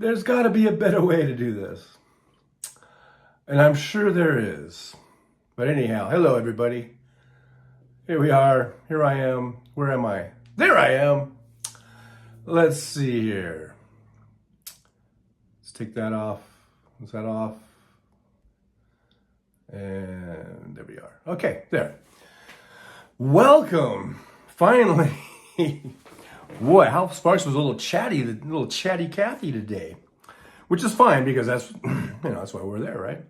There's got to be a better way to do this. And I'm sure there is. But anyhow, hello everybody. Here we are. Here I am. Where am I? There I am. Let's see here. Let's take that off. Is that off? And there we are. Okay, there. Welcome. Finally. Boy, Hal Sparks was a little chatty Cathy today, which is fine because that's that's why we're there, right?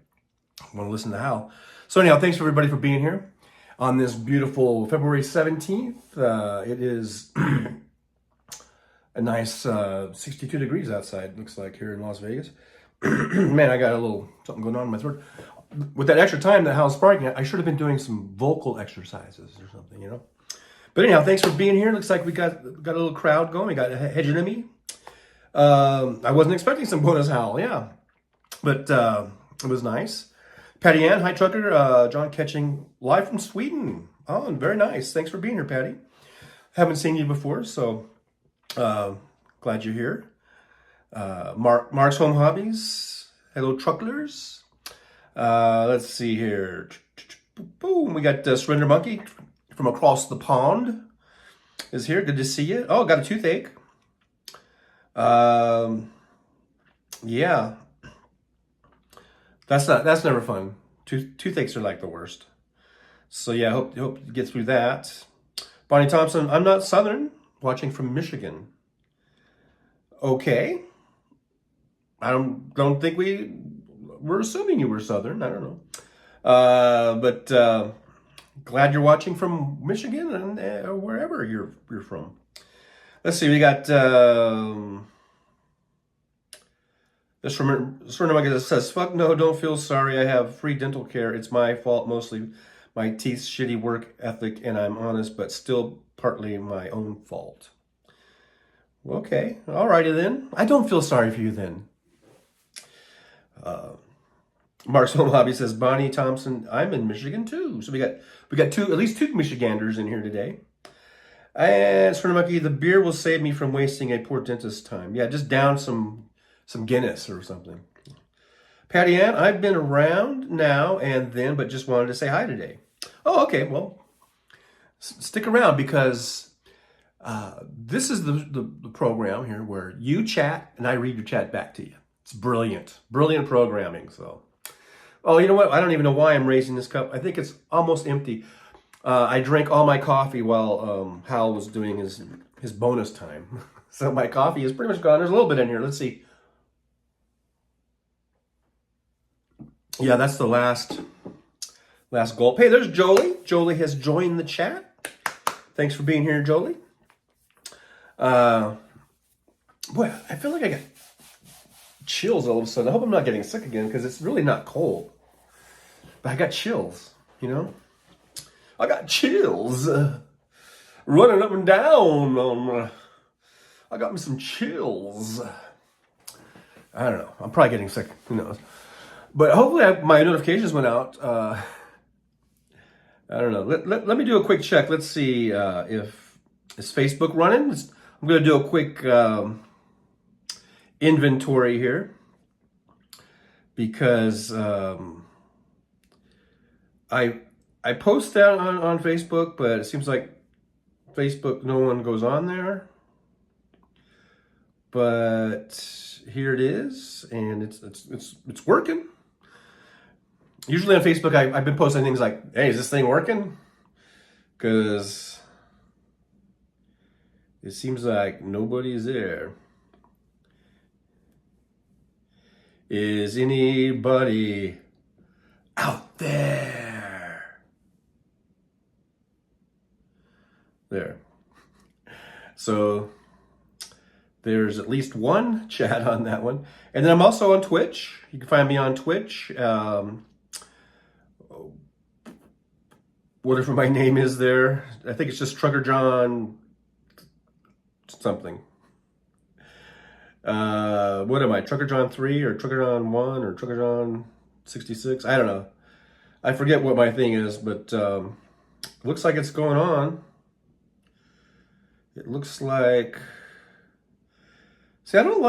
I want to listen to Hal. So anyhow, thanks everybody for being here on this beautiful February 17th. It is a nice 62 degrees outside, looks like, here in Las Vegas. Man, I got a little something going on in my throat. With that extra time that Hal's sparking, I should have been doing some vocal exercises or something, you know? But anyhow, thanks for being here. Looks like we got a little crowd going. We got Hegemony. I wasn't expecting some bonus Hal, yeah. But it was nice. Patty Ann, hi trucker. John Ketching, live from Sweden. Oh, very nice. Thanks for being here, Patty. Haven't seen you before, so glad you're here. Mark's Home Hobbies. Hello, trucklers. Let's see here. Boom. We got Surrender Monkey from across the pond is here. Good to see you. Oh, got a toothache. Yeah. That's never fun. Toothaches are like the worst. So yeah, hope you get through that. Bonnie Thompson, I'm not Southern, watching from Michigan. Okay. I don't think we're assuming you were Southern. I don't know. But glad you're watching from Michigan and wherever you're from. Let's see. We got this from Mike that says, "Fuck no, don't feel sorry. I have free dental care. It's my fault mostly. My teeth's shitty work ethic, and I'm honest, but still partly my own fault." Okay, alrighty then. I don't feel sorry for you then. Mark's Home Hobby says, Bonnie Thompson, I'm in Michigan too. So we got at least two Michiganders in here today. And Monkey, the beer will save me from wasting a poor dentist's time. Yeah, just down some Guinness or something. Patty Ann, I've been around now and then, but just wanted to say hi today. Oh, okay. Well, stick around because this is the program here where you chat and I read your chat back to you. It's brilliant programming. So, oh, you know what? I don't even know why I'm raising this cup. I think it's almost empty. I drank all my coffee while Hal was doing his bonus time. So my coffee is pretty much gone. There's a little bit in here. Let's see. Yeah, that's the last gulp. Hey, there's Jolie. Jolie has joined the chat. Thanks for being here, Jolie. Boy, I feel like I got chills all of a sudden. I hope I'm not getting sick again because it's really not cold. But I got chills, you know? I got chills running up and down. I got me some chills. I don't know. I'm probably getting sick. Who knows? But hopefully my notifications went out. I don't know. Let me do a quick check. Let's see if is Facebook running. I'm going to do a quick inventory here because I post that on Facebook, but it seems like Facebook, no one goes on there. But here it is, and it's working. Usually on Facebook, I've been posting things like, "Hey, is this thing working?" Because it seems like nobody's there. Is anybody out there? There. So There's at least one chat on that one. And then I'm also on Twitch. You can find me on Twitch. Whatever my name is there. I think it's just Trucker John something. What am I? Trucker John 3 or Trucker John 1 or Trucker John 66? I don't know. I forget what my thing is, but looks like it's going on. It looks like... See, I don't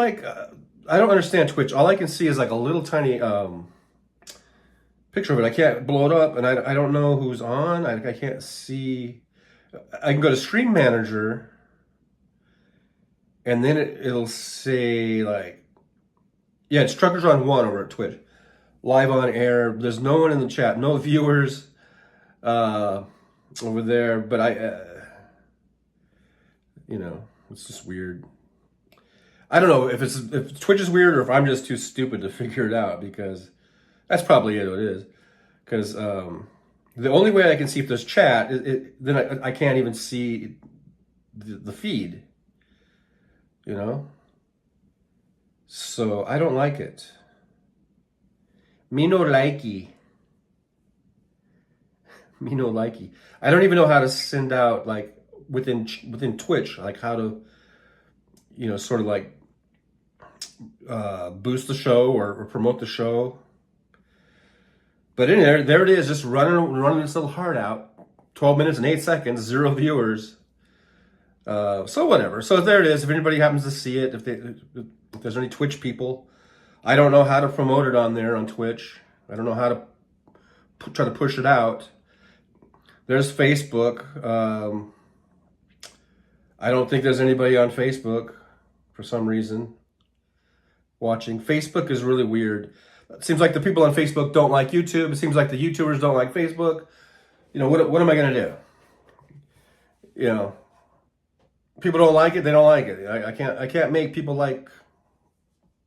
understand Twitch. All I can see is like a little tiny picture of it. I can't blow it up, and I don't know who's on. I can't see. I can go to Stream Manager, and then it'll say like, yeah, it's Truckers on 1 over at Twitch. Live on air. There's no one in the chat. No viewers over there. But it's just weird. I don't know if Twitch is weird or if I'm just too stupid to figure it out, because that's probably it is. Because the only way I can see if there's chat, then I can't even see the feed. So I don't like it. Me no likey. Me no likey. I don't even know how to send out like within Twitch, like how to, sort of like boost the show or promote the show. But in there it is, just running this little heart out. 12 minutes and 8 seconds, 0 viewers. So whatever. So there it is. If anybody happens to see it, if there's any Twitch people, I don't know how to promote it on there on Twitch. I don't know how to try to push it out. There's Facebook. I don't think there's anybody on Facebook for some reason watching. Facebook is really weird. It seems like the people on Facebook don't like YouTube. It seems like the YouTubers don't like Facebook. What am I going to do? People don't like it, they don't like it. I can't make people like,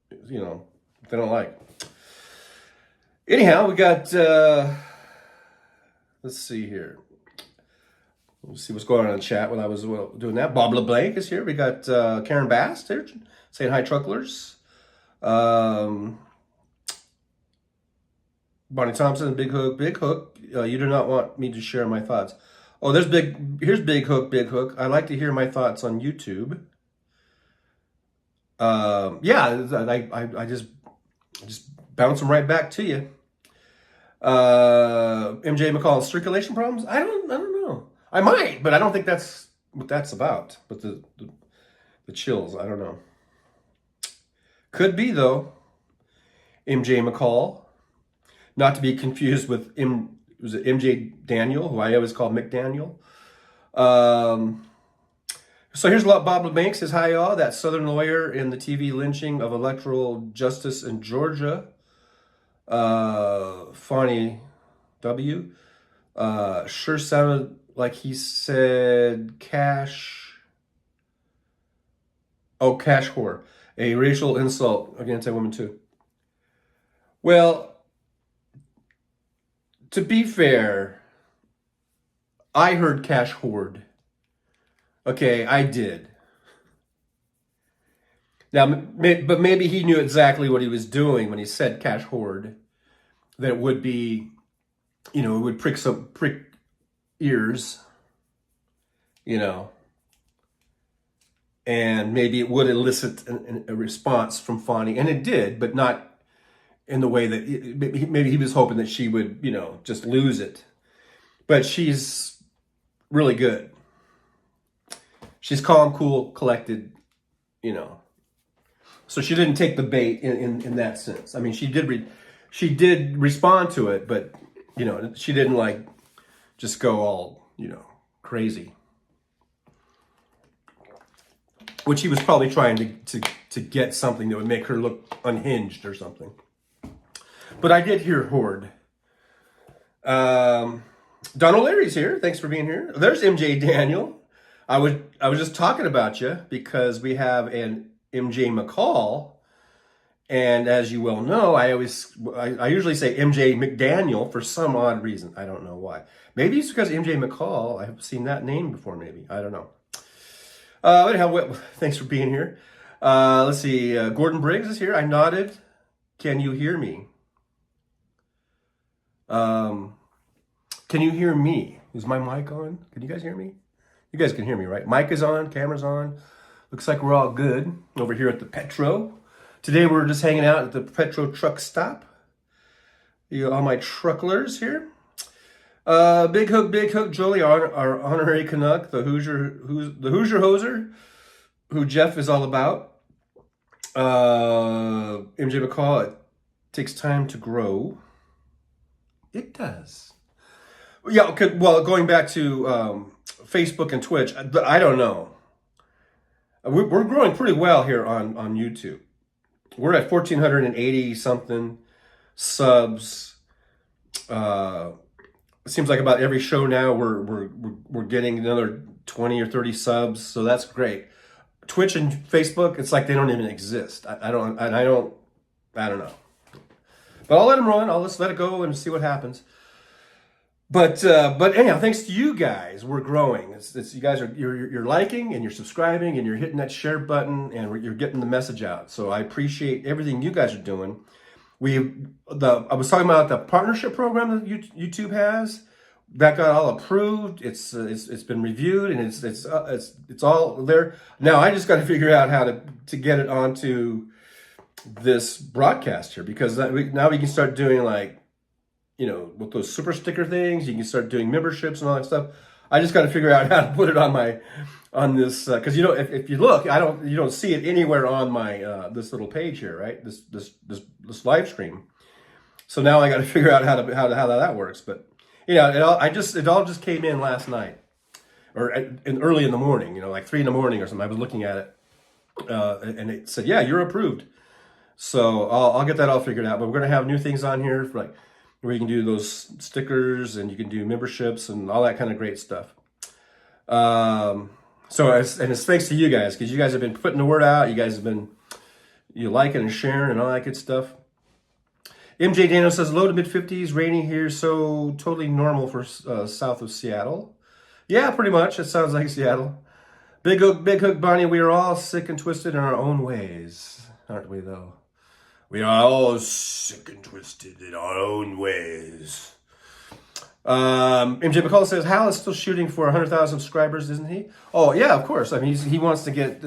they don't like. Anyhow, we got, let's see here. Let's see what's going on in the chat while I was doing that. Bob LeBlanc is here. We got Karen Bast here saying hi, trucklers. Bonnie Thompson, Big Hook. You do not want me to share my thoughts. Oh, here's Big Hook. I like to hear my thoughts on YouTube. I just bounce them right back to you. MJ McCall, circulation problems? I don't know. I might, but I don't think that's what that's about. But the chills, I don't know. Could be though. MJ McCall, not to be confused with was it MJ Daniel, who I always call McDaniel. So here's Bob LeBlanc says, hi y'all, that Southern lawyer in the TV lynching of electoral justice in Georgia. Fonnie W. Sure sounded like he said cash whore. A racial insult against a woman too. Well, to be fair, I heard cash hoard. Okay, I did. Now, but maybe he knew exactly what he was doing when he said cash hoard. That it would be, it would prick ears, and maybe it would elicit a response from Fonnie, and it did, but not in the way that maybe he was hoping that she would, just lose it. But she's really good. She's calm, cool, collected, So she didn't take the bait in that sense. I mean, she did respond to it, but she didn't just go all crazy. Which he was probably trying to get something that would make her look unhinged or something. But I did hear Horde. Don O'Leary's here. Thanks for being here. There's MJ Daniel. I was just talking about you because we have an MJ McCall, and as you well know, I usually say MJ McDaniel for some odd reason. I don't know why. Maybe it's because MJ McCall. I've seen that name before. Maybe I don't know. Anyhow, thanks for being here. Let's see. Gordon Briggs is here. I nodded. Can you hear me? Can you hear me? Is my mic on? Can you guys hear me? You guys can hear me, right? Mic is on, camera's on. Looks like we're all good over here at the Petro. Today we're just hanging out at the Petro truck stop. You all my trucklers here. Big Hook, Jolie, our honorary Canuck, the Hoosier hoser, who Jeff is all about. MJ McCall, it takes time to grow. It does. Yeah, okay, well, going back to Facebook and Twitch, I don't know. We're growing pretty well here on YouTube. We're at 1,480 something subs. It seems like about every show now we're getting another 20 or 30 subs, so that's great. Twitch and Facebook, it's like they don't even exist. I don't know. But I'll let them run. I'll just let it go and see what happens. But anyhow, thanks to you guys, we're growing. It's you guys you're liking and you're subscribing and you're hitting that share button and you're getting the message out. So I appreciate everything you guys are doing. I was talking about the partnership program that YouTube has. That got all approved. It's been reviewed and it's all there. Now I just got to figure out how to get it onto this broadcast here, because now we can start doing, like, you know, with those super sticker things, you can start doing memberships and all that stuff. I just got to figure out how to put it on this, because you know, if you look, you don't see it anywhere on my this little page here, right? This live stream. So now I got to figure out how that works. But you know, it all just came in last night, or early in the morning. You know, like 3 in the morning or something. I was looking at it, and it said, "Yeah, you're approved." So I'll get that all figured out. But we're gonna have new things on here, for like, where you can do those stickers and you can do memberships and all that kind of great stuff. So it's thanks to you guys, because you guys have been putting the word out. You guys have been liking and sharing and all that good stuff. MJ Dano says low to mid 50s, rainy here, so totally normal for south of Seattle. Yeah, pretty much. It sounds like Seattle. Big Hook Bonnie, we are all sick and twisted in our own ways, aren't we though? We are all sick and twisted in our own ways. MJ McCall says, Hal is still shooting for 100,000 subscribers, isn't he? Oh, yeah, of course. I mean, he wants to get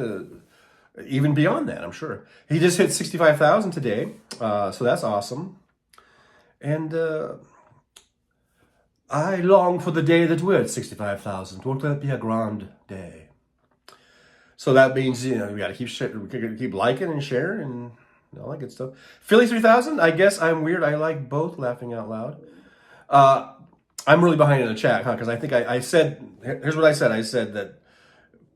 even beyond that, I'm sure. He just hit 65,000 today, so that's awesome. And I long for the day that we're at 65,000. Won't that be a grand day? So that means, you know, we got to keep liking and sharing and all that good stuff. Philly 3000, I guess I'm weird. I like both, laughing out loud. I'm really behind in the chat, huh? Because I think I said, here's what I said. I said that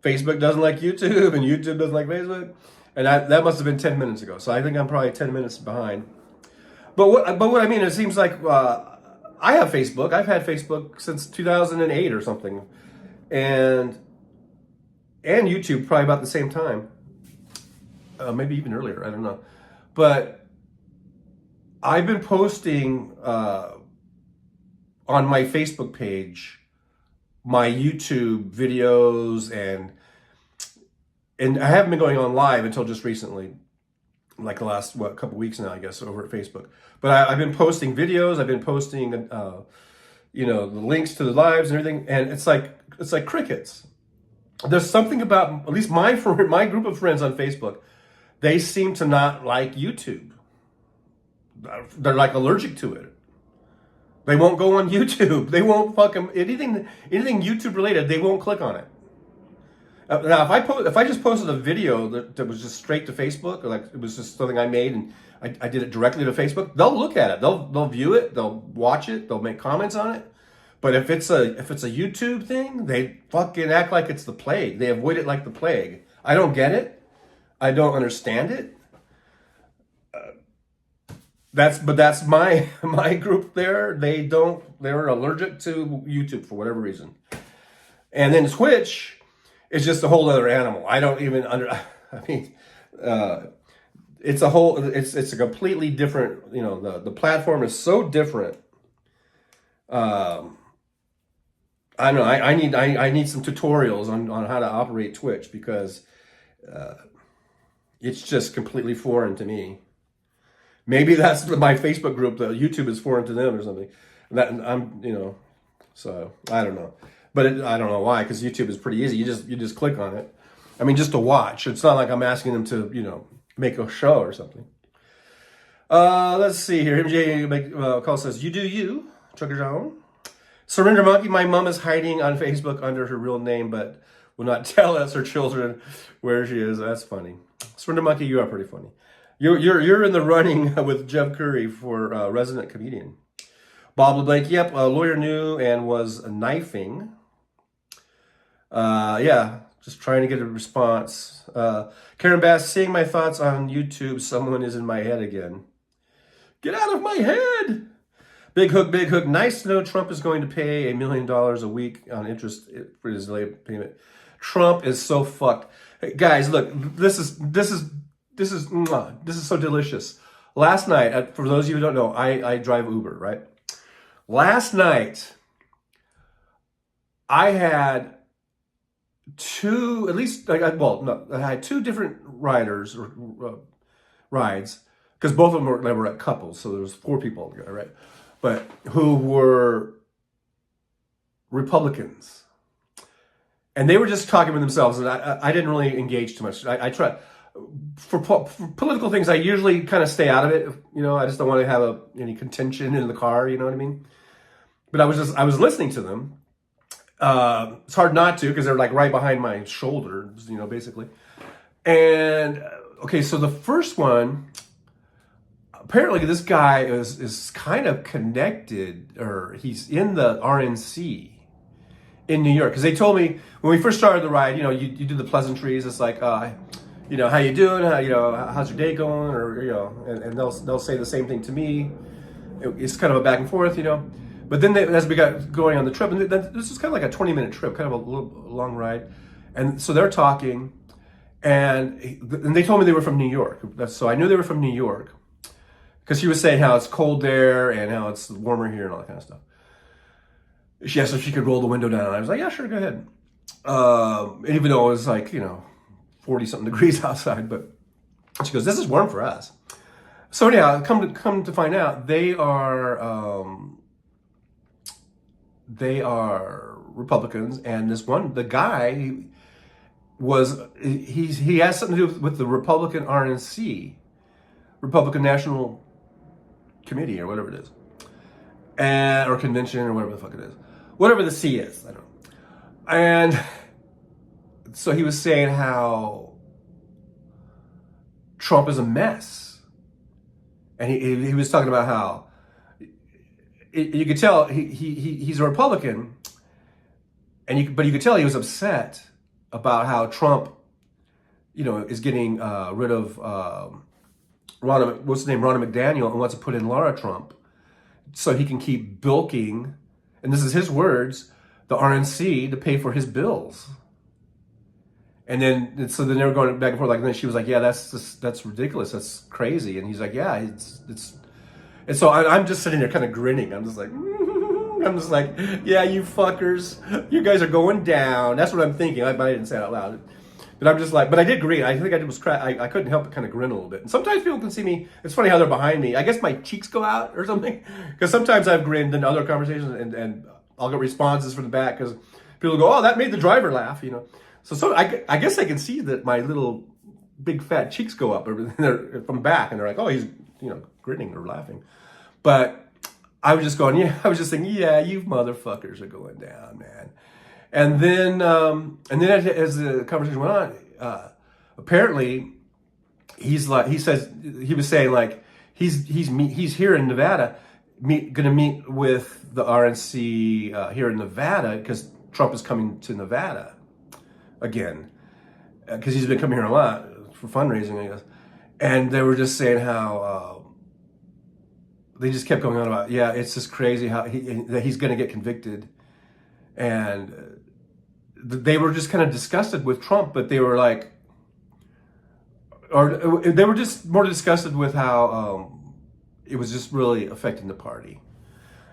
Facebook doesn't like YouTube and YouTube doesn't like Facebook. And that must have been 10 minutes ago. So I think I'm probably 10 minutes behind. But what I mean, it seems like I have Facebook. I've had Facebook since 2008 or something. And YouTube probably about the same time. Maybe even earlier, I don't know. But I've been posting on my Facebook page my YouTube videos, and I haven't been going on live until just recently, like the last couple weeks now, I guess, over at Facebook. But I've been posting videos. I've been posting you know, the links to the lives and everything, and it's like crickets. There's something about, at least my group of friends on Facebook, they seem to not like YouTube. They're like allergic to it. They won't go on YouTube. They won't fucking anything YouTube related. They won't click on it. Now, if I just posted a video that was just straight to Facebook, or like it was just something I made and I did it directly to Facebook, they'll look at it. They'll view it. They'll watch it. They'll make comments on it. But if it's a YouTube thing, they fucking act like it's the plague. They avoid it like the plague. I don't get it. I don't understand it. That's my group there. They're allergic to YouTube for whatever reason. And then Twitch is just a whole other animal. I don't even I mean, it's a completely different, you know, the platform is so different. I don't know. I need some tutorials on how to operate Twitch, because It's just completely foreign to me. Maybe that's my Facebook group. The YouTube is foreign to them or something. That I'm, so I don't know. But I don't know why, because YouTube is pretty easy. You just click on it. I mean, just to watch. It's not like I'm asking them to, make a show or something. Let's see here. MJ call says, "You do you, Trucker John." Surrender Monkey. My mom is hiding on Facebook under her real name, but will not tell us her children where she is. That's funny. Surrender Monkey, you are pretty funny. You're in the running with Jeff Curry for resident comedian. Bob LeBlanc, yep, a lawyer knew and was knifing. Yeah, just trying to get a response. Karen Bass, seeing my thoughts on YouTube, someone is in my head again. Get out of my head! Big Hook. Nice to know Trump is going to pay $1 million a week on interest for his delayed payment. Trump is so fucked. Hey, guys, look, this is so delicious. Last night, for those of you who don't know, I drive Uber, right? Last night, I had I had two different riders or rides, because both of them were at couples, so there was 4 people together, right? But who were Republicans. And they were just talking with themselves, and I didn't really engage too much. I try, for political things, I usually kind of stay out of it. I just don't want to have any contention in the car, you know what I mean? But I was listening to them. It's hard not to, because they're like right behind my shoulders, basically. And, okay, so the first one, apparently this guy is kind of connected, or he's in the RNC in New York. Because they told me when we first started the ride, you do the pleasantries. It's like, how you doing? How's your day going? Or, and they'll say the same thing to me. It's kind of a back and forth, But then as we got going on the trip, and this was kind of like a 20-minute trip, kind of a little long ride. And so they're talking, and they told me they were from New York. So I knew they were from New York, because she was saying how it's cold there and how it's warmer here and all that kind of stuff. She asked if she could roll the window down. And I was like, yeah, sure, go ahead. And even though it was like, 40-something degrees outside, but she goes, this is warm for us. So anyhow, come to find out, they are Republicans, and the guy he has something to do with the Republican RNC, Republican National Committee, or whatever it is, or convention, or whatever the fuck it is, whatever the C is, I don't know. And so he was saying how Trump is a mess, and he was talking about how you could tell he's a Republican, but you could tell he was upset about how Trump, is getting rid of Ronna McDaniel, and wants to put in Laura Trump, so he can keep bilking, and this is his words, the RNC to pay for his bills. And then they were going back and forth, like, and then she was like, yeah, that's ridiculous, that's crazy, and he's like, yeah, it's. And so I'm just sitting there kind of grinning. I'm just like, yeah, you fuckers, you guys are going down. That's what I'm thinking. But I didn't say it out loud. But I'm just like, but I did grin. I think I was I couldn't help but kind of grin a little bit. And sometimes people can see me. It's funny how they're behind me. I guess my cheeks go out or something. Because sometimes I've grinned in other conversations, and I'll get responses from the back because people go, oh, that made the driver laugh, So I guess I can see that my little big fat cheeks go up from back, and they're like, oh, he's grinning or laughing. But I was just going, thinking, yeah, you motherfuckers are going down, man. And then as the conversation went on, apparently he was saying like he's here in Nevada, going to meet with the RNC here in Nevada, because Trump is coming to Nevada again, because he's been coming here a lot for fundraising, I guess. And they were just saying how they just kept going on about, yeah, it's just crazy how that he's going to get convicted. And they were just kind of disgusted with Trump, but they were like, or they were just more disgusted with how it was just really affecting the party.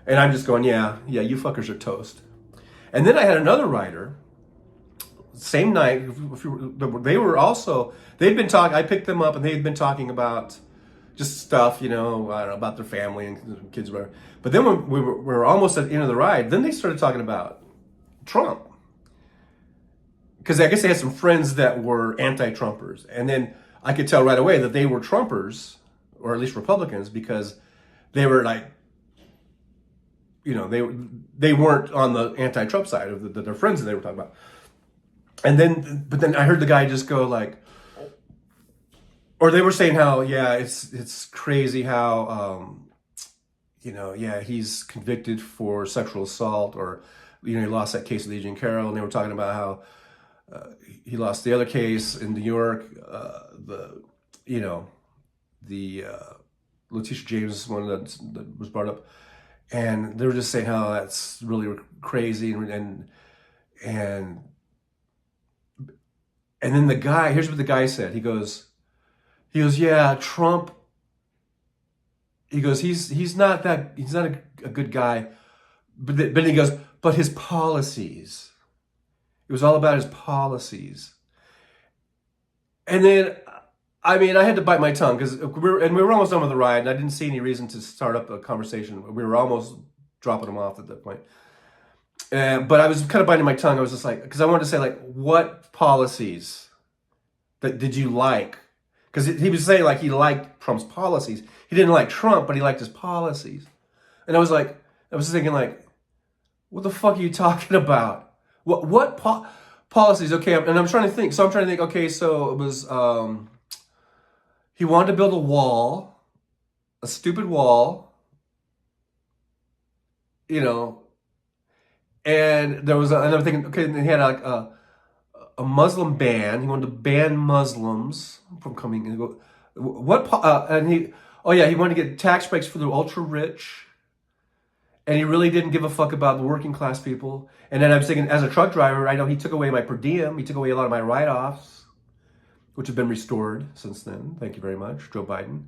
And I'm just going, yeah, you fuckers are toast. And then I had another writer same night, they'd been talking, I picked them up and they'd been talking about just stuff, you know, I don't know, about their family and kids, whatever. But then when we were almost at the end of the ride, then they started talking about Trump. Because I guess they had some friends that were anti-Trumpers. And then I could tell right away that they were Trumpers, or at least Republicans, because they were like, you know, they weren't on the anti-Trump side of their friends that they were talking about. But then I heard the guy just go like, or they were saying how, yeah, it's crazy how, you know, yeah, he's convicted for sexual assault, or, you know, he lost that case with Agent Carroll, and they were talking about how he lost the other case in New York, the Letitia James one that was brought up, and they were just saying how that's really crazy, and then the guy, here's what the guy said. He goes, yeah, Trump. He goes, he's not a good guy, but he goes, but his policies. It was all about his policies. And then, I mean, I had to bite my tongue because we were almost done with the ride, and I didn't see any reason to start up a conversation. We were almost dropping them off at that point. But I was kind of biting my tongue. I was just like, because I wanted to say, like, what policies that did you like? Because he was saying, like, he liked Trump's policies. He didn't like Trump, but he liked his policies. And I was thinking, like, what the fuck are you talking about? What policies? Okay, and I'm trying to think. So I'm trying to think, okay, so it was, he wanted to build a wall, a stupid wall, you know, and there was, and I'm thinking, okay, and he had like a Muslim ban. He wanted to ban Muslims from coming in. And he wanted to get tax breaks for the ultra rich. And he really didn't give a fuck about the working class people. And then I was thinking, as a truck driver, I know he took away my per diem. He took away a lot of my write-offs, which have been restored since then. Thank you very much, Joe Biden.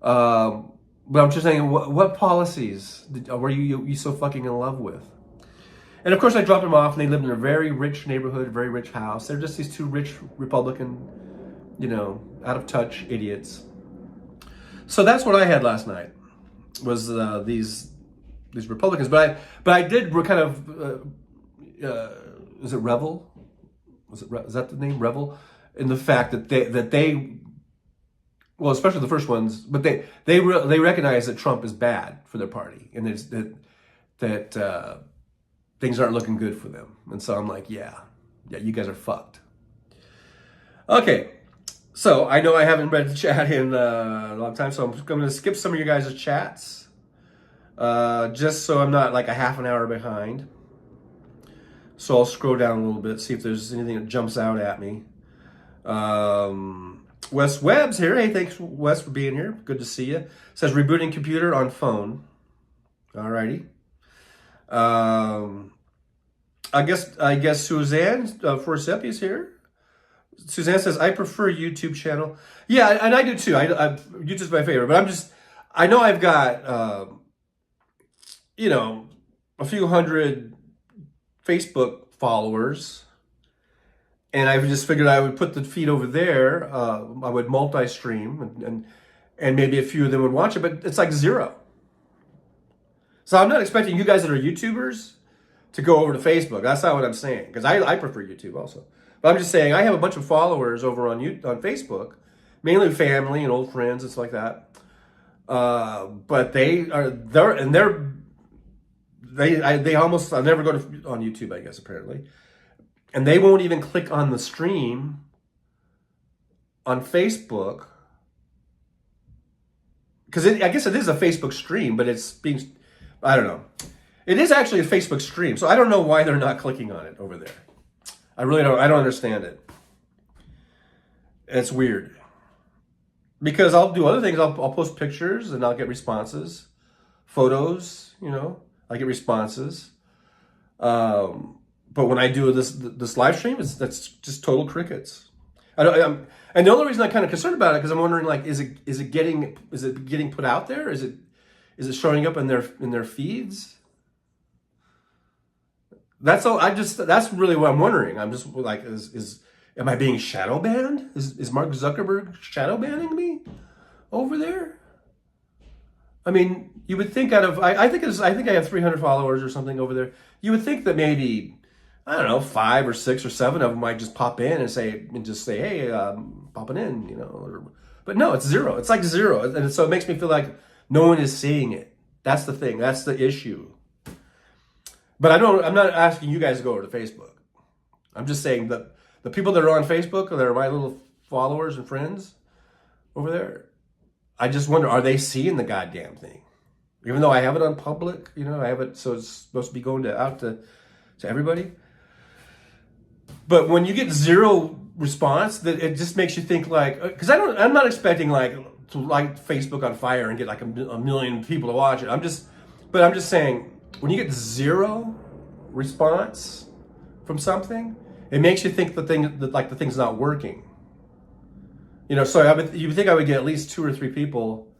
But I'm just saying, what policies were you so fucking in love with? And of course, I dropped them off, and they lived in a very rich neighborhood, very rich house. They're just these two rich Republican, you know, out of touch idiots. So that's what I had last night, was these Republicans. But I did kind of, is it revel? Is that the name, revel? In the fact that they, well, especially the first ones, but they recognize that Trump is bad for their party, and that things aren't looking good for them. And so I'm like, yeah, you guys are fucked. Okay, so I know I haven't read the chat in a long time, so I'm going to skip some of you guys' chats, just so I'm not like a half an hour behind. So I'll scroll down a little bit, see if there's anything that jumps out at me. Wes Webb's here. Hey, thanks, Wes, for being here. Good to see you. Says rebooting computer on phone. Alrighty. I guess Suzanne Forsepi is here. Suzanne says, I prefer YouTube channel. Yeah, and I do too. YouTube's my favorite, but I know I've got, you know, a few hundred Facebook followers, and I just figured I would put the feed over there. I would multi-stream, and maybe a few of them would watch it, but it's like zero. So I'm not expecting you guys that are YouTubers to go over to Facebook. That's not what I'm saying, because I prefer YouTube also. But I'm just saying I have a bunch of followers over on Facebook, mainly family and old friends and stuff like that. But they almost, I never go on YouTube, I guess, apparently. And they won't even click on the stream on Facebook. Because I guess it is a Facebook stream, but it's being, I don't know. It is actually a Facebook stream, so I don't know why they're not clicking on it over there. I don't understand it. It's weird. Because I'll do other things. I'll post pictures and I'll get responses. Photos, you know, I get responses. But when I do this live stream, that's just total crickets. And the only reason I'm kind of concerned about it, because I'm wondering, like, is it getting put out there? Is it showing up in their feeds? That's all. That's really what I'm wondering. I'm just like, am I being shadow banned? Is Mark Zuckerberg shadow banning me over there? I mean, you would think I think I have 300 followers or something over there. You would think that maybe, I don't know, 5 or 6 or 7 of them might just pop in and just say, hey, popping in, but no, it's zero. It's like zero, and so it makes me feel like no one is seeing it. That's the thing. That's the issue. But I'm not asking you guys to go over to Facebook. I'm just saying that the people that are on Facebook, that are my little followers and friends over there, I just wonder, are they seeing the goddamn thing? Even though I have it on public, I have it, so it's supposed to be going out to everybody. But when you get zero response, that it just makes you think like, because I'm not expecting like to light Facebook on fire and get like a million people to watch it. I'm just saying, when you get zero response from something, it makes you think the thing's not working. So you would think I would get at least 2 or 3 people.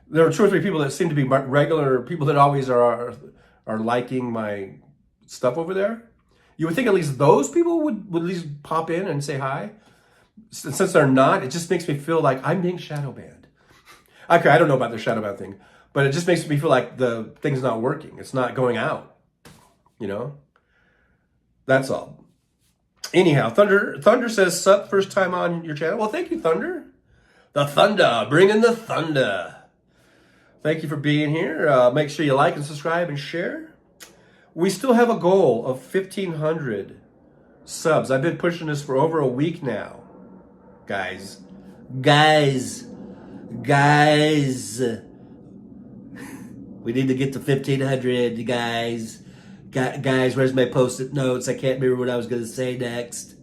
There are 2 or 3 people that seem to be regular people that always are liking my stuff over there. You would think at least those people would at least pop in and say hi. Since they're not, it just makes me feel like I'm being shadow banned. Okay, I don't know about the shadow ban thing, but it just makes me feel like the thing's not working. It's not going out. That's all. Anyhow, Thunder says, sup, first time on your channel. Well, thank you, Thunder. The Thunder, bringing the thunder. Thank you for being here. Make sure you like and subscribe and share. We still have a goal of 1,500 subs. I've been pushing this for over a week now. Guys. We need to get to 1,500, guys. Guys, where's my post-it notes? I can't remember what I was going to say next.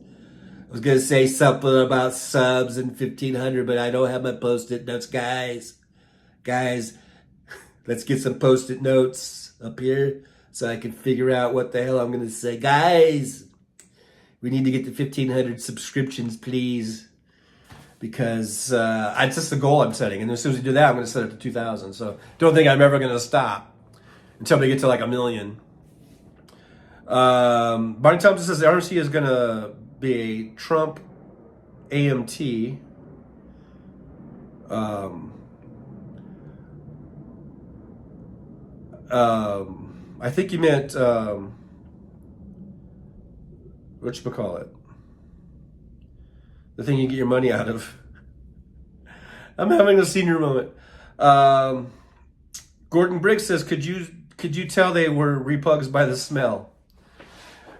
I was going to say something about subs and 1,500, but I don't have my post-it notes, guys. Guys, let's get some post-it notes up here so I can figure out what the hell I'm going to say. Guys, we need to get to 1,500 subscriptions, please. Because it's just the goal I'm setting. And as soon as we do that, I'm going to set it to 2,000. So don't think I'm ever going to stop until we get to like 1 million. Barney Thompson says the RNC is going to be a Trump AMT. I think you meant, whatchamacallit? The thing you get your money out of. I'm having a senior moment. Gordon Briggs says, could you tell they were repugs by the smell?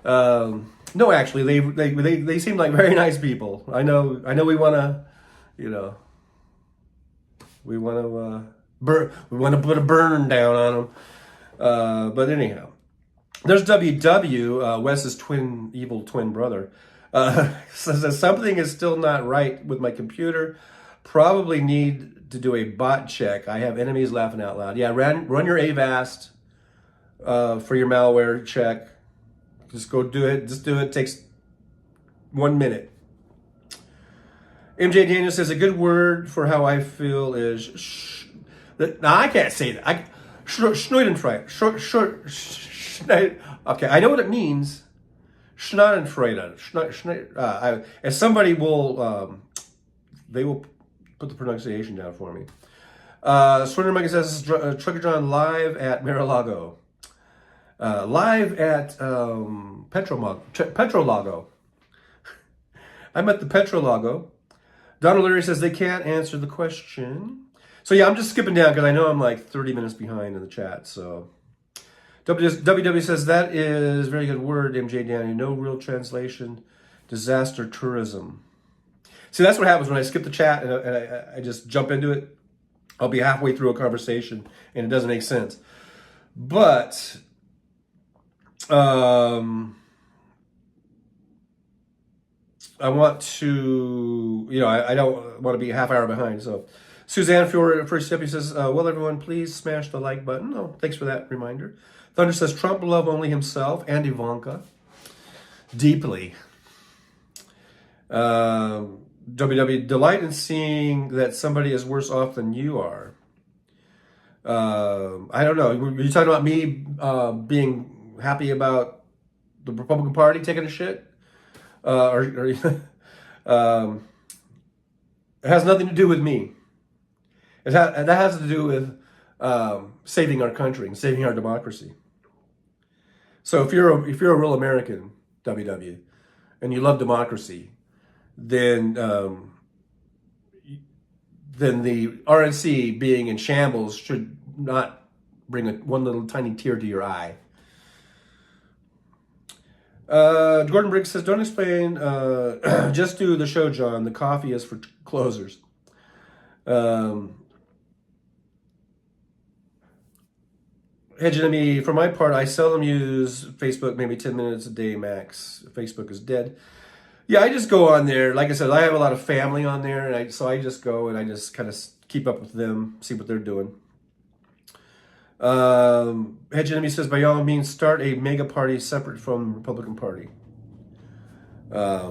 No, actually, they seem like very nice people. I know we want to, we want to put a burn down on them. But anyhow, there's WW, Wes's evil twin brother, says that something is still not right with my computer. Probably need to do a bot check. I have enemies laughing out loud. Yeah, run your Avast for your malware check. Just go do it. Just do it. It takes 1 minute. MJ Daniel says a good word for how I feel is now I can't say that. Schneudenfreude. Okay, I know what it means. Schadenfreude. And somebody will, they will put the pronunciation down for me. Swinner Mike says Trucker John live at Mar-a-Lago. Live at Petrolago. I'm at the Petrolago. Don O'Leary says they can't answer the question. So yeah, I'm just skipping down because I know I'm like 30 minutes behind in the chat. So WW says that is a very good word, MJ Danny. No real translation. Disaster tourism. See, that's what happens when I skip the chat and I just jump into it. I'll be halfway through a conversation and it doesn't make sense. But I want to, I don't want to be a half hour behind. So Suzanne for first step, he says, well, everyone, please smash the like button. Oh, thanks for that reminder. Thunder says, Trump love only himself and Ivanka deeply. WW, delight in seeing that somebody is worse off than you are. I don't know. Were you talking about me being happy about the Republican Party taking a shit, or it has nothing to do with me. That has to do with saving our country and saving our democracy. So if you're a real American, WW, and you love democracy, then the RNC being in shambles should not bring one little tiny tear to your eye. Gordon Briggs says, don't explain, just do the show, John. The coffee is for closers. Hedge Enemy, for my part, I seldom use Facebook, maybe 10 minutes a day max. Facebook is dead. Yeah, I just go on there. Like I said, I have a lot of family on there, and so I just go and I just kind of keep up with them, see what they're doing. Hedge Enemy says, by all means, start a mega party separate from the Republican Party. I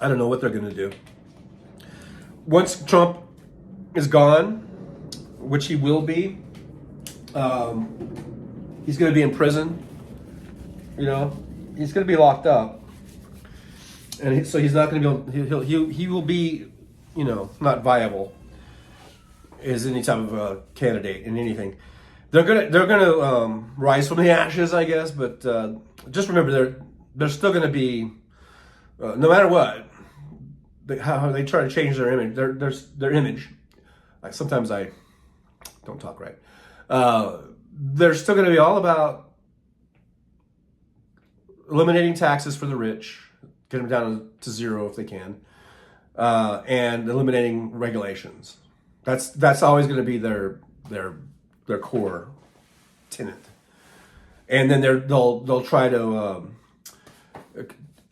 don't know what they're going to do. Once Trump is gone, which he will be, he's going to be in prison. You know, he's going to be locked up, and so he's not going to be able. He will be, you know, not viable as any type of candidate in anything. They're gonna rise from the ashes, I guess. But just remember, they're still going to be, no matter what, how they try to change their image. Their image. Like sometimes I don't talk right. They're still going to be all about eliminating taxes for the rich, get them down to zero if they can, and eliminating regulations. That's always going to be their core tenet. And then they'll try to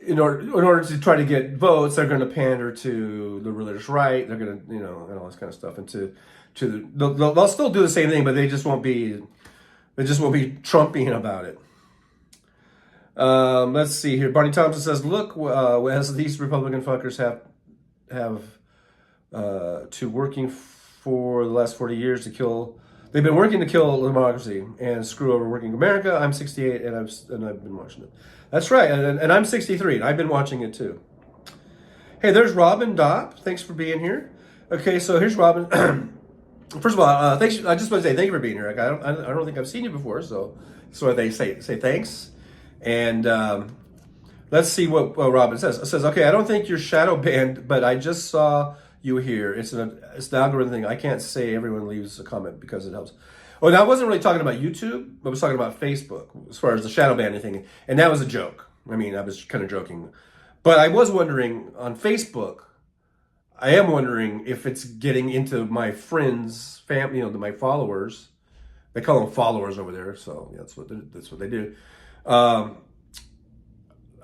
in order to try to get votes, they're going to pander to the religious right. They're going to, you know, and all this kind of stuff. And they'll still do the same thing, but they just won't be Trumpian about it. Let's see here. Barney Thompson says, look, as these Republican fuckers have to working for the last 40 years to kill. They've been working to kill democracy and screw over working America. I'm 68 and I've been watching it. That's right, and I'm 63 and I've been watching it too. Hey, there's Robin Dopp. Thanks for being here. Okay, so here's Robin. First of all, thanks. I just want to say thank you for being here. Like, I don't think I've seen you before, so they say thanks. And let's see what Robin says. It says, okay, I don't think you're shadow banned, but I just saw you here. It's an algorithm thing. I can't say everyone leaves a comment because it helps. Oh, now I wasn't really talking about YouTube. I was talking about Facebook as far as the shadow banning thing. And that was a joke. I mean, I was kind of joking. But I was wondering on Facebook, I am wondering if it's getting into my friends, family, you know, my followers. They call them followers over there. So yeah, that's what they do. I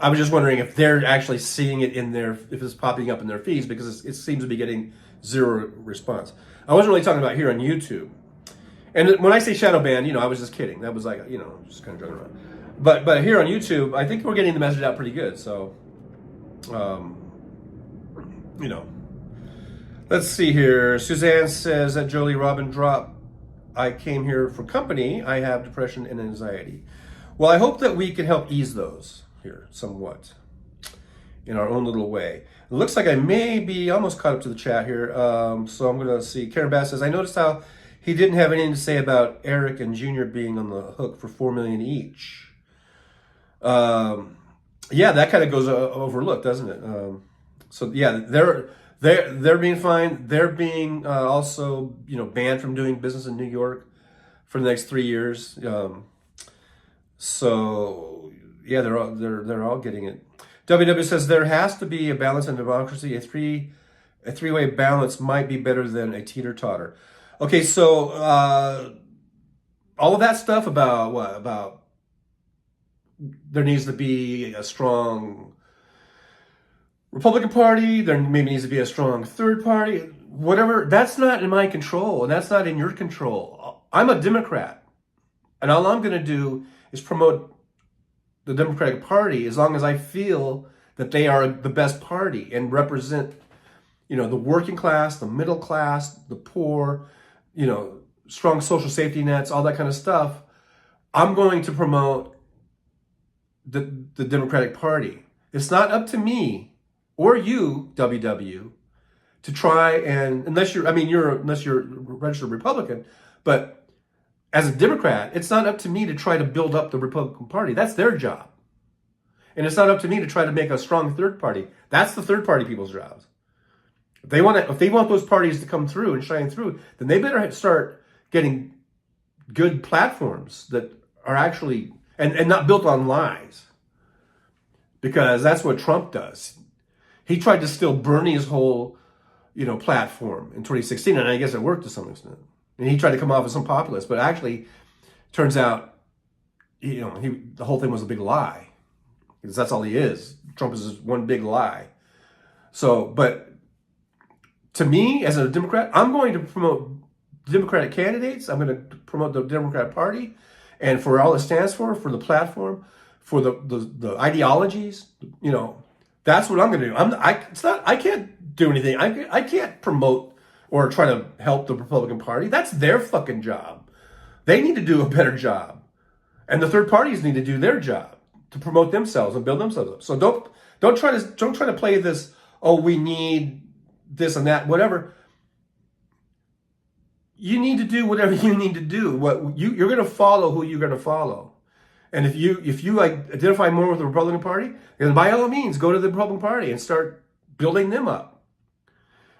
was just wondering if they're actually seeing it if it's popping up in their feeds, because it seems to be getting zero response. I wasn't really talking about here on YouTube. And when I say shadow ban, you know, I was just kidding. That was like, you know, just kind of joking around. But here on YouTube, I think we're getting the message out pretty good. So, you know, let's see here. Suzanne says that Jolie Robin drop. I came here for company. I have depression and anxiety. Well, I hope that we can help ease those here somewhat in our own little way. It looks like I may be almost caught up to the chat here. So I'm going to see. Karen Bass says, I noticed how he didn't have anything to say about Eric and Junior being on the hook for $4 million each. Yeah, that kind of goes overlooked, doesn't it? So yeah, they're being fined. They're being also, you know, banned from doing business in New York for the next 3 years. So yeah, they're all getting it. WW says there has to be a balance in democracy. A three-way balance might be better than a teeter-totter. Okay, so all of that stuff about what? About there needs to be a strong Republican Party, there maybe needs to be a strong third party, whatever. That's not in my control, and that's not in your control. I'm a Democrat, and all I'm going to do is promote the Democratic Party as long as I feel that they are the best party and represent, you know, the working class, the middle class, the poor, you know, strong social safety nets, all that kind of stuff, I'm going to promote the Democratic Party. It's not up to me or you, WW, to try and, unless you're a registered Republican, but as a Democrat, it's not up to me to try to build up the Republican Party. That's their job. And it's not up to me to try to make a strong third party. That's the third party people's jobs. If they want those parties to come through and shine through, then they better start getting good platforms that are actually, and not built on lies. Because that's what Trump does. He tried to steal Bernie's whole, platform in 2016, and I guess it worked to some extent. And he tried to come off as some populist, but actually, turns out, the whole thing was a big lie. Because that's all he is. Trump is just one big lie. So, but to me, as a Democrat, I'm going to promote Democratic candidates. I'm going to promote the Democratic Party, and for all it stands for the platform, for the ideologies. That's what I'm going to do. I can't do anything. I can't promote or try to help the Republican Party. That's their fucking job. They need to do a better job, and the third parties need to do their job to promote themselves and build themselves up. So don't try to play this. Oh, we need this and that, whatever. You need to do whatever you need to do. You're going to follow who you're going to follow. And if you identify more with the Republican Party, then by all means go to the Republican Party and start building them up,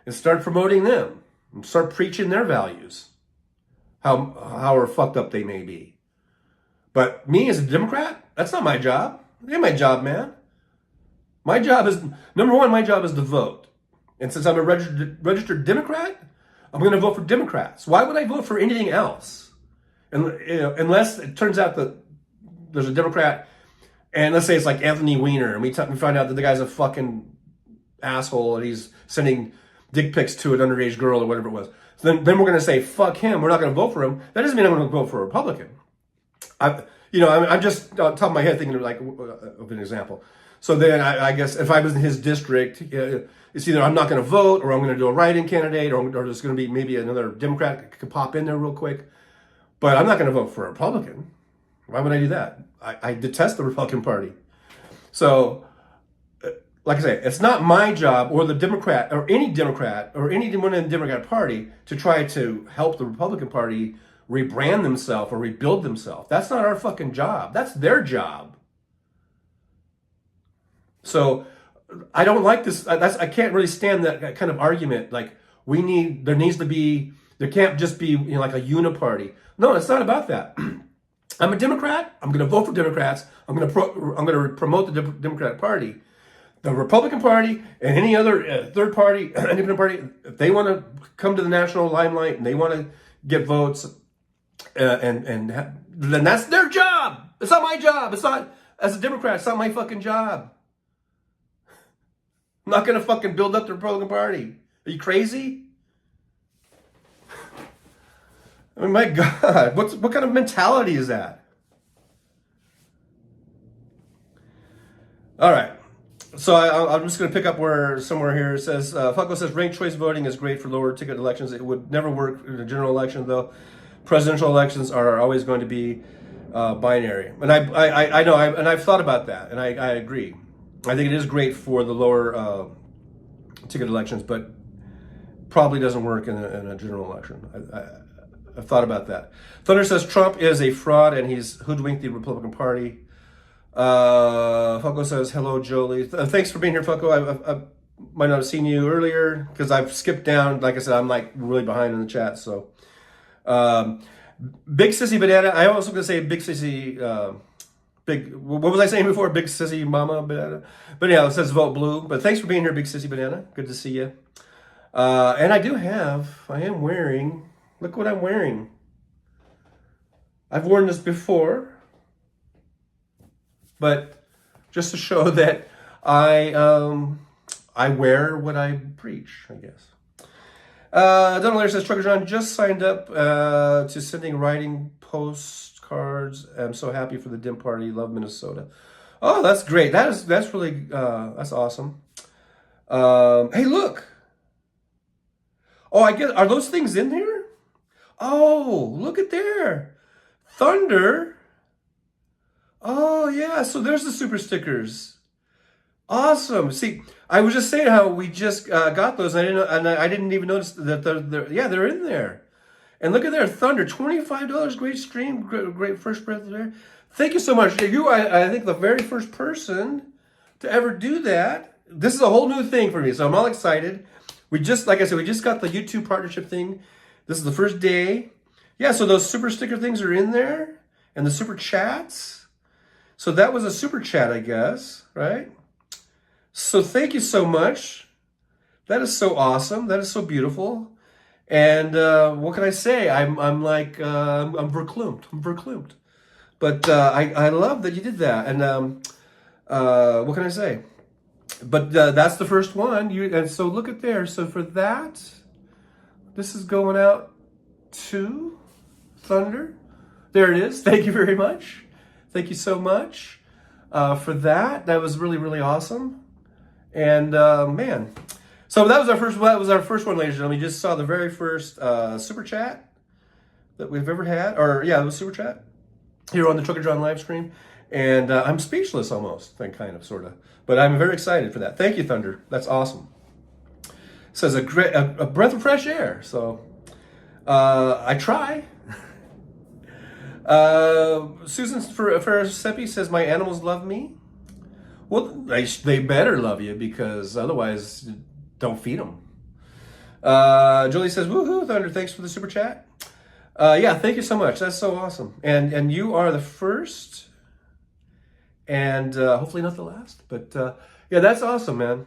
and start promoting them, and start preaching their values, however fucked up they may be. But me as a Democrat, that's not my job. It ain't my job, man. My job is, number one, my job is to vote. And since I'm a registered Democrat, I'm going to vote for Democrats. Why would I vote for anything else? Unless it turns out that there's a Democrat, and let's say it's like Anthony Weiner, and we find out that the guy's a fucking asshole and he's sending dick pics to an underage girl or whatever it was. So then we're going to say, fuck him, we're not going to vote for him. That doesn't mean I'm going to vote for a Republican. I'm just on top of my head thinking of an example. So then I guess if I was in his district, it's either I'm not going to vote, or I'm going to do a write-in candidate, or there's going to be maybe another Democrat that could pop in there real quick. But I'm not going to vote for a Republican. Why would I do that? I detest the Republican Party. So, like I say, it's not my job or the Democrat or anyone in the Democrat Party to try to help the Republican Party rebrand themselves or rebuild themselves. That's not our fucking job. That's their job. So I don't like this. I can't really stand that kind of argument. Like there can't just be like a uniparty. No, it's not about that. I'm a Democrat. I'm going to vote for Democrats. I'm going to promote the Democratic Party. The Republican Party and any other third party, independent party, if they want to come to the national limelight and they want to get votes, then that's their job. It's not my job. It's not, as a Democrat, it's not my fucking job. I'm not going to fucking build up the Republican Party. Are you crazy? I mean, my God, what kind of mentality is that? All right. So I'm just going to pick up somewhere here. It says, Fucko says, ranked choice voting is great for lower ticket elections. It would never work in a general election, though. Presidential elections are always going to be binary. And I know, and I've thought about that, and I agree. I think it is great for the lower ticket elections, but probably doesn't work in a general election. I've thought about that. Thunder says Trump is a fraud and he's hoodwinked the Republican Party. Fucko says, hello, Jolie. Thanks for being here, Fucko. I might not have seen you earlier because I've skipped down. Like I said, I'm like really behind in the chat. So, Big Sissy Banana. I also going to say Big Sissy, what was I saying before? Big Sissy Mama Banana. But yeah, it says vote blue. But thanks for being here, Big Sissy Banana. Good to see you. And I am wearing, look what I'm wearing. I've worn this before. But just to show that I wear what I preach, I guess. Donald Lair says, Trucker John just signed up to sending writing postcards. I'm so happy for the Dem Party. Love Minnesota. Oh, that's great. That's really that's awesome. Hey, look. Oh, I guess, are those things in here? Oh, look at there. Thunder. Oh, yeah. So there's the super stickers. Awesome. See, I was just saying how we just got those. And I didn't even notice that they're in there. And look at there, Thunder, $25. Great stream, great first breath there. Thank you so much. I think the very first person to ever do that. This is a whole new thing for me, so I'm all excited. We just, like I said, we just got the YouTube partnership thing. This is the first day. Yeah, so those super sticker things are in there, and the super chats. So that was a super chat, I guess, right? So thank you so much. That is so awesome. That is so beautiful. And what can I say? I'm verklempt. I'm verklempt. But I love that you did that. And what can I say? But that's the first one. And so look at there. So for that, this is going out to Thunder. There it is. Thank you very much. Thank you so much for that. That was really, really awesome. And man. So that was our first. That was our first one, ladies and gentlemen. We just saw the very first super chat that we've ever had, or yeah, it was super chat here on the Trucker John live stream, and I'm speechless almost, kind of, sort of, but I'm very excited for that. Thank you, Thunder. That's awesome. Says a breath of fresh air. So I try. Susan Ferraseppi says my animals love me. Well, they better love you, because otherwise, don't feed them. Julie says, woohoo, Thunder, thanks for the super chat. Yeah, thank you so much. That's so awesome. And you are the first, and hopefully not the last. But yeah, that's awesome, man.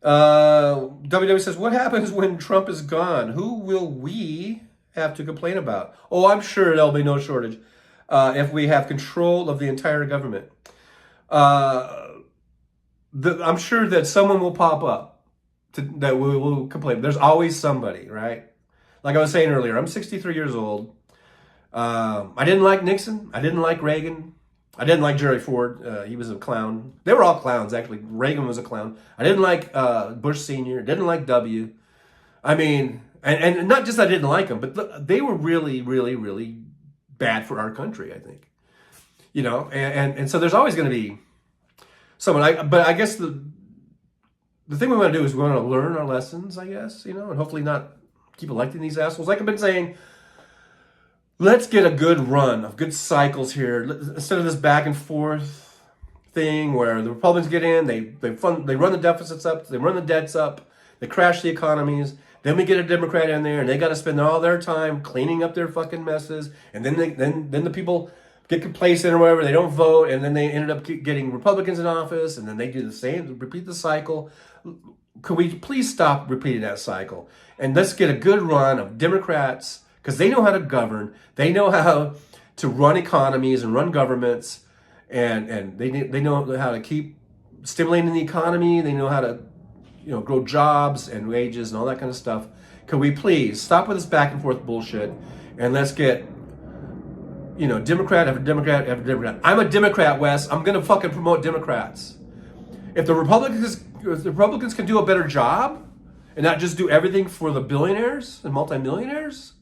WW says, what happens when Trump is gone? Who will we have to complain about? Oh, I'm sure there'll be no shortage if we have control of the entire government. I'm sure that someone will pop up that we will complain. There's always somebody, right? Like I was saying earlier, I'm 63 years old. I didn't like Nixon. I didn't like Reagan. I didn't like Jerry Ford. He was a clown. They were all clowns, actually. Reagan was a clown. I didn't like Bush Sr. Didn't like W. I mean, and not just I didn't like them, but they were really, really, really bad for our country, I think. You know, and so there's always going to be someone. But I guess the thing we want to do is we want to learn our lessons, I guess, you know, and hopefully not keep electing these assholes. Like I've been saying, let's get a good run of good cycles here. Instead of this back and forth thing where the Republicans get in, they run the deficits up, they run the debts up, they crash the economies. Then we get a Democrat in there, and they got to spend all their time cleaning up their fucking messes. And then the people get complacent or whatever, they don't vote, and then they ended up getting Republicans in office, and then they do the same, repeat the cycle. Could we please stop repeating that cycle? And let's get a good run of Democrats, because they know how to govern, they know how to run economies and run governments, and they know how to keep stimulating the economy, they know how to, you know, grow jobs and wages and all that kind of stuff. Could we please stop with this back and forth bullshit, and let's get, you know, Democrat after Democrat after Democrat. I'm a Democrat, Wes. I'm going to fucking promote Democrats. If the Republicans can do a better job and not just do everything for the billionaires and multimillionaires,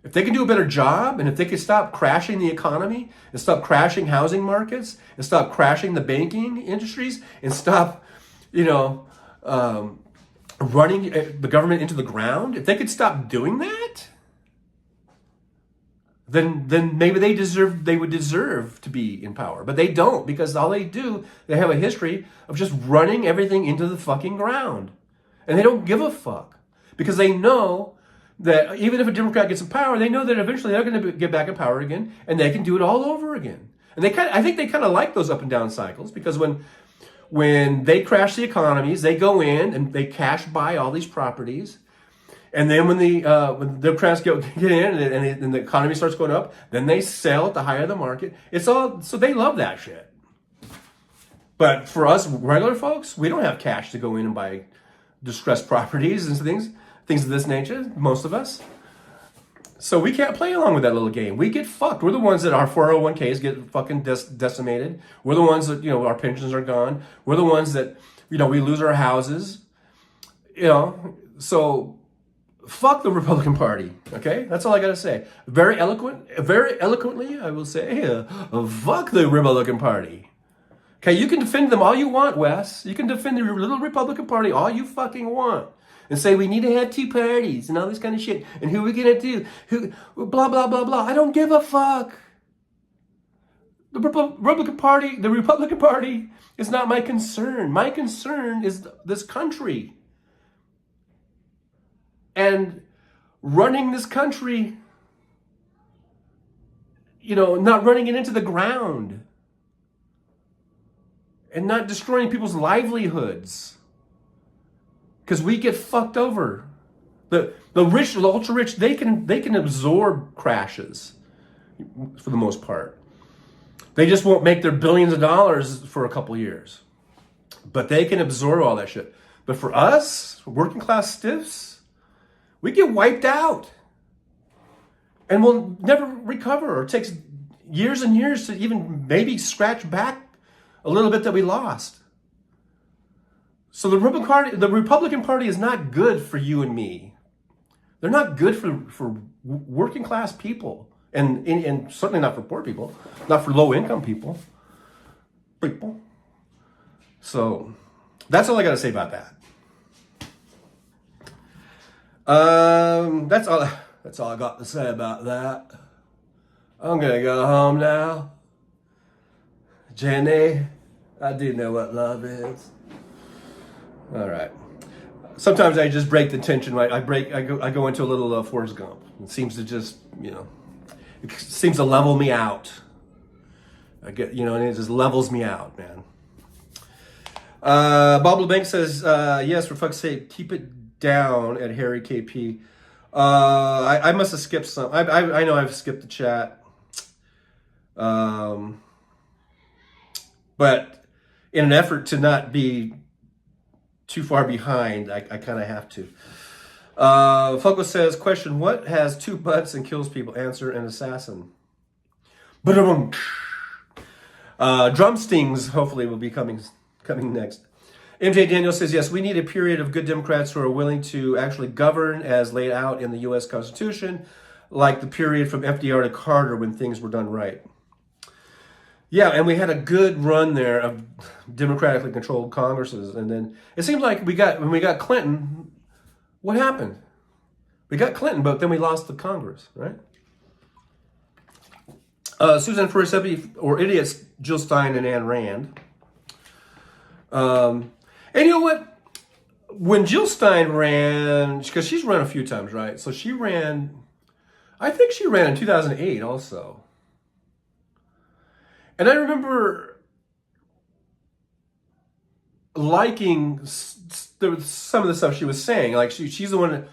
if they can do a better job, and if they can stop crashing the economy and stop crashing housing markets and stop crashing the banking industries and stop, you know, running the government into the ground, if they could stop doing that, then maybe they would deserve to be in power. But they don't, because all they do, they have a history of just running everything into the fucking ground. And they don't give a fuck, because they know that even if a Democrat gets in power, they know that eventually they're going to get back in power again, and they can do it all over again. And I think they kind of like those up and down cycles, because when they crash the economies, they go in and they cash buy all these properties. And then when the Democrats get in and the economy starts going up, then they sell at the higher of the market. It's all, so they love that shit. But for us regular folks, we don't have cash to go in and buy distressed properties and things of this nature, most of us. So we can't play along with that little game. We get fucked. We're the ones that our 401ks get fucking decimated. We're the ones that, you know, our pensions are gone. We're the ones that, you know, we lose our houses. You know, so fuck the Republican Party. Okay, that's all I gotta say. Very eloquently, I will say, fuck the Republican Party. Okay, you can defend them all you want, Wes. You can defend the little Republican Party all you fucking want. And say we need to have two parties and all this kind of shit. And who are we gonna do? Who blah blah blah blah. I don't give a fuck. The Republican Party is not my concern. My concern is this country. And running this country, not running it into the ground. And not destroying people's livelihoods. Because we get fucked over. The rich, the ultra rich, they can absorb crashes for the most part. They just won't make their billions of dollars for a couple years. But they can absorb all that shit. But for us, working class stiffs, we get wiped out. And we'll never recover. Or it takes years and years to even maybe scratch back a little bit that we lost. So the Republican Party is not good for you and me. They're not good for working class people. And certainly not for poor people, not for low income people. So that's all I got to say about that. That's all I got to say about that. I'm gonna go home now. Jenny, I do know what love is. All right. Sometimes I just break the tension. Right, I go into a little Forrest Gump. It seems to just it seems to level me out. I get, and it just levels me out, man. Bob LeBanc says, yes, for fuck's sake, keep it down at Harry KP. I must have skipped some. I know I've skipped the chat. But in an effort to not be too far behind, I kind of have to. Fuckle says, question, what has two butts and kills people? Answer, an assassin. Drum stings, hopefully, will be coming next. MJ Daniel says, yes, we need a period of good Democrats who are willing to actually govern as laid out in the U.S. Constitution, like the period from FDR to Carter when things were done right. Yeah, and we had a good run there of democratically controlled Congresses. And then it seems like when we got Clinton, what happened? We got Clinton, but then we lost the Congress, right? Susan Furisepi, or idiots, Jill Stein and Ayn Rand. And you know what? When Jill Stein ran, because she's run a few times, right? So she ran, I think she ran in 2008 also. And I remember liking some of the stuff she was saying. Like she's the one that,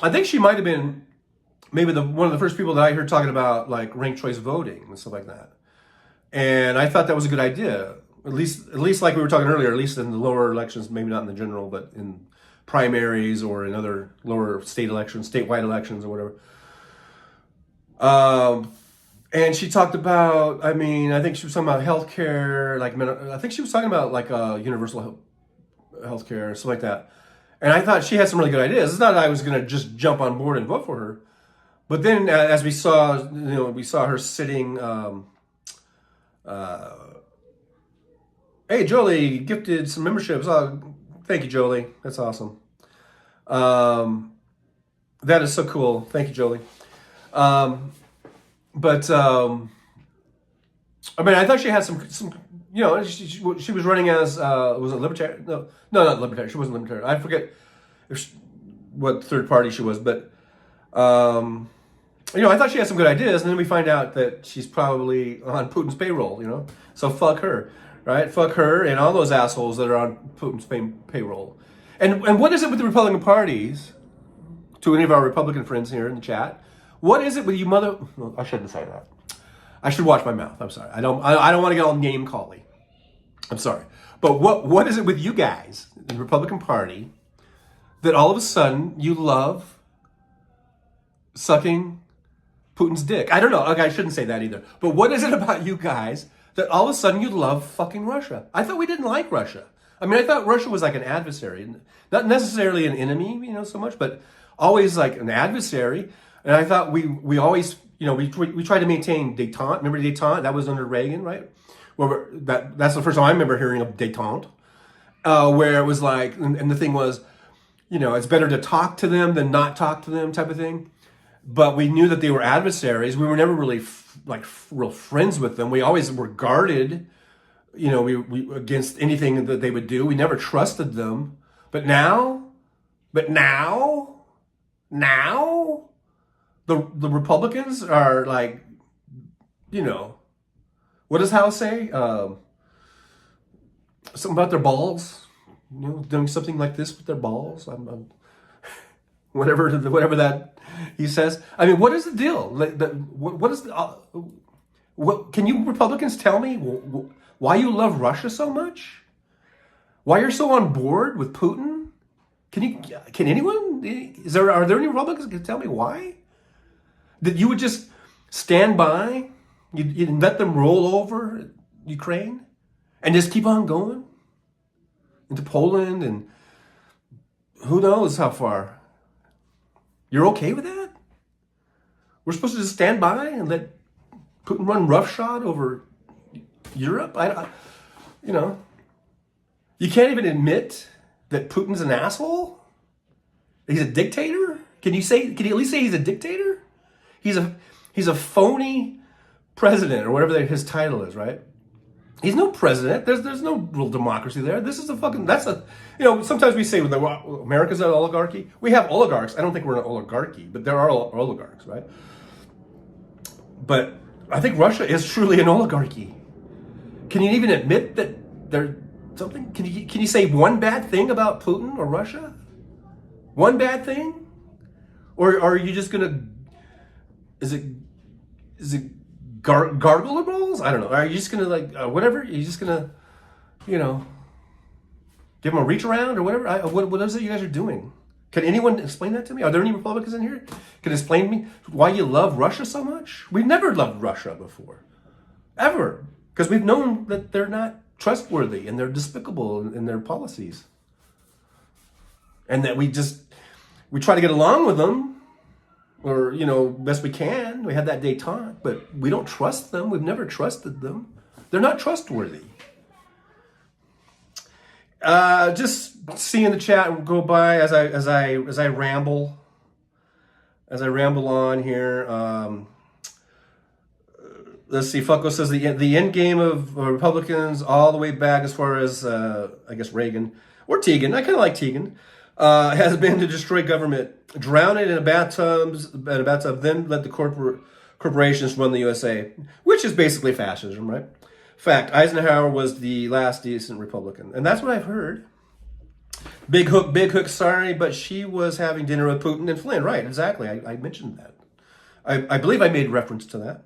I think she might have been maybe one of the first people that I heard talking about like ranked choice voting and stuff like that. And I thought that was a good idea. At least like we were talking earlier, at least in the lower elections, maybe not in the general, but in primaries or in other lower state elections, statewide elections or whatever. And she talked about, I think she was talking about healthcare, I think she was talking about like universal healthcare, something like that. And I thought she had some really good ideas. It's not that I was going to just jump on board and vote for her. But then as we saw, we saw her sitting, hey, Jolie gifted some memberships. Oh, thank you, Jolie. That's awesome. That is so cool. Thank you, Jolie. But I thought she had some she was running as was it libertarian? No, not libertarian. She wasn't libertarian. I forget what third party she was, but I thought she had some good ideas, and then we find out that she's probably on Putin's payroll. So fuck her, right? Fuck her and all those assholes that are on Putin's payroll. And what is it with the Republican parties? To any of our Republican friends here in the chat. What is it with you No, I shouldn't say that. I should watch my mouth. I'm sorry. I don't want to get all name calling. I'm sorry. But what is it with you guys in the Republican Party that all of a sudden you love sucking Putin's dick? I don't know. Okay, I shouldn't say that either. But what is it about you guys that all of a sudden you love fucking Russia? I thought we didn't like Russia. I thought Russia was like an adversary, not necessarily an enemy, so much, but always like an adversary. And I thought we always, we tried to maintain détente. Remember détente? That was under Reagan, right? Well, that's the first time I remember hearing of détente, where it was like, and the thing was, it's better to talk to them than not talk to them, type of thing. But we knew that they were adversaries. We were never really real friends with them. We always were guarded, we against anything that they would do. We never trusted them. But now, the Republicans are like, what does Howe say? Something about their balls, doing something like this with their balls. Whatever that he says. I mean, what is the deal? What is the? What can you Republicans tell me why you love Russia so much? Why you're so on board with Putin? Can anyone? Are there any Republicans who can tell me why? That you would just stand by, you'd let them roll over Ukraine, and just keep on going into Poland and who knows how far. You're okay with that? We're supposed to just stand by and let Putin run roughshod over Europe? You can't even admit that Putin's an asshole? He's a dictator? Can you at least say he's a dictator? He's a phony president, or whatever his title is, right? He's no president. There's no real democracy there. This is sometimes we say America's an oligarchy. We have oligarchs. I don't think we're an oligarchy, but there are oligarchs, right? But I think Russia is truly an oligarchy. Can you even admit that there's something? Can you say one bad thing about Putin or Russia? One bad thing? Or are you just gonna? Is it garglables? I don't know. Are you just gonna whatever? Are you just gonna, give them a reach around or whatever? What is it you guys are doing? Can anyone explain that to me? Are there any Republicans in here? Can explain to me why you love Russia so much? We've never loved Russia before, ever, because we've known that they're not trustworthy and they're despicable in their policies, and that we try to get along with them. Or, best we can. We have that détente, but we don't trust them. We've never trusted them. They're not trustworthy. Just seeing the chat go by as I ramble on here. Let's see. Fucko says the end game of Republicans all the way back as far as I guess Reagan or Tegan. I kind of like Tegan. Has been to destroy government, drown it in a bathtub, then let the corporations run the USA, which is basically fascism, right? Fact, Eisenhower was the last decent Republican. And that's what I've heard. Big Hook, sorry, but she was having dinner with Putin and Flynn. Right, exactly. I mentioned that. I believe I made reference to that.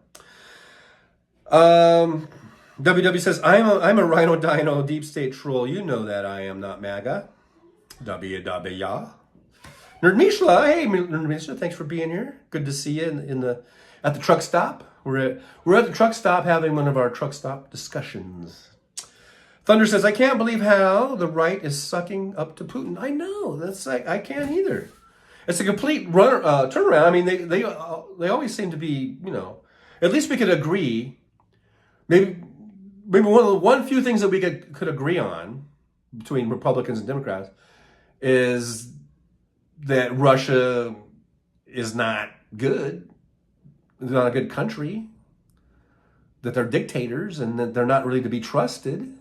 WW says, I'm a Rhino Dino deep state troll. You know that I am not MAGA. WW. Nerd Mishla, hey Nerd Mishla, thanks for being here. Good to see you at the truck stop. We're at the truck stop having one of our truck stop discussions. Thunder says, I can't believe how the right is sucking up to Putin. I know, that's like I can't either. It's a complete turnaround. I mean, they always seem to be, at least we could agree. Maybe one few things that we could agree on between Republicans and Democrats is that Russia is not good. They're not a good country. That they're dictators and that they're not really to be trusted.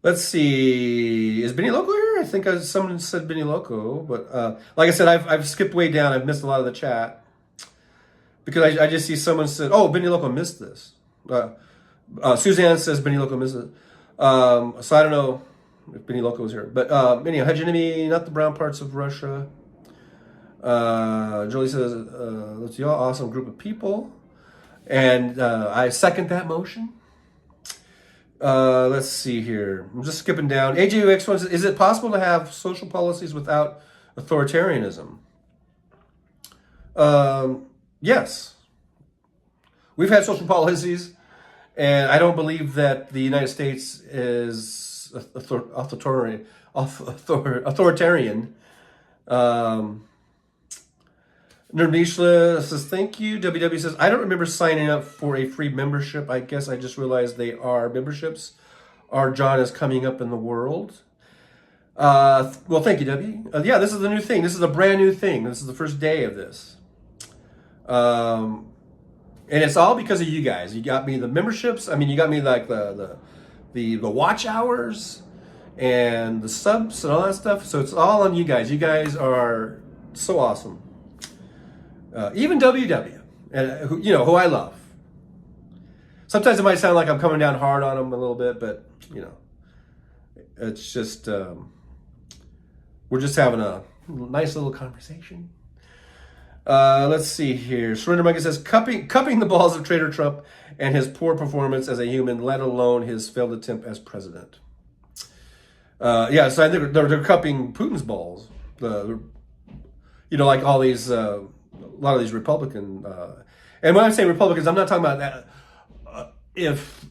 Let's see. Is Benny Loco here? I think someone said Benny Loco, but like I said, I've skipped way down. I've missed a lot of the chat because I just see someone said, "Oh, Benny Loco missed this." Suzanne says Benny Loco missed it. So I don't know if Benny Loco was here, but anyhow, hegemony, not the brown parts of Russia. Jolie says, "That's y'all awesome group of people," and I second that motion. Let's see here. I'm just skipping down. AJUX1 says, is it possible to have social policies without authoritarianism? Yes. We've had social policies, and I don't believe that the United States is authoritarian. authoritarian. Nerdmishla says, thank you. WW says, I don't remember signing up for a free membership. I guess I just realized they are memberships. Our John is coming up in the world. Well, thank you, W. Yeah, this is the new thing. This is a brand new thing. This is the first day of this. And it's all because of you guys. You got me the memberships. I mean, you got me like the watch hours and the subs and all that stuff. So it's all on you guys. You guys are so awesome. Even WW, and who I love. Sometimes it might sound like I'm coming down hard on them a little bit, but it's just we're just having a nice little conversation. Let's see here. Surrender Monkey says, cupping the balls of Trader Trump and his poor performance as a human, let alone his failed attempt as president. Yeah, so I think they're cupping Putin's balls. Like all these. A lot of these Republican, and when I say Republicans, I'm not talking about that. If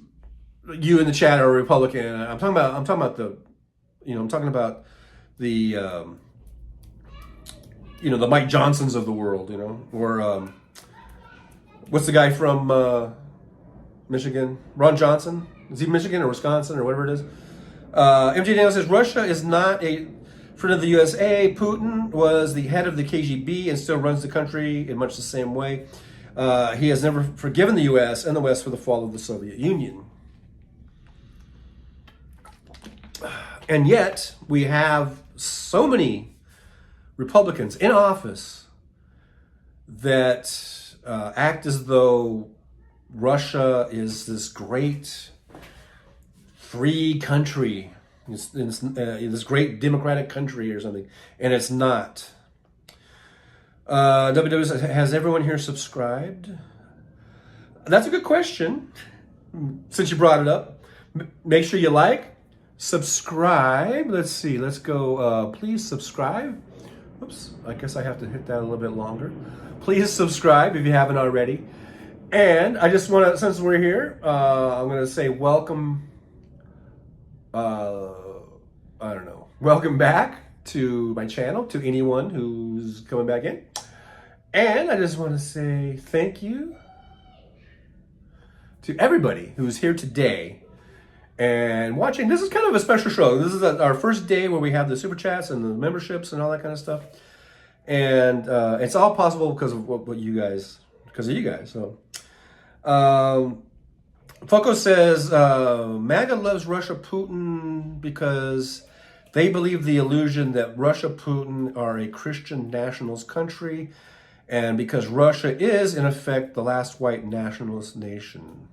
you in the chat are a Republican, I'm talking about the the Mike Johnsons of the world, or what's the guy from Michigan? Ron Johnson? Is he Michigan or Wisconsin or whatever it is? MJ Daniel says Russia is not a friend of the USA. Putin was the head of the KGB and still runs the country in much the same way. He has never forgiven the US and the West for the fall of the Soviet Union. And yet, we have so many Republicans in office that act as though Russia is this great free country, this great democratic country or something, and it's not. WW says, has everyone here subscribed? That's a good question. Since you brought it up, make sure you like, subscribe. Let's see. Let's go. Please subscribe. Oops. I guess I have to hit that a little bit longer. Please subscribe if you haven't already. And I just want to, since we're here, I'm going to say welcome. Welcome back to my channel, to anyone who's coming back in. And I just want to say thank you to everybody who's here today and watching. This is kind of a special show. This is our first day where we have the super chats and the memberships and all that kind of stuff. And it's all possible because of what you guys, because of you guys. So, Foco says, MAGA loves Russia Putin because they believe the illusion that Russia Putin are a Christian nationalist country, and because Russia is, in effect, the last white nationalist nation.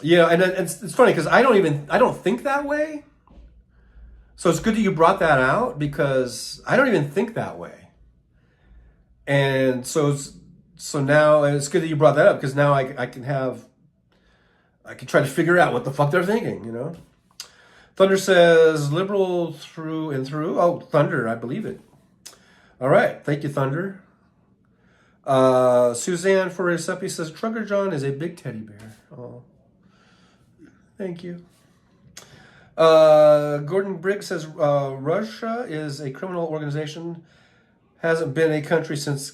Yeah, and it's funny because I don't think that way. So it's good that you brought that out because I don't even think that way. And so now it's good that you brought that up because now I can try to figure out what the fuck they're thinking, Thunder says, liberal through and through. Oh, Thunder, I believe it. All right. Thank you, Thunder. Suzanne Forisepi says, Trucker John is a big teddy bear. Oh, thank you. Gordon Briggs says, Russia is a criminal organization. Hasn't been a country since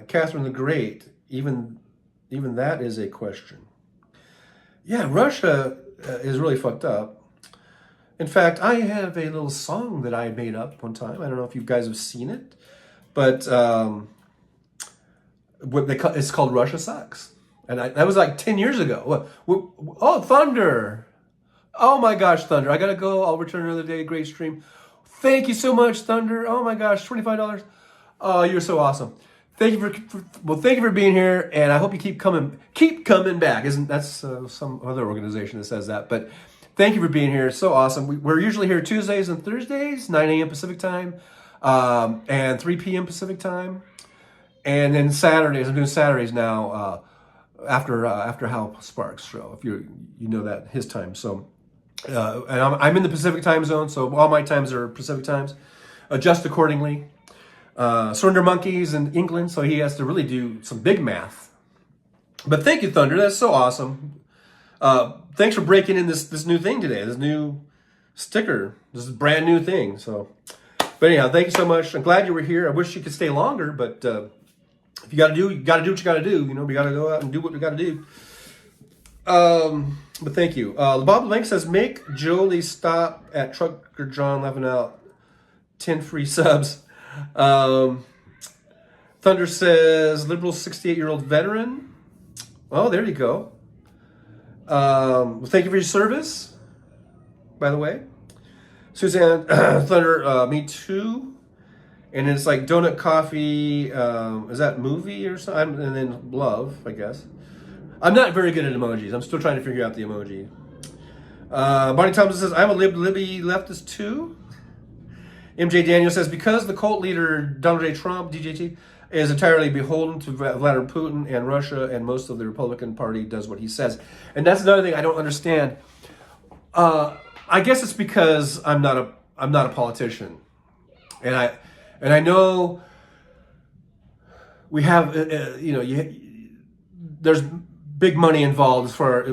Catherine the Great. Even that is a question. Yeah, Russia is really fucked up. In fact, I have a little song that I made up one time. I don't know if you guys have seen it, but it's called Russia Sucks. And that was like 10 years ago. Oh, Thunder. Oh my gosh, Thunder. I got to go. I'll return another day. Great stream. Thank you so much, Thunder. Oh my gosh, $25. Oh, you're so awesome. Thank you thank you for being here, and I hope you keep coming back. That's some other organization that says that, but thank you for being here. It's so awesome. We're usually here Tuesdays and Thursdays, 9 a.m. Pacific time, and 3 p.m. Pacific time, and then Saturdays. I'm doing Saturdays now after Hal Sparks show. If you know that his time. So, and I'm in the Pacific time zone, so all my times are Pacific times. Adjust accordingly. Surrender Monkey's in England, so he has to really do some big math. But thank you, Thunder. That's so awesome. Thanks for breaking in this new thing today, this new sticker. This is a brand new thing. So, but anyhow, thank you so much. I'm glad you were here. I wish you could stay longer, but if you got to do, you got to do what you got to do. You know, we got to go out and do what we got to do. But thank you. Bob Link says, make Jolie stop at Trucker John laughing out. 10 free subs. Thunder says, liberal 68-year-old veteran. Oh, there you go. Well, thank you for your service, by the way. Suzanne, Thunder, me too. And it's like donut coffee, is that movie or something? And then love, I guess. I'm not very good at emojis. I'm still trying to figure out the emoji. Bonnie Thompson says, I'm a Libby leftist too. MJ Daniel says, because the cult leader, Donald J. Trump, DJT, is entirely beholden to Vladimir Putin and Russia, and most of the Republican Party does what he says. And that's another thing I don't understand. I guess it's because I'm not a politician. And I know we have, there's big money involved as far,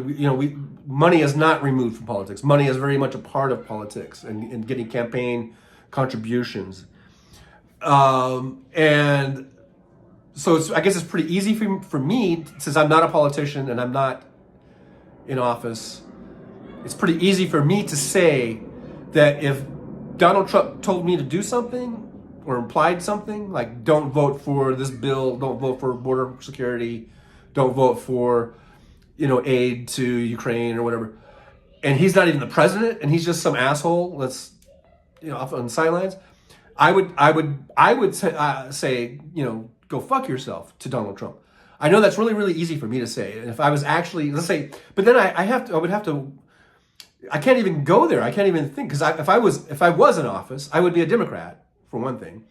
money is not removed from politics. Money is very much a part of politics and getting campaign contributions. And so I guess it's pretty easy for me, since I'm not a politician and I'm not in office, it's pretty easy for me to say that if Donald Trump told me to do something or implied something, like don't vote for this bill, don't vote for border security, don't vote for, aid to Ukraine or whatever, and he's not even the president and he's just some asshole that's, off on the sidelines, I would say, go fuck yourself to Donald Trump. I know that's really, really easy for me to say. And if I was actually, let's say, but then I can't even go there. I can't even think, because if I was in office, I would be a Democrat for one thing.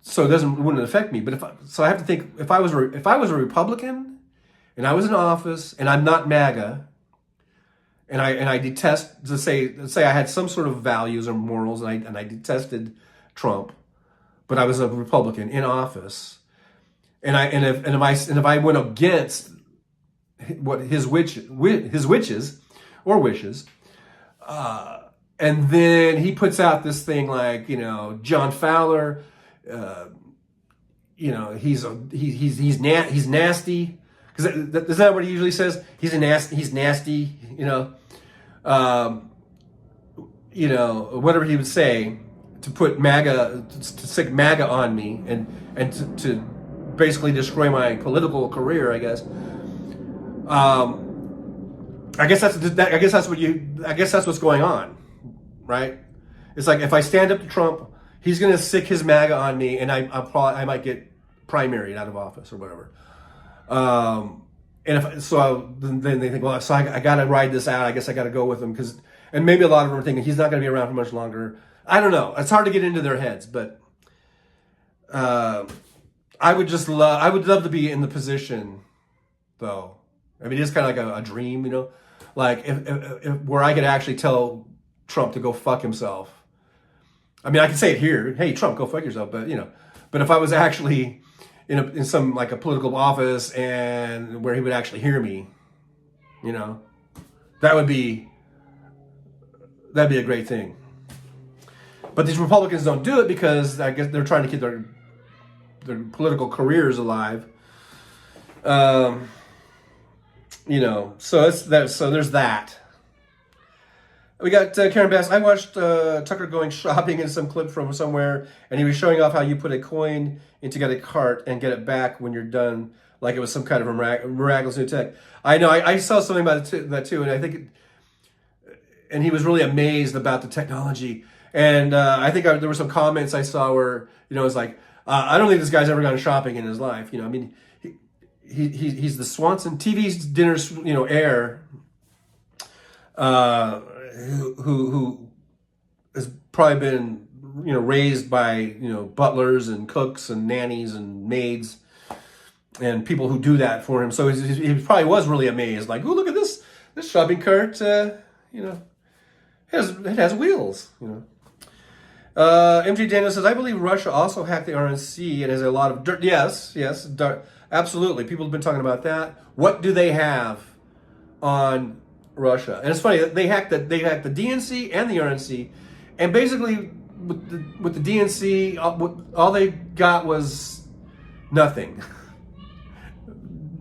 So it wouldn't affect me. But I have to think, if I was a Republican and I was in office and I'm not MAGA, and I detest, let's say I had some sort of values or morals and I detested Trump, but I was a Republican in office, and if I went against what his wishes, and then he puts out this thing like, John Fowler, he's nasty, because isn't that what he usually says? He's nasty, whatever he would say to put MAGA, to stick MAGA on me and to basically destroy my political career, I guess. I guess that's what's going on, right? It's like if I stand up to Trump, he's going to stick his MAGA on me, and I might get primaried out of office or whatever. Then they think, well, so I got to ride this out. I guess I got to go with him and maybe a lot of them are thinking he's not going to be around for much longer. I don't know. It's hard to get into their heads, but I would love to be in the position, though. I mean, it's kind of like a dream, like if where I could actually tell Trump to go fuck himself. I mean, I can say it here, hey, Trump, go fuck yourself, but but if I was actually in some like a political office and where he would actually hear me, that'd be a great thing. But these Republicans don't do it because I guess they're trying to keep their political careers alive. So there's that. We got Karen Bass. I watched Tucker going shopping in some clip from somewhere, and he was showing off how you put a coin into get a cart and get it back when you're done, like it was some kind of miraculous new tech. I know. I saw something about that too, and I think, and he was really amazed about the technology. And I think there were some comments I saw where it's like, I don't think this guy's ever gone shopping in his life. I mean, he's the Swanson TV's dinners, heir. Who has probably been, raised by, butlers and cooks and nannies and maids and people who do that for him. So he probably was really amazed, like, oh, look at this shopping cart, it has wheels, MJ Daniel says, I believe Russia also hacked the RNC and has a lot of dirt. Yes, absolutely. People have been talking about that. What do they have on Russia. And it's funny, they hacked the DNC and the RNC, and basically with the DNC, all they got was nothing.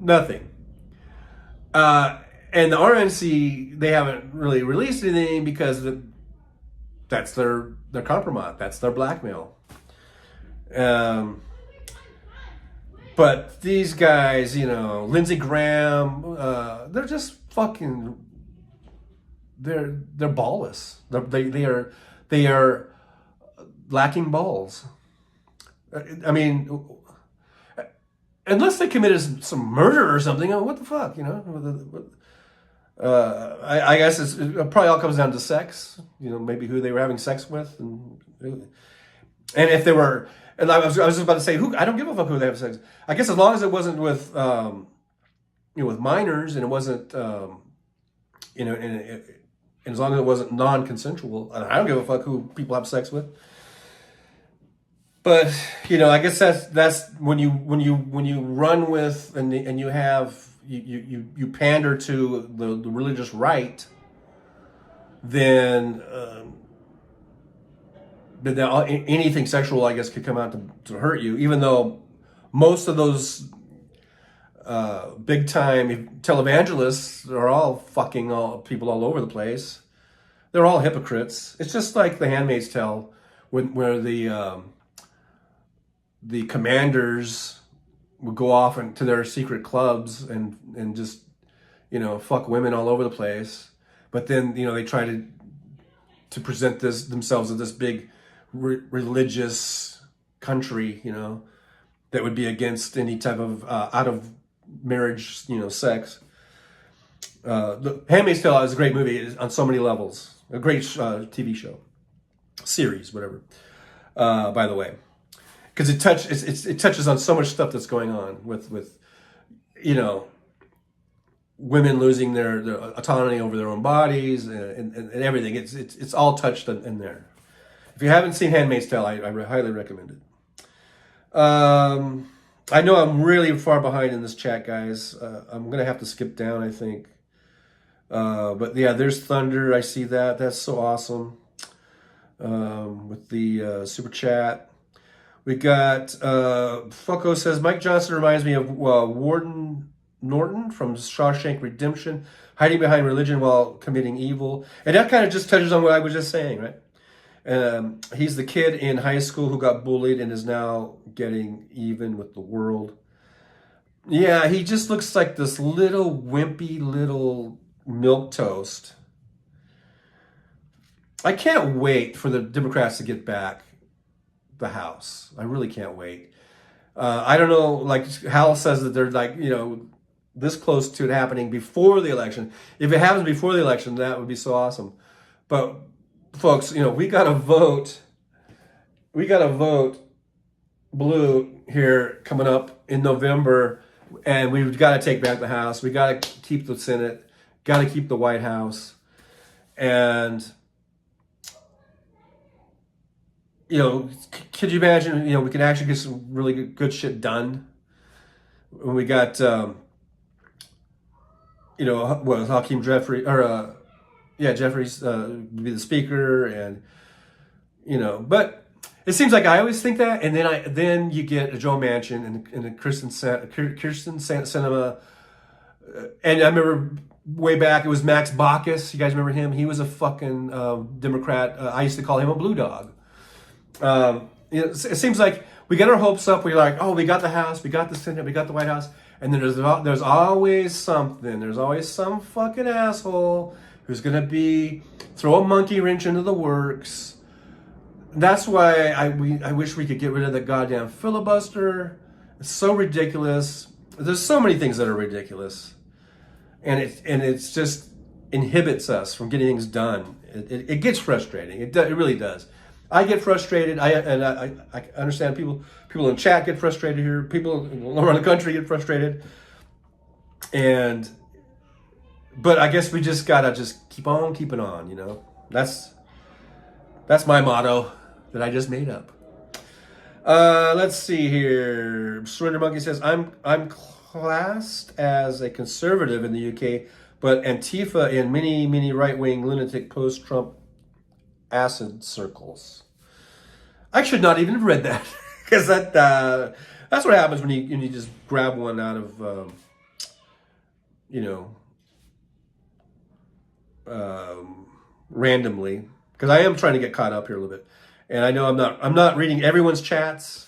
Nothing. And the RNC, they haven't really released anything because that's their compromise. That's their blackmail. But these guys, Lindsey Graham, they're just fucking. They're ballless. They are lacking balls. I mean, unless they committed some murder or something, what the fuck, I guess it probably all comes down to sex. Maybe who they were having sex with, and if they were. And I was just about to say, I don't give a fuck who they have sex. I guess as long as it wasn't with, with minors, and it wasn't, and as long as it wasn't non-consensual, I don't give a fuck who people have sex with. But I guess that's when you run with and you have you pander to the religious right, then. But now anything sexual, I guess, could come out to hurt you, even though most of those big-time televangelists are all fucking people all over the place. They're all hypocrites. It's just like The Handmaid's Tale, where the commanders would go off into their secret clubs and just, fuck women all over the place. But then, they try to present themselves as this big religious country, that would be against any type of out of marriage, sex. The Handmaid's Tale is a great movie on so many levels. A great TV show, series, whatever. By the way, because it touches on so much stuff that's going on with women losing their autonomy over their own bodies and everything. It's all touched in there. If you haven't seen Handmaid's Tale, I highly recommend it. I know I'm really far behind in this chat, guys. I'm going to have to skip down, I think. But yeah, there's Thunder. I see that. That's so awesome. With the super chat. We got, Fucko says, Mike Johnson reminds me of Warden Norton from Shawshank Redemption, hiding behind religion while committing evil. And that kind of just touches on what I was just saying, right? He's the kid in high school who got bullied and is now getting even with the world. Yeah, he just looks like this little wimpy little milquetoast. I can't wait for the Democrats to get back the House. I really can't wait. I don't know, like Hal says that they're like, this close to it happening before the election. If it happens before the election, that would be so awesome. But folks, we got to vote. We got to vote blue here coming up in November, and we've got to take back the House. We got to keep the Senate. Got to keep the White House, and could you imagine? We can actually get some really good shit done when we got, Hakeem Jeffrey or. Jeffries be the speaker, and but it seems like I always think that, and then you get a Joe Manchin and a Kirsten Sinema, and I remember way back it was Max Baucus. You guys remember him? He was a fucking Democrat. I used to call him a blue dog. It seems like we get our hopes up. We're like, oh, we got the House, we got the Senate, we got the White House, and then there's always something. There's always some fucking asshole who's going to throw a monkey wrench into the works. That's why I wish we could get rid of the goddamn filibuster. It's so ridiculous. There's so many things that are ridiculous. And it's just inhibits us from getting things done. It gets frustrating. It really does. I get frustrated. I understand people in chat get frustrated here. People around the country get frustrated. But I guess we just gotta just keep on keeping on, That's my motto that I just made up. Let's see here. Surrender Monkey says, I'm classed as a conservative in the UK, but Antifa in many right-wing lunatic post-Trump acid circles. I should not even have read that, because that's what happens when you just grab one out of randomly. Because I am trying to get caught up here a little bit, and I know I'm not reading everyone's chats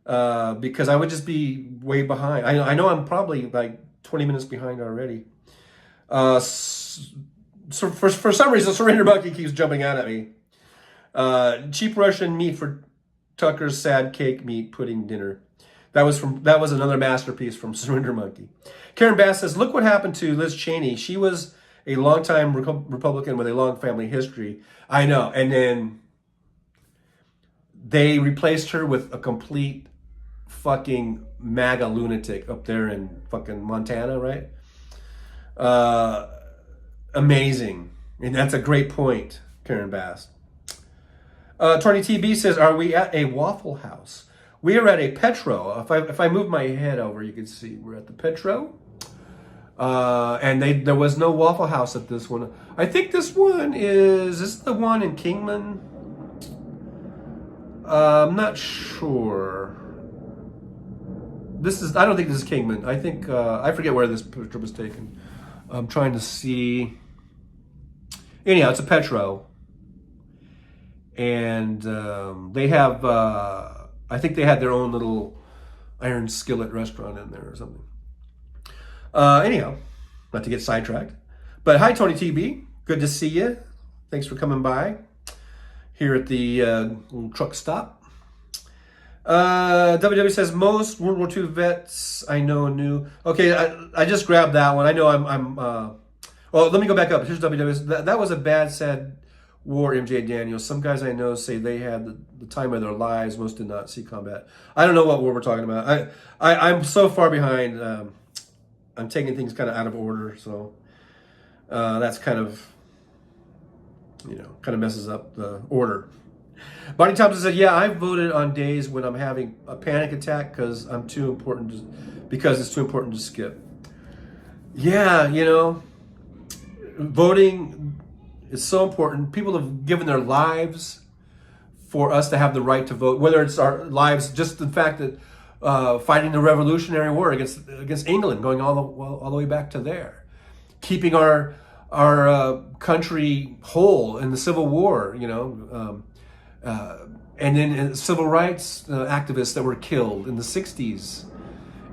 because I would just be way behind. I know I'm probably like 20 minutes behind already. So for some reason, Surrender Monkey keeps jumping out at me. Cheap Russian meat for Tucker's sad cake meat pudding dinner. That was another masterpiece from Surrender Monkey. Karen Bass says, look what happened to Liz Cheney. She was a longtime Republican with a long family history. I know. And then they replaced her with a complete fucking MAGA lunatic up there in fucking Montana, right? Amazing. And that's a great point, Karen Bass. Tony TB says, are we at a Waffle House? We are at a Petro. If I move my head over, you can see we're at the Petro. And there was no Waffle House at this one. I think this one is this the one in Kingman? I'm not sure. I don't think this is Kingman. I think, I forget where this picture was taken. I'm trying to see. Anyhow, it's a Petro. And they have, I think they had their own little iron skillet restaurant in there or something. Anyhow, not to get sidetracked. But hi, Tony TB. Good to see you. Thanks for coming by here at the little truck stop. WW says, most World War II vets I know knew. Okay, I just grabbed that one. I know well, let me go back up. Here's WW. That was a bad, sad war, MJ Daniels. Some guys I know say they had the time of their lives. Most did not see combat. I don't know what war we're talking about. I'm so far behind. I'm taking things kind of out of order, so that's kind of messes up the order. Bonnie Thompson said, yeah, I voted on days when I'm having a panic attack because it's too important to skip. Yeah, voting is so important. People have given their lives for us to have the right to vote, whether it's our lives, just the fact that fighting the Revolutionary War against England, going all the way back to there, keeping our country whole in the Civil War, and then civil rights activists that were killed in the 60s,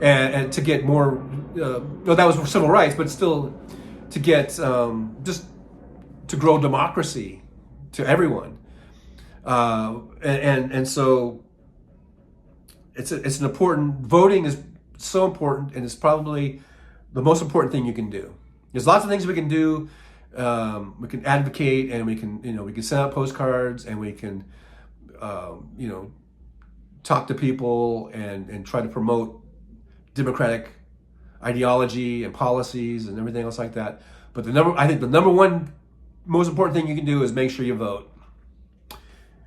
and to get more, that was civil rights, but still to get just to grow democracy to everyone, and so it's an important, voting is so important, and it's probably the most important thing you can do. There's lots of things we can do. We can advocate, and we can send out postcards, and we can talk to people and try to promote democratic ideology and policies and everything else like that. But I think the number one most important thing you can do is make sure you vote.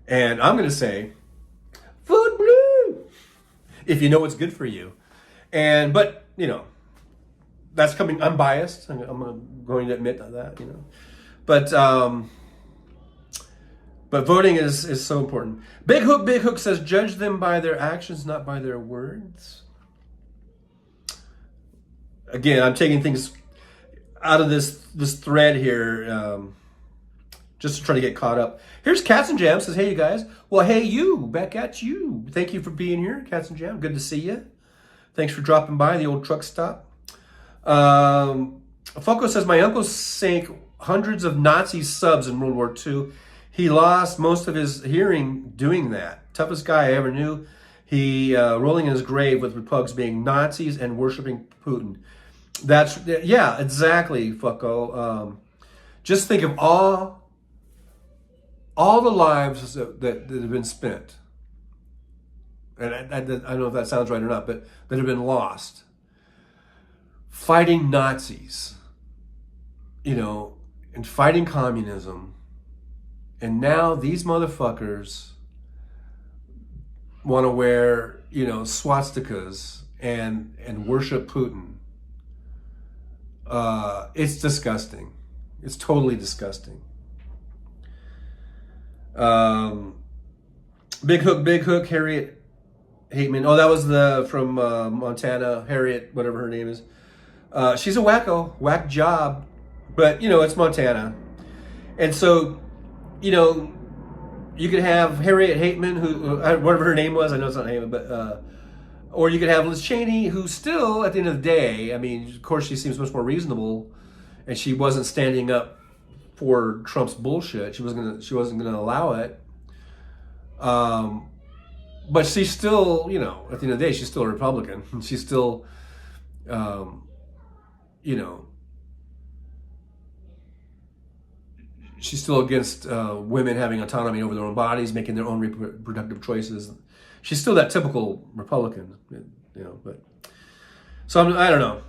And I'm going to say, vote blue if you know what's good for you. But that's coming. I'm biased. I'm going to admit that. But voting is so important. Big Hook says, judge them by their actions, not by their words. Again, I'm taking things out of this thread here, just to try to get caught up. Here's Cats and Jam says, hey you guys. Well, hey you, back at you. Thank you for being here, Cats and Jam. Good to see you. Thanks for dropping by the old truck stop. Foco says, my uncle sank hundreds of Nazi subs in World War II. He lost most of his hearing doing that. Toughest guy I ever knew. He rolling in his grave with Repugs being Nazis and worshiping Putin. Yeah, exactly, Foco. Just think of all the lives that have been spent. And I don't know if that sounds right or not, but that have been lost fighting Nazis, and fighting communism. And now these motherfuckers want to wear, swastikas and worship Putin. It's disgusting. It's totally disgusting. Big Hook, Harriet Hateman. Oh, that was from Montana, Harriet, whatever her name is. She's a whack job, but it's Montana, and so you could have Harriet Hateman, who whatever her name was. I know it's not Hateman, but or you could have Liz Cheney, who still, at the end of the day, I mean, of course, she seems much more reasonable, and she wasn't standing up for Trump's bullshit. She wasn't gonna allow it. But she's still, at the end of the day, she's still a Republican. She's still, she's still against women having autonomy over their own bodies, making their own reproductive choices. She's still that typical Republican, But so I don't know.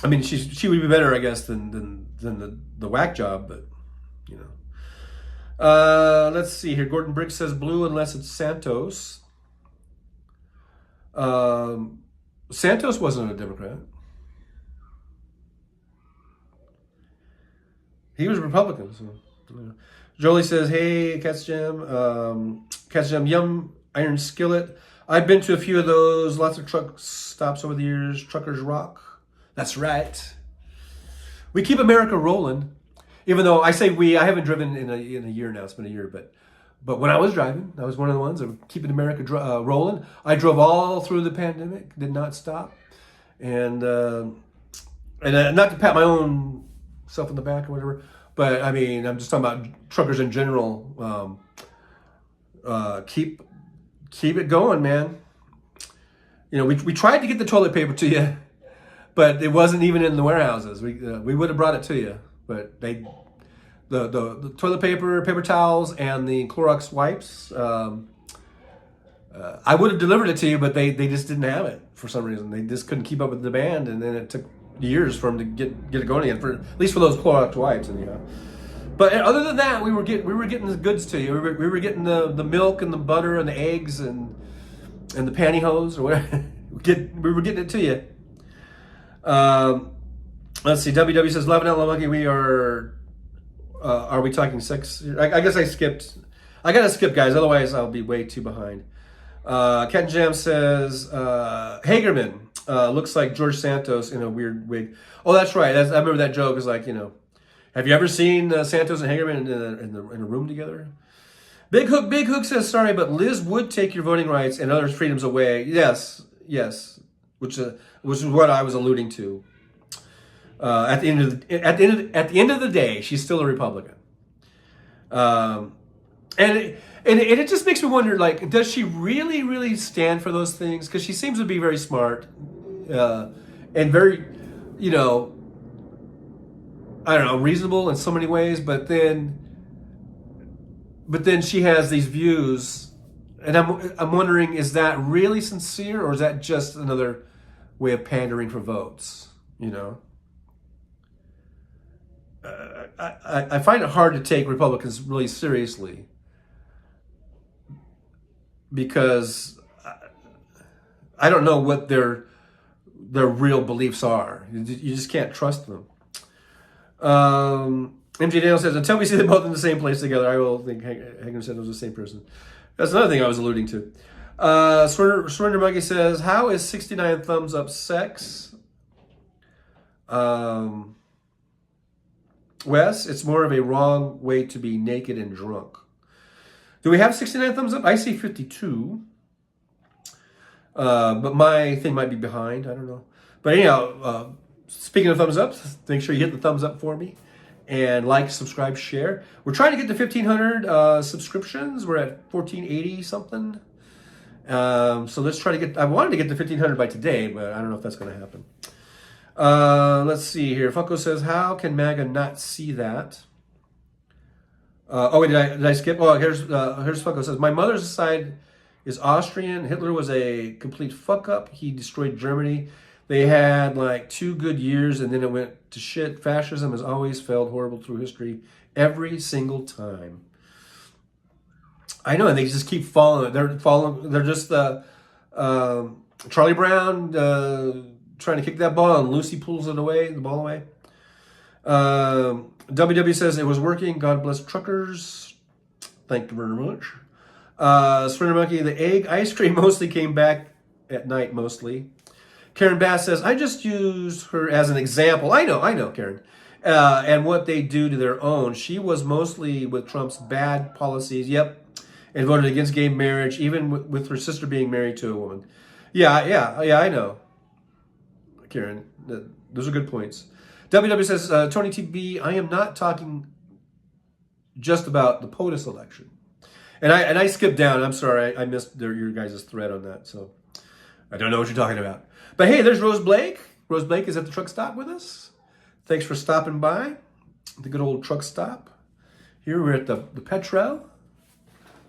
I mean, she would be better, I guess, than the whack job, but let's see here. Gordon Briggs says blue unless it's Santos. Santos wasn't a Democrat. He was a Republican. So, Jolie says, hey, Cat's Jam, yum, iron skillet. I've been to a few of those, lots of truck stops over the years. Truckers rock. That's right. We keep America rolling. Even though I say we, I haven't driven in a year now. It's been a year, but when I was driving, I was one of the ones that were keeping America rolling. I drove all through the pandemic, did not stop, and not to pat my own self in the back or whatever, but I mean, I'm just talking about truckers in general. Keep it going, man. We tried to get the toilet paper to you, but it wasn't even in the warehouses. We would have brought it to you. But the toilet paper towels, and the Clorox wipes, I would have delivered it to you, but they just didn't have it for some reason. They just couldn't keep up with the demand, and then it took years for them to get it going again. At least for those Clorox wipes, But other than that, we were getting the goods to you. We were getting the milk and the butter and the eggs and the pantyhose or whatever. We were getting it to you. Let's see. WW says, "Loving Outlaw Monkey." We are we talking sex? I guess I skipped. I gotta skip, guys. Otherwise, I'll be way too behind. Cat Jam says, Hagerman looks like George Santos in a weird wig. Oh, that's right. I remember that joke. Is like, have you ever seen Santos and Hagerman in a room together? Big Hook says, sorry, but Liz would take your voting rights and other freedoms away. Yes, which is what I was alluding to. At the end of the day, she's still a Republican, and it just makes me wonder, like, does she really stand for those things? Because she seems to be very smart, and very, I don't know, reasonable in so many ways. But then she has these views, and I'm wondering, is that really sincere, or is that just another way of pandering for votes? I find it hard to take Republicans really seriously, because I don't know what their real beliefs are. You just can't trust them. MJ Daniel says, until we see them both in the same place together, I will think Hager said it was the same person. That's another thing I was alluding to. Surrender Monkey says, how is 69 thumbs up sex? Wes, it's more of a wrong way to be naked and drunk. Do we have 69 thumbs up? I see 52. But my thing might be behind. I don't know. But anyhow, speaking of thumbs up, make sure you hit the thumbs up for me. And like, subscribe, share. We're trying to get to 1,500 subscriptions. We're at 1,480 something. So let's try to get... I wanted to get to 1,500 by today, but I don't know if that's going to happen. Let's see here. Funko says, how can MAGA not see that? Wait, did I skip? Oh, here's Funko says, my mother's side is Austrian. Hitler was a complete fuck up. He destroyed Germany. They had like 2 good years and then it went to shit. Fascism has always failed horrible through history every single time. I know, and they just keep falling. They're just Charlie Brown trying to kick that ball, and Lucy pulls it away, the ball away. WW says it was working. God bless truckers. Thank you very much. Sprinter Monkey, the egg ice cream mostly came back at night, mostly. Karen Bass says, I just used her as an example. I know, Karen. And what they do to their own. She was mostly with Trump's bad policies. Yep. And voted against gay marriage, even with her sister being married to a woman. Yeah, I know. Karen, those are good points. WW says, Tony TB, I am not talking just about the POTUS election. And I skipped down. I'm sorry. I missed your guys' thread on that. So I don't know what you're talking about. But hey, there's Rose Blake. Rose Blake is at the truck stop with us. Thanks for stopping by. The good old truck stop. Here we're at the Petro.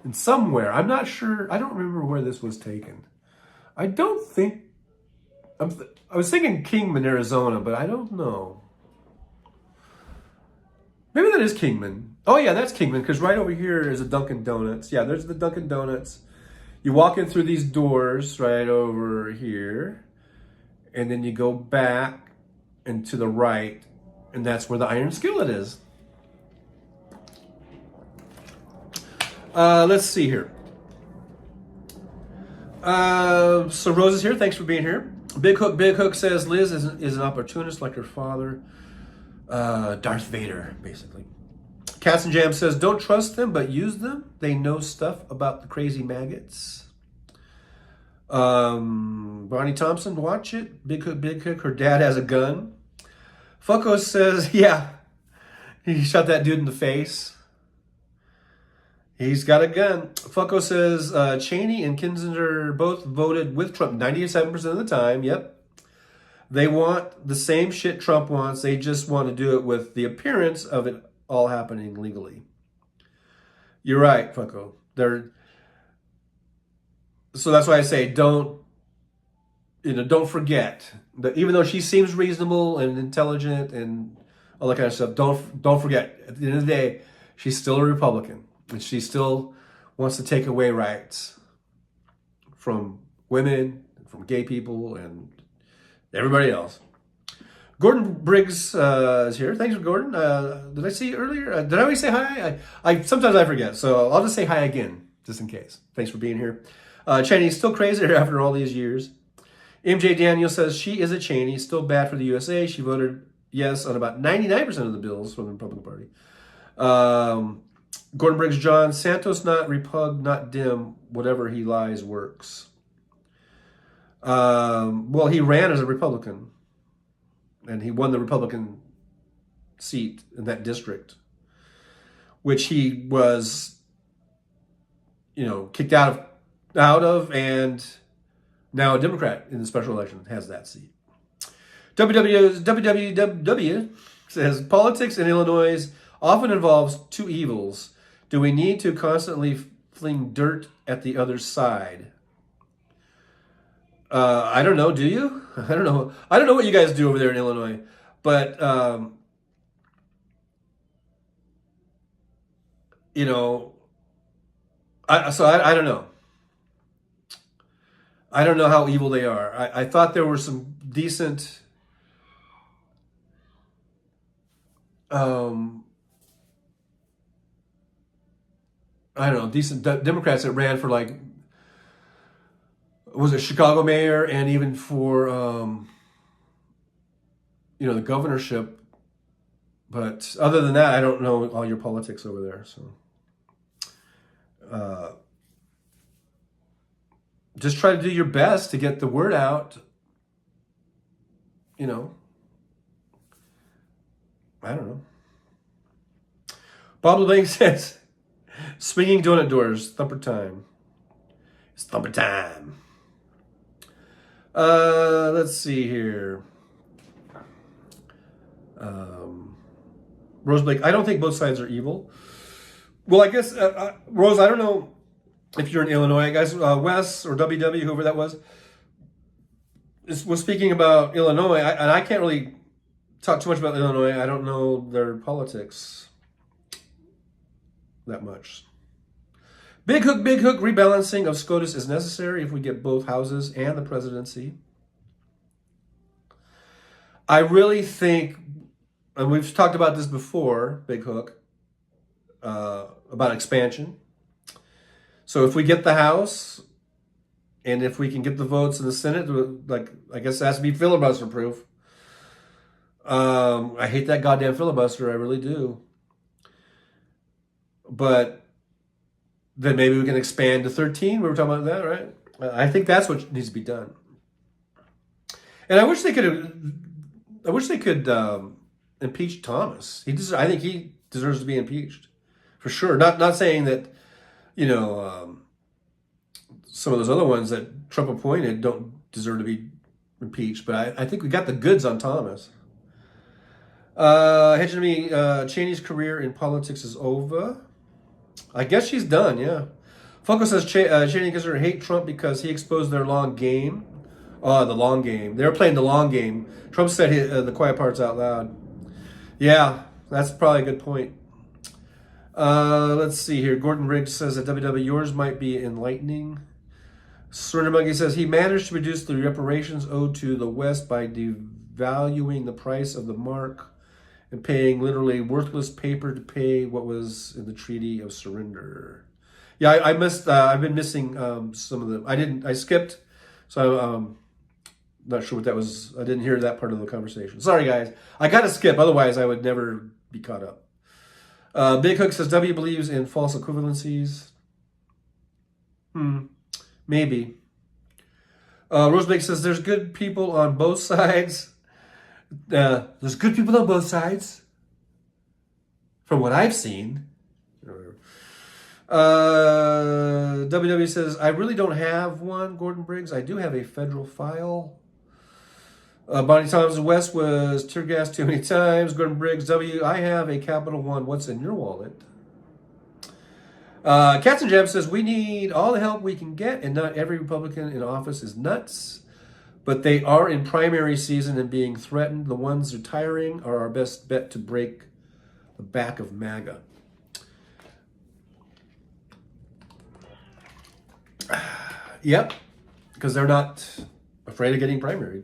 And somewhere, I'm not sure. I don't remember where this was taken. I don't think. I was thinking Kingman, Arizona, but I don't know. Maybe that is Kingman. Oh yeah, that's Kingman, because right over here is a Dunkin' Donuts. Yeah, there's the Dunkin' Donuts. You walk in through these doors right over here, and then you go back and to the right, and that's where the Iron Skillet is. Let's see here. So Rose is here. Thanks for being here. Big Hook says Liz is an opportunist like her father. Darth Vader, basically. Cats and Jam says, don't trust them, but use them. They know stuff about the crazy maggots. Bonnie Thompson, watch it. Big Hook, her dad has a gun. Fucko says, yeah, he shot that dude in the face. He's got a gun. Fucko says, Cheney and Kinzinger both voted with Trump 97% of the time. Yep. They want the same shit Trump wants. They just want to do it with the appearance of it all happening legally. You're right, Fucko. So that's why I say don't forget that even though she seems reasonable and intelligent and all that kind of stuff, don't forget, at the end of the day, she's still a Republican. And she still wants to take away rights from women, from gay people, and everybody else. Gordon Briggs is here. Thanks for Gordon. Did I see you earlier? Did I always say hi? I sometimes I forget, so I'll just say hi again, just in case. Thanks for being here. Cheney's still crazy after all these years. MJ Daniel says she is a Cheney, still bad for the USA. She voted yes on about 99% of the bills from the Republican Party. Gordon Briggs John, Santos not repug, not dim, whatever he lies works. Well, he ran as a Republican, and he won the Republican seat in that district, which he was, kicked out of, and now a Democrat in the special election has that seat. WWW says, politics in Illinois often involves two evils. Do we need to constantly fling dirt at the other side? I don't know. Do you? I don't know. I don't know what you guys do over there in Illinois, but I don't know. I don't know how evil they are. I thought there were some decent decent Democrats that ran for, like, was it Chicago mayor, and even for the governorship. But other than that, I don't know all your politics over there. So just try to do your best to get the word out. I don't know. Bob LeBlanc says, swinging donut doors, thumper time. It's thumper time. Let's see here. Rose Blake, I don't think both sides are evil. Well, I guess, Rose, I don't know if you're in Illinois. Guys, Wes or WW, whoever that was speaking about Illinois, and I can't really talk too much about Illinois. I don't know their politics that much. Big Hook, rebalancing of SCOTUS is necessary if we get both houses and the presidency. I really think, and we've talked about this before, Big Hook, about expansion. So if we get the House, and if we can get the votes in the Senate, like, I guess it has to be filibuster proof. I hate that goddamn filibuster, I really do. But then maybe we can expand to 13. We were talking about that, right? I think that's what needs to be done. And I wish they could impeach Thomas. I think he deserves to be impeached, for sure. Not saying that, some of those other ones that Trump appointed don't deserve to be impeached, but I think we got the goods on Thomas. Hedge to me, Cheney's career in politics is over. I guess she's done, yeah. Focus says Cheney gives her hate Trump because he exposed their long game. The long game. They were playing the long game. Trump said the quiet parts out loud. Yeah, that's probably a good point. Let's see here. Gordon Riggs says that WW, yours might be enlightening. Surrender Monkey says he managed to reduce the reparations owed to the West by devaluing the price of the mark and paying literally worthless paper to pay what was in the Treaty of Surrender. Yeah, I missed. I've been missing some of them. I skipped, so I'm not sure what that was. I didn't hear that part of the conversation. Sorry, guys. I got to skip, otherwise I would never be caught up. Big Hook says W believes in false equivalencies. Maybe. Rosebake says there's good people on both sides. There's good people on both sides, from what I've seen. WW says, I really don't have one, Gordon Briggs. I do have a federal file. Bonnie Thomas West was tear gassed too many times. Gordon Briggs, W, I have a Capital One. What's in your wallet? Cats and Jam says, we need all the help we can get, and not every Republican in office is nuts. But they are in primary season and being threatened. The ones retiring are our best bet to break the back of MAGA. Yep, because they're not afraid of getting primaried.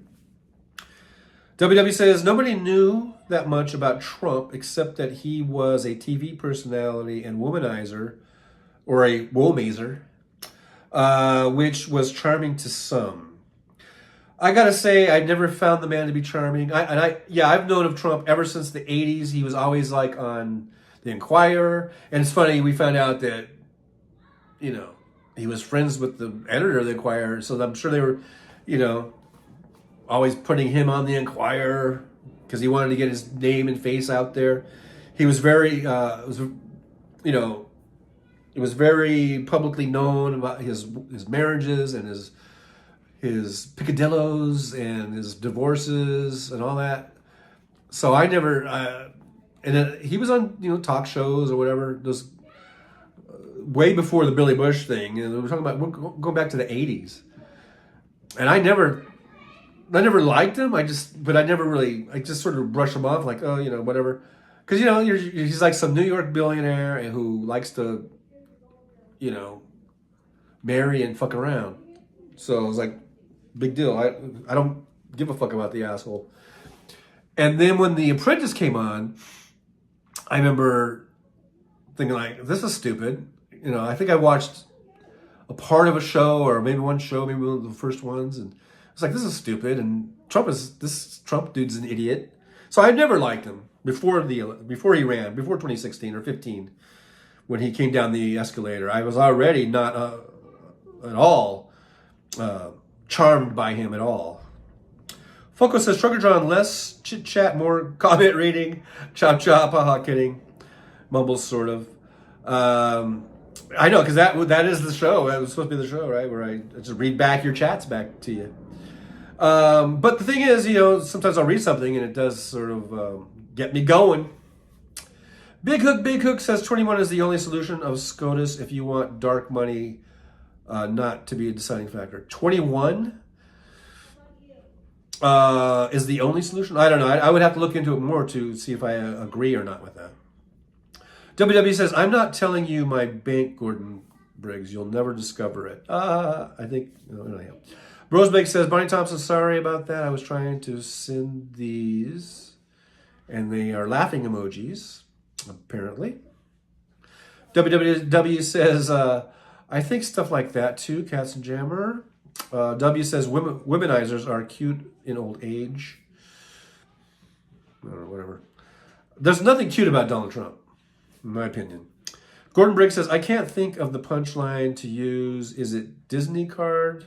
WW says, nobody knew that much about Trump except that he was a TV personality and womanizer, or a womanizer, which was charming to some. I gotta say, I never found the man to be charming. I've known of Trump ever since the 80s. He was always like on the Enquirer. And it's funny, we found out that, he was friends with the editor of the Enquirer. So I'm sure they were, always putting him on the Enquirer because he wanted to get his name and face out there. He was very, it was very publicly known about his marriages and his picadillos and his divorces and all that. So I never, and then he was on, talk shows or whatever, those way before the Billy Bush thing. And we're going back to the 80s. And I never liked him. I just sort of brush him off like, oh, whatever. Because, he's like some New York billionaire who likes to, marry and fuck around. So I was like, big deal. I don't give a fuck about the asshole. And then when The Apprentice came on, I remember thinking like, this is stupid. I think I watched a part of a show or maybe one show, maybe one of the first ones. And I was like, this is stupid. And this Trump dude's an idiot. So I never liked him before he ran, before 2016 or 15, when he came down the escalator. I was already not at all charmed by him at all. Foco says, Trucker John, less chit chat, more comment reading. Chop chop, haha, kidding. Mumbles sort of. I know, because that is the show. That was supposed to be the show, right? Where I just read back your chats back to you. But the thing is, sometimes I'll read something and it does sort of get me going. Big Hook says 21 is the only solution of SCOTUS if you want dark money not to be a deciding factor. 21 is the only solution? I don't know. I would have to look into it more to see if I agree or not with that. WW says, I'm not telling you my bank, Gordon Briggs. You'll never discover it. I think, anyhow. Rosebake says, Bonnie Thompson, sorry about that. I was trying to send these, and they are laughing emojis, apparently. WWW says, I think stuff like that too, Cats and Jammer. W says, womenizers are cute in old age. I don't know, whatever. There's nothing cute about Donald Trump, in my opinion. Gordon Briggs says, I can't think of the punchline to use. Is it Disney card?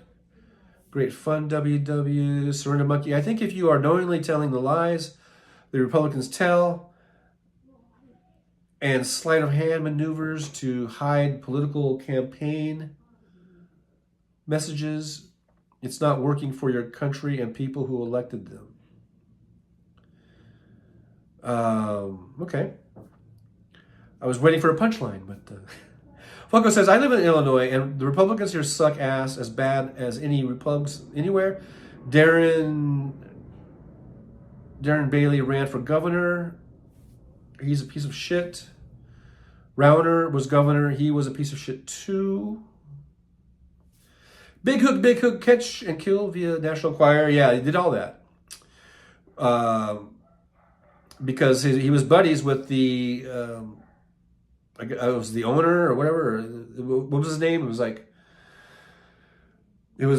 Great fun, WW. Surrender Monkey. I think if you are knowingly telling the lies the Republicans tell and sleight of hand maneuvers to hide political campaign messages, it's not working for your country and people who elected them. Okay. I was waiting for a punchline, but Funko says, I live in Illinois and the Republicans here suck ass as bad as any Republicans anywhere. Darren Bailey ran for governor. He's a piece of shit. Rauner was governor. He was a piece of shit too. Big Hook, catch and kill via National Choir. Yeah, he did all that. Because he was buddies with the, I was the owner or whatever. What was his name? It was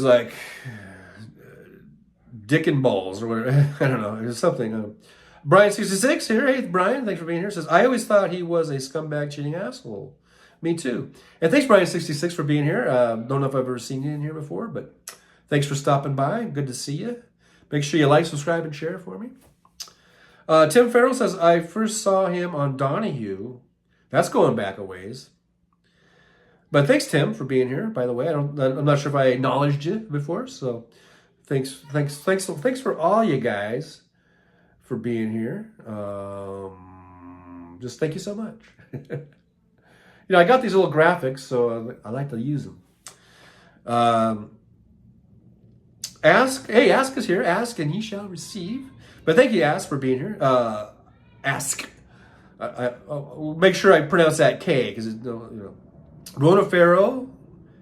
like Dick and Balls or whatever. I don't know. It was something. Brian66 here. Hey, Brian, thanks for being here. Says, I always thought he was a scumbag cheating asshole. Me too. And thanks, Brian66, for being here. Don't know if I've ever seen you in here before, but thanks for stopping by. Good to see you. Make sure you like, subscribe, and share for me. Tim Farrell says, I first saw him on Donahue. That's going back a ways. But thanks, Tim, for being here, by the way. I'm not sure if I acknowledged you before, so thanks for all you guys for being here. Just thank you so much. I got these little graphics, so I like to use them. Ask is here. Ask and ye shall receive. But thank you, Ask, for being here. Ask. I'll make sure I pronounce that K, because Rona Farrow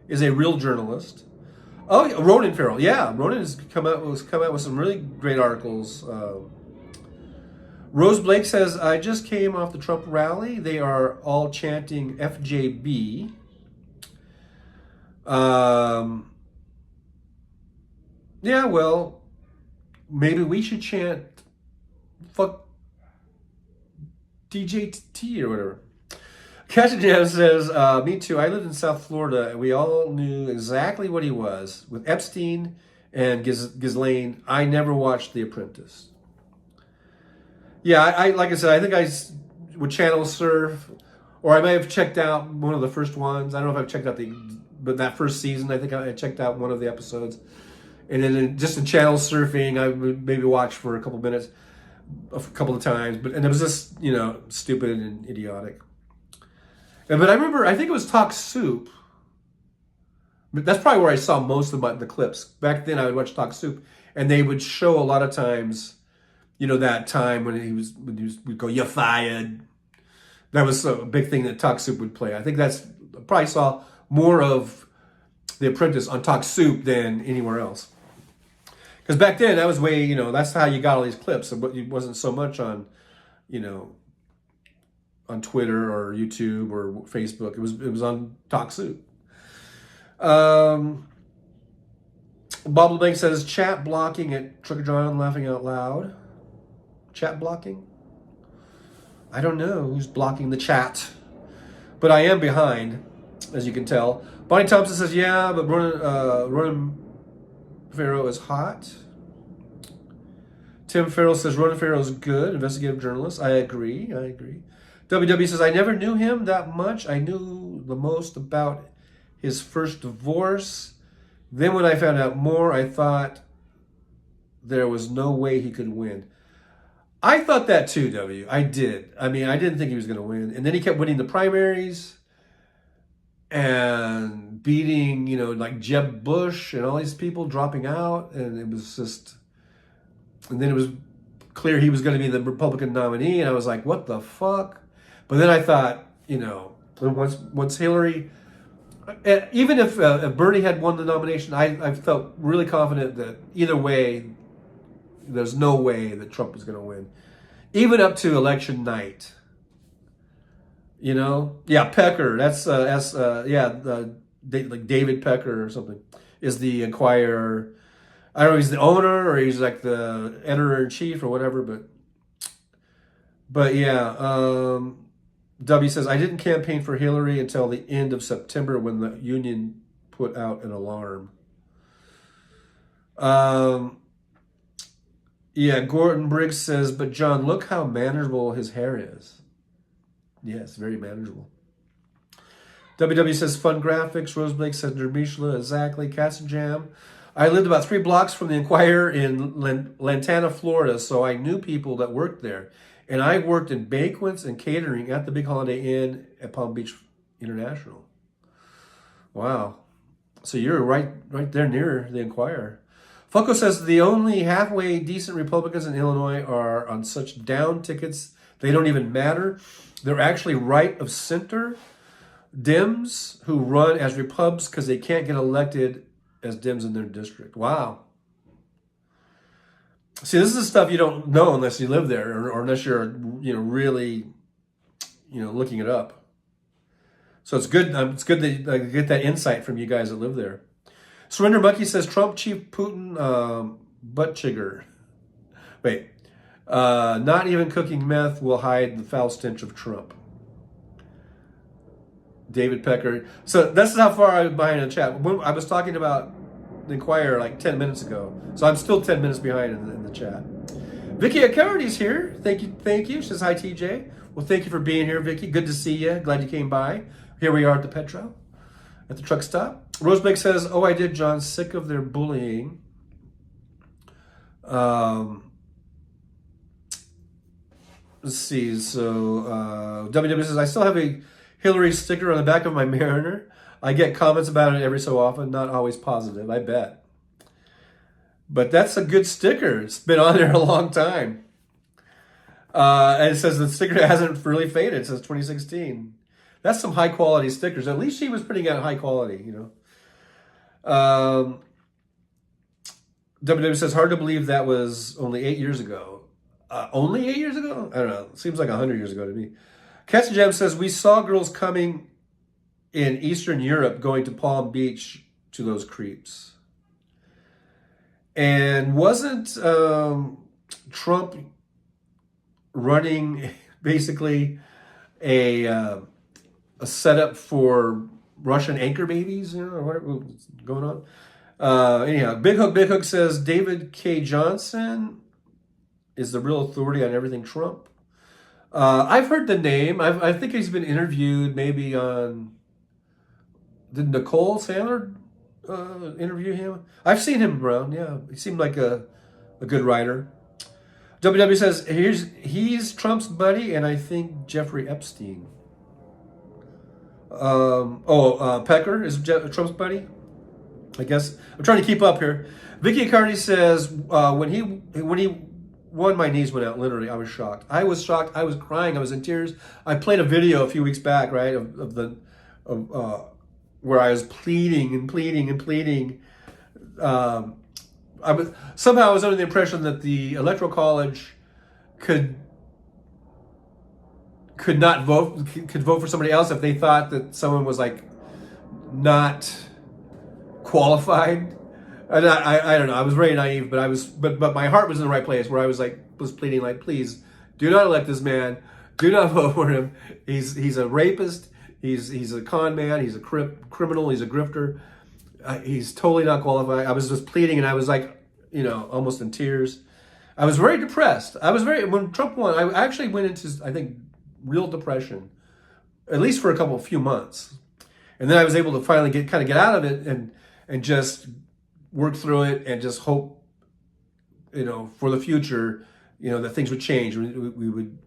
is a real journalist. Oh, yeah, Ronan Farrow. Yeah, Ronan has come out with some really great articles. Rose Blake says, I just came off the Trump rally. They are all chanting FJB. Yeah, well, maybe we should chant fuck DJT or whatever. Catchin' says, me too. I lived in South Florida and we all knew exactly what he was. With Epstein and Ghislaine, I never watched The Apprentice. Yeah, I like I said, I think I would channel surf, or I may have checked out one of the first ones. I don't know if I've checked out but that first season, I think I checked out one of the episodes. And then just in channel surfing, I would maybe watch for a couple minutes, a couple of times. And it was just, stupid and idiotic. But I remember, I think it was Talk Soup. But that's probably where I saw most of the clips. Back then, I would watch Talk Soup, and they would show a lot of times, that time when we'd go, "You're fired." That was a big thing that Talk Soup would play. I think I probably saw more of The Apprentice on Talk Soup than anywhere else. Because back then, that was way, that's how you got all these clips. It wasn't so much on, on Twitter or YouTube or Facebook. It was on Talk Soup. Bob LeBanc says, chat blocking at Trucker John laughing out loud. Chat blocking? I don't know who's blocking the chat. But I am behind, as you can tell. Bonnie Thompson says, yeah, but Ronan Farrow is hot. Tim Farrell says, Ronan Farrow is good, investigative journalist. I agree. WW says, I never knew him that much. I knew the most about his first divorce. Then when I found out more, I thought there was no way he could win. I thought that too, W. I did. I didn't think he was going to win. And then he kept winning the primaries and beating, like Jeb Bush and all these people dropping out. And it was just, and then it was clear he was going to be the Republican nominee. And I was like, what the fuck? But then I thought, once Hillary even if Bernie had won the nomination, I felt really confident that either way, there's no way that Trump was going to win, even up to election night. You know, yeah, Pecker. That's like David Pecker or something is the Inquirer. I don't know. He's the owner or he's like the editor in chief or whatever. But yeah. W says, I didn't campaign for Hillary until the end of September when the union put out an alarm. Yeah, Gordon Briggs says, but John, look how manageable his hair is. Yes, very manageable. WW says, fun graphics. Rose Blake says, Dermishla, exactly. Cats and Jam. I lived about 3 blocks from the Inquirer in Lantana, Florida, so I knew people that worked there. And I worked in banquets and catering at the Big Holiday Inn at Palm Beach International. Wow. So you're right there near the Inquirer. Funko says the only halfway decent Republicans in Illinois are on such down tickets, they don't even matter. They're actually right of center Dems who run as Repubs because they can't get elected as Dems in their district. Wow. See, this is the stuff you don't know unless you live there or unless you're, really, looking it up. So it's good. It's good that I get that insight from you guys that live there. Surrender Monkey says Trump Chief Putin butt chigger. Wait, not even cooking meth will hide the foul stench of Trump. David Pecker. So this is how far I was behind in the chat. When I was talking about the Inquirer like 10 minutes ago. So I'm still 10 minutes behind in the chat. Vicky Acarity's here. Thank you. She says hi, TJ. Well, thank you for being here, Vicky. Good to see you. Glad you came by. Here we are at the Petro, at the truck stop. Rosebeck says, oh, I did, John. Sick of their bullying. Let's see. So WW says, I still have a Hillary sticker on the back of my Mariner. I get comments about it every so often, not always positive, I bet. But that's a good sticker. It's been on there a long time. And it says the sticker hasn't really faded. It says 2016. That's some high quality stickers. At least she was putting out high quality, WW says, hard to believe that was only 8 years ago. Only 8 years ago? I don't know. It seems like 100 years ago to me. Cats and Jam says, we saw girls coming in Eastern Europe going to Palm Beach to those creeps. And wasn't Trump running basically a setup for Russian anchor babies, or what's going on? Anyhow, Big Hook says David K. Johnson is the real authority on everything Trump. I've heard the name. I think he's been interviewed maybe on... Did Nicole Sandler interview him? I've seen him around, yeah. He seemed like a good writer. WW says, he's Trump's buddy, and I think Jeffrey Epstein. Pecker is Trump's buddy? I guess. I'm trying to keep up here. Vicky Cardi says, when he won, my knees went out, literally. I was shocked. I was shocked. I was crying. I was in tears. I played a video a few weeks back, right, where I was pleading and pleading and pleading. I was under the impression that the Electoral College could vote for somebody else if they thought that someone was like not qualified. And I don't know. I was very naive, but my heart was in the right place where I was pleading like, please do not elect this man. Do not vote for him. He's a rapist. He's a con man. He's a criminal. He's a grifter. He's totally not qualified. I was just pleading, and I was like, almost in tears. I was very depressed. When Trump won, I actually went into, I think, real depression, at least for a few months. And then I was able to finally get out of it and just work through it and just hope, for the future, that things would change. We would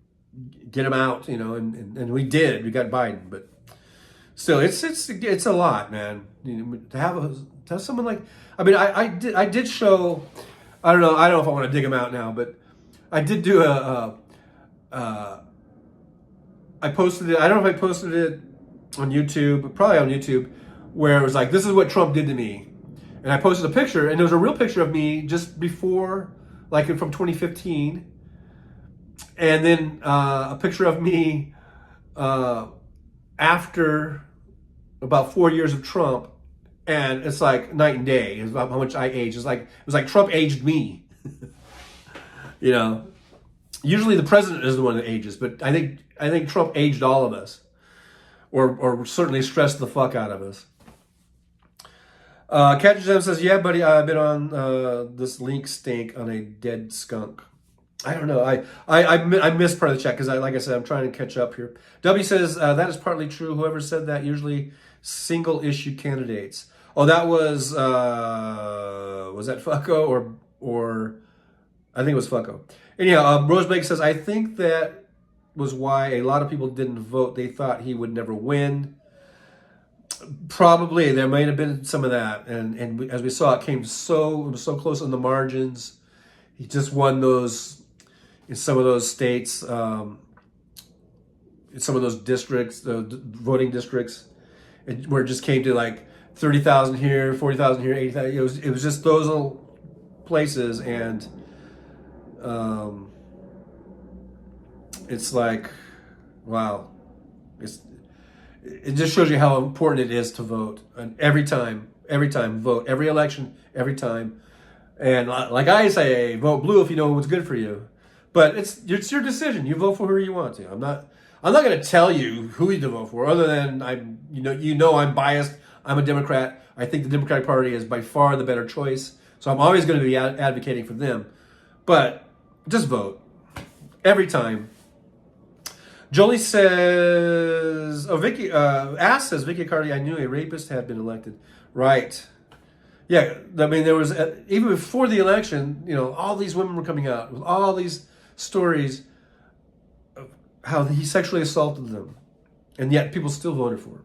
get him out, and we did. We got Biden, but still, it's a lot, man. To have someone like, I did show. I don't know if I want to dig him out now, but I did do I posted it. I don't know if I posted it on YouTube, probably on YouTube, where it was like, this is what Trump did to me. And I posted a picture, and there was a real picture of me just before, like from 2015. And then a picture of me after about 4 years of Trump. And it's like night and day. It's about how much I aged. It was like Trump aged me. You know, usually the president is the one that ages, but I think Trump aged all of us, or certainly stressed the fuck out of us. Captain Jim says, "Yeah, buddy, I've been on this link stink on a dead skunk." I don't know. I missed part of the chat because like I said, I'm trying to catch up here. W says that is partly true. Whoever said that usually single issue candidates. Oh, that was that Fucko or I think it was Fucko. Anyhow, Roseblake says, I think that was why a lot of people didn't vote. They thought he would never win. Probably there might have been some of that, and as we saw, it was so close on the margins. He just won those in some of those states, in some of those districts, the voting districts, where it just came to like 30,000 here, 40,000 here, 80,000. It was just those little places, and it's like, wow, it just shows you how important it is to vote. And every time, vote. Every election, every time. And like I say, vote blue if you know what's good for you. But it's your decision. You vote for who you want to. I'm not going to tell you who to vote for, other than I'm biased. I'm a Democrat. I think the Democratic Party is by far the better choice. So I'm always going to be advocating for them. But just vote every time. Jolie says, Vicky says, Vicky Cardi, I knew a rapist had been elected. Right. Yeah, I mean, there was, even before the election, all these women were coming out with all these stories of how he sexually assaulted them. And yet people still voted for him.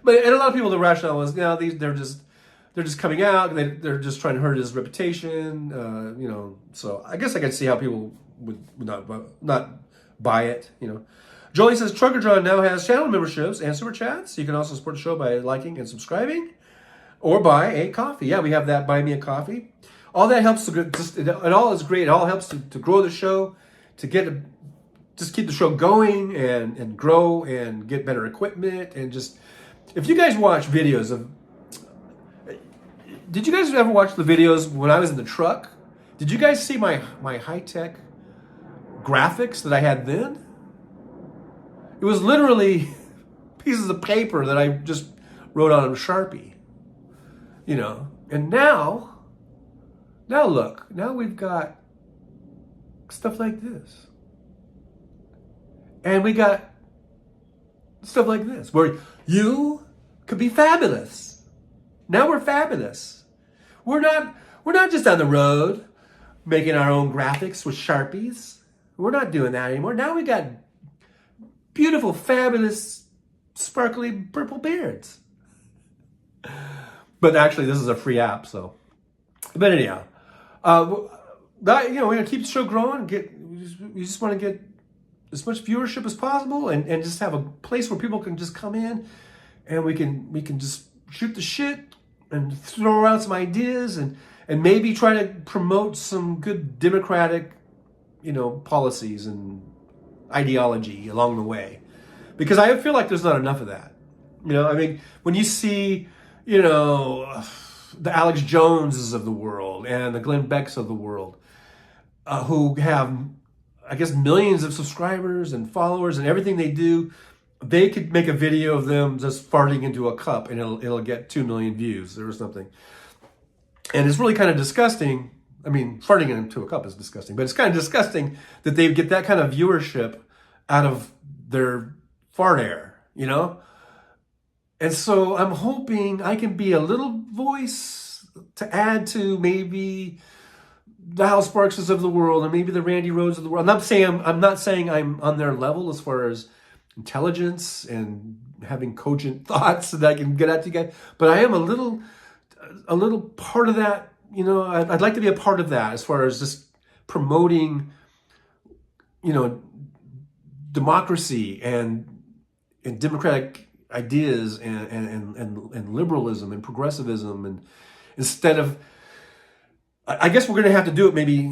And a lot of people, the rationale was, they're just coming out, they're just trying to hurt his reputation, So I guess I can see how people would not buy it, Jolie says, Trucker John now has channel memberships and super chats. You can also support the show by liking and subscribing or buy a coffee. Yeah, we have that, buy me a coffee. All that helps it all is great. It all helps to grow the show, to just keep the show going and grow and get better equipment. And just, if you guys watch videos of, did you guys ever watch the videos when I was in the truck? Did you guys see my high-tech graphics that I had then? It was literally pieces of paper that I just wrote on a Sharpie, And now look, now we've got stuff like this. And we got stuff like this, where you could be fabulous. Now we're fabulous. We're not just on the road making our own graphics with Sharpies. We're not doing that anymore. Now we got beautiful, fabulous, sparkly purple beards. But actually, this is a free app, so. But anyhow, we're gonna keep the show growing. We just want to get as much viewership as possible, and just have a place where people can just come in, and we can just shoot the shit and throw around some ideas, and maybe try to promote some good democratic, policies and ideology along the way, because I feel like there's not enough of that. I mean, when you see, the Alex Joneses of the world and the Glenn Becks of the world, who have, I guess, millions of subscribers and followers, and everything they do, they could make a video of them just farting into a cup and it'll get 2 million views or something. And it's really kind of disgusting. I mean, farting into a cup is disgusting, but it's kind of disgusting that they get that kind of viewership out of their fart air, And so I'm hoping I can be a little voice to add to maybe the Hal Sparkses of the world, or maybe the Randy Rhodes of the world. I'm not saying I'm on their level as far as intelligence and having cogent thoughts that I can get at to you guys, but I am a little part of that. I'd like to be a part of that as far as just promoting, democracy and democratic ideas and liberalism and progressivism, and instead of, I guess we're going to have to do it maybe,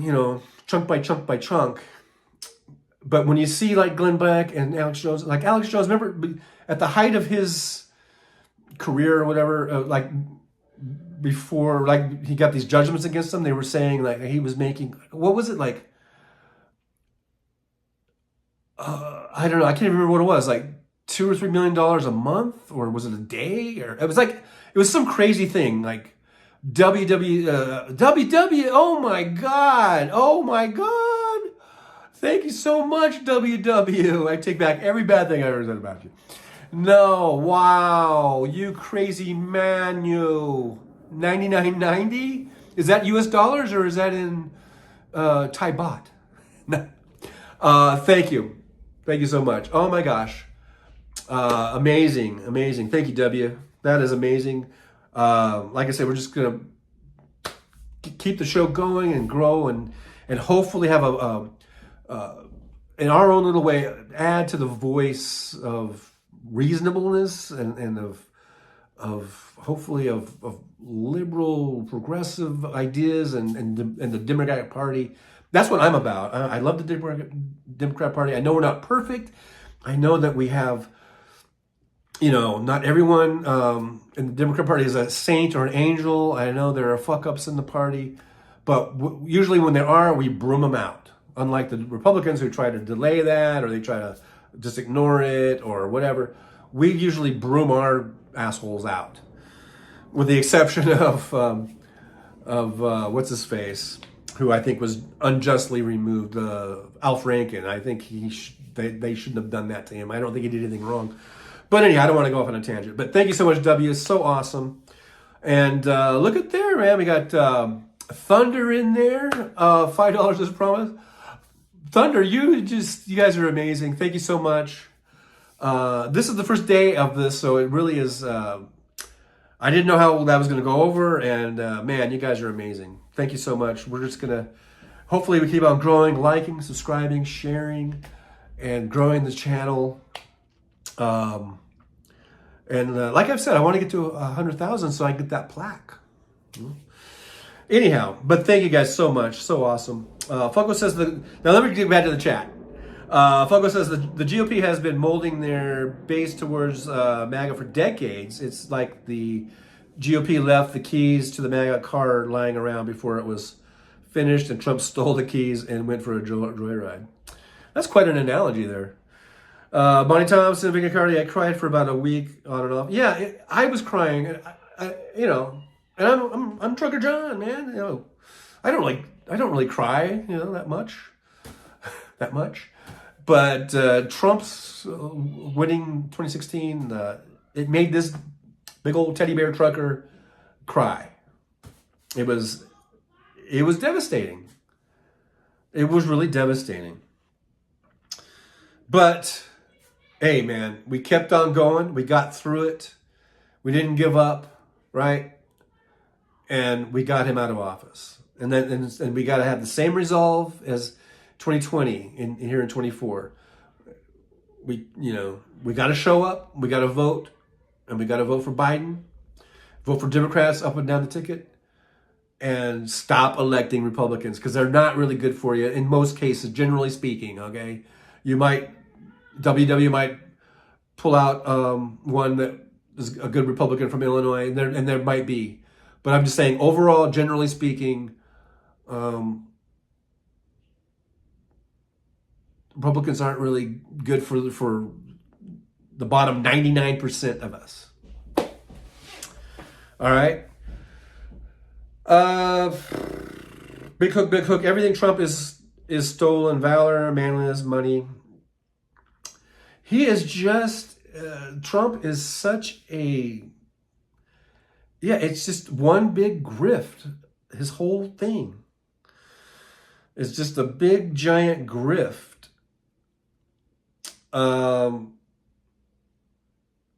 chunk by chunk by chunk. But when you see like Glenn Beck and Alex Jones, like Alex Jones, remember at the height of his career or whatever, like before, like he got these judgments against him, they were saying like he was making, what was it, like, I don't know, I can't even remember what it was, like $2 or $3 million a month, or was it a day, or it was like, it was some crazy thing, like WW, oh my God, thank you so much, WW. I take back every bad thing I ever said about you. No, wow, you crazy man, you. 99.90? Is that US dollars or is that in Thai baht? No. Thank you. Thank you so much. Oh my gosh. Amazing. Thank you, W. That is amazing. Like I said, we're just going to keep the show going and grow and hopefully have in our own little way, add to the voice of reasonableness and of hopefully of liberal progressive ideas and the Democratic Party. That's what I'm about. I love the Democrat Party. I know we're not perfect. I know that we have, not everyone in the Democrat Party is a saint or an angel. I know there are fuck-ups in the party, but usually when there are, we broom them out. Unlike the Republicans who try to delay that, or they try to just ignore it or whatever, we usually broom our assholes out. With the exception of what's his face, who I think was unjustly removed, Al Franken. I think they shouldn't have done that to him. I don't think he did anything wrong. But anyhow, I don't want to go off on a tangent. But thank you so much, W. It's so awesome. And look at there, man. We got Thunder in there. $5 as promised. Thunder, you guys are amazing. Thank you so much. This is the first day of this, so it really is. I didn't know how that was going to go over, and man, you guys are amazing. Thank you so much. We're just going to, hopefully we keep on growing, liking, subscribing, sharing, and growing the channel. And like I've said, I want to get to 100,000 so I can get that plaque. Anyhow, but thank you guys so much. So awesome. Funko says, now let me get back to the chat. Funko says the GOP has been molding their base towards MAGA for decades. It's like the GOP left the keys to the MAGA car lying around before it was finished, and Trump stole the keys and went for a joyride. That's quite an analogy there. Bonnie Thompson, Vicky Cardi, I cried for about a week on and off. Yeah, I was crying. And I'm Trucker John, man. I don't really cry, that much. But Trump's winning 2016, it made this big old teddy bear trucker cry. It was devastating. It was really devastating. But hey, man, we kept on going. We got through it. We didn't give up, right? And we got him out of office. And we got to have the same resolve as 2020 here in 24. We got to show up. We got to vote, and we got to vote for Biden. Vote for Democrats up and down the ticket, and stop electing Republicans because they're not really good for you in most cases, generally speaking. Okay, WW might pull out one that is a good Republican from Illinois, and there might be, but I'm just saying overall, generally speaking. Republicans aren't really good for the bottom 99% of us. All right. Big Hook. Everything Trump is stolen. Valor, manliness, money. He is just, Trump is such a, it's just one big grift. His whole thing is just a big, giant grift.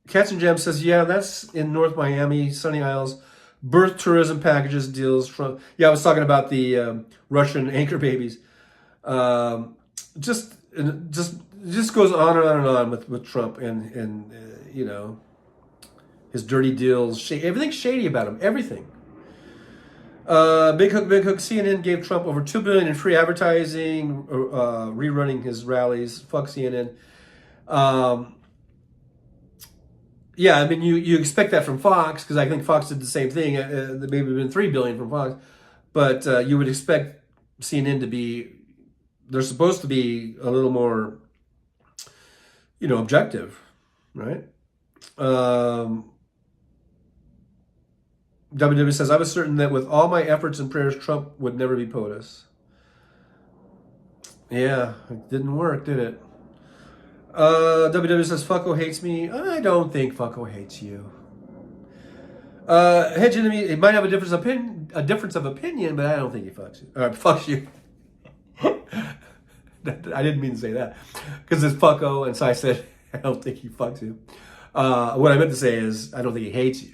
Cats and Gems says, yeah, that's in North Miami, Sunny Isles. Birth tourism packages deals from, I was talking about the Russian anchor babies. Just goes on and on and on with Trump, and his dirty deals, everything's shady about him. Everything. Big Hook, CNN gave Trump over $2 billion in free advertising, rerunning his rallies. Fuck CNN. Yeah, I mean, you expect that from Fox, because I think Fox did the same thing. Maybe been $3 billion from Fox, but you would expect CNN to be. They're supposed to be a little more, objective, right? WW says, I was certain that with all my efforts and prayers, Trump would never be POTUS. Yeah, it didn't work, did it? WW says, Fucko hates me. I don't think Fucko hates you. Hedge Enemy, it might have a difference of opinion, but I don't think he fucks you. Fucks you. I didn't mean to say that, because it's Fucko, and so I said, I don't think he fucks you. What I meant to say is, I don't think he hates you.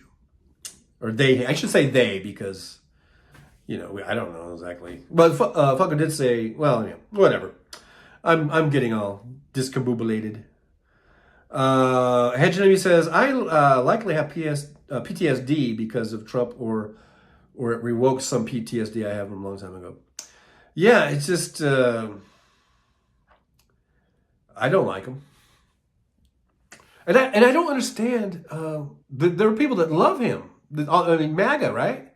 Or they, I should say they, because, I don't know exactly. But Fucko did say, well, yeah, whatever. I'm getting all discombobulated. Hedge Enemy says, I likely have PTSD because of Trump, or it revoked some PTSD I have from a long time ago. Yeah, it's just, I don't like him. And I don't understand, there are people that love him. I mean, MAGA, right?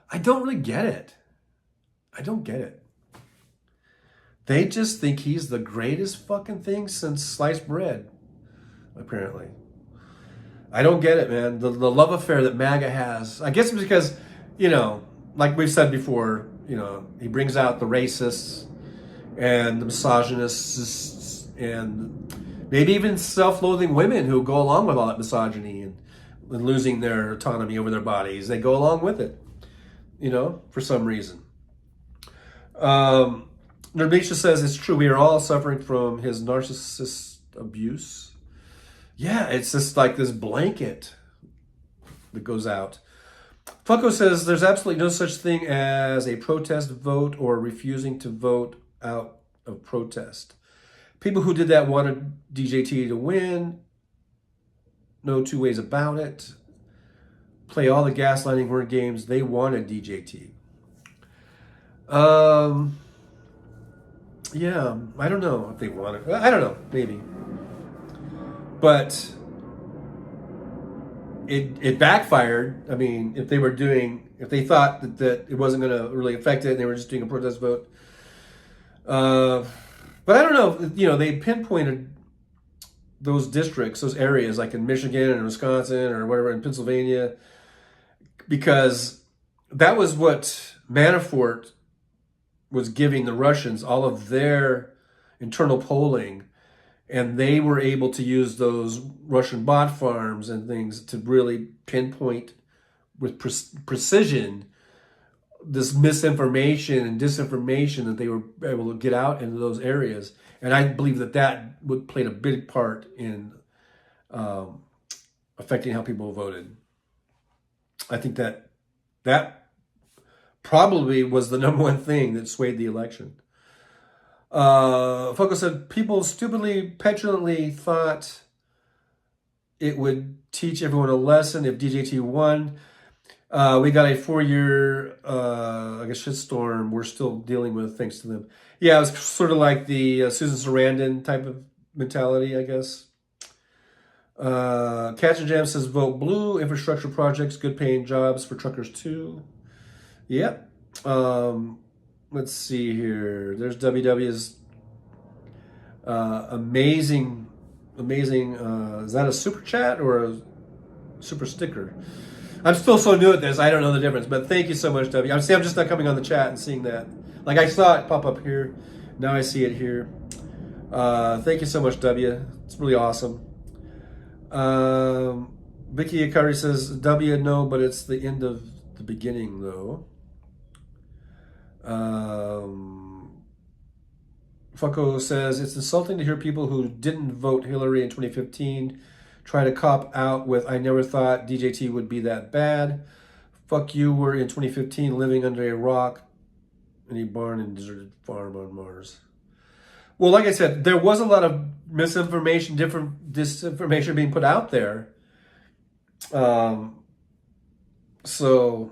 I don't really get it. I don't get it. They just think he's the greatest fucking thing since sliced bread, apparently. I don't get it, man. The love affair that MAGA has. I guess it's because, like we've said before, he brings out the racists and the misogynists and maybe even self-loathing women who go along with all that misogyny and losing their autonomy over their bodies. They go along with it, for some reason. Nerdisha says, it's true, we are all suffering from his narcissist abuse. Yeah, it's just like this blanket that goes out. Fucko says, there's absolutely no such thing as a protest vote or refusing to vote out of protest. People who did that wanted DJT to win. No two ways about it. Play all the gaslighting word games. They wanted DJT. Yeah, I don't know if they wanted. I don't know, maybe. But it backfired. I mean, if they thought that it wasn't going to really affect it, and they were just doing a protest vote. But I don't know. They pinpointed those districts, those areas, like in Michigan and Wisconsin or whatever, in Pennsylvania, because that was what Manafort was giving the Russians, all of their internal polling, and they were able to use those Russian bot farms and things to really pinpoint with precision this misinformation and disinformation that they were able to get out into those areas. And I believe that played a big part in affecting how people voted. I think that probably was the number one thing that swayed the election. Foco said, people stupidly, petulantly thought it would teach everyone a lesson if DJT won. We got a 4-year, shitstorm we're still dealing with thanks to them. Yeah, it was sort of like the Susan Sarandon type of mentality, I guess. Catch and Jam says, vote blue, infrastructure projects, good paying jobs for truckers too. Yep. Let's see here. There's WW's amazing. Is that a super chat or a super sticker? I'm still so new at this, I don't know the difference. But thank you so much, W. I'm just not coming on the chat and seeing that. Like, I saw it pop up here. Now I see it here. Thank you so much, W. It's really awesome. Vicky Akari says, W, no, but it's the end of the beginning, though. Fucko says, it's insulting to hear people who didn't vote Hillary in 2015 try to cop out with, I never thought DJT would be that bad. Fuck you, we're in 2015 living under a rock in a barn and deserted farm on Mars. Well, like I said, there was a lot of misinformation, disinformation being put out there. So,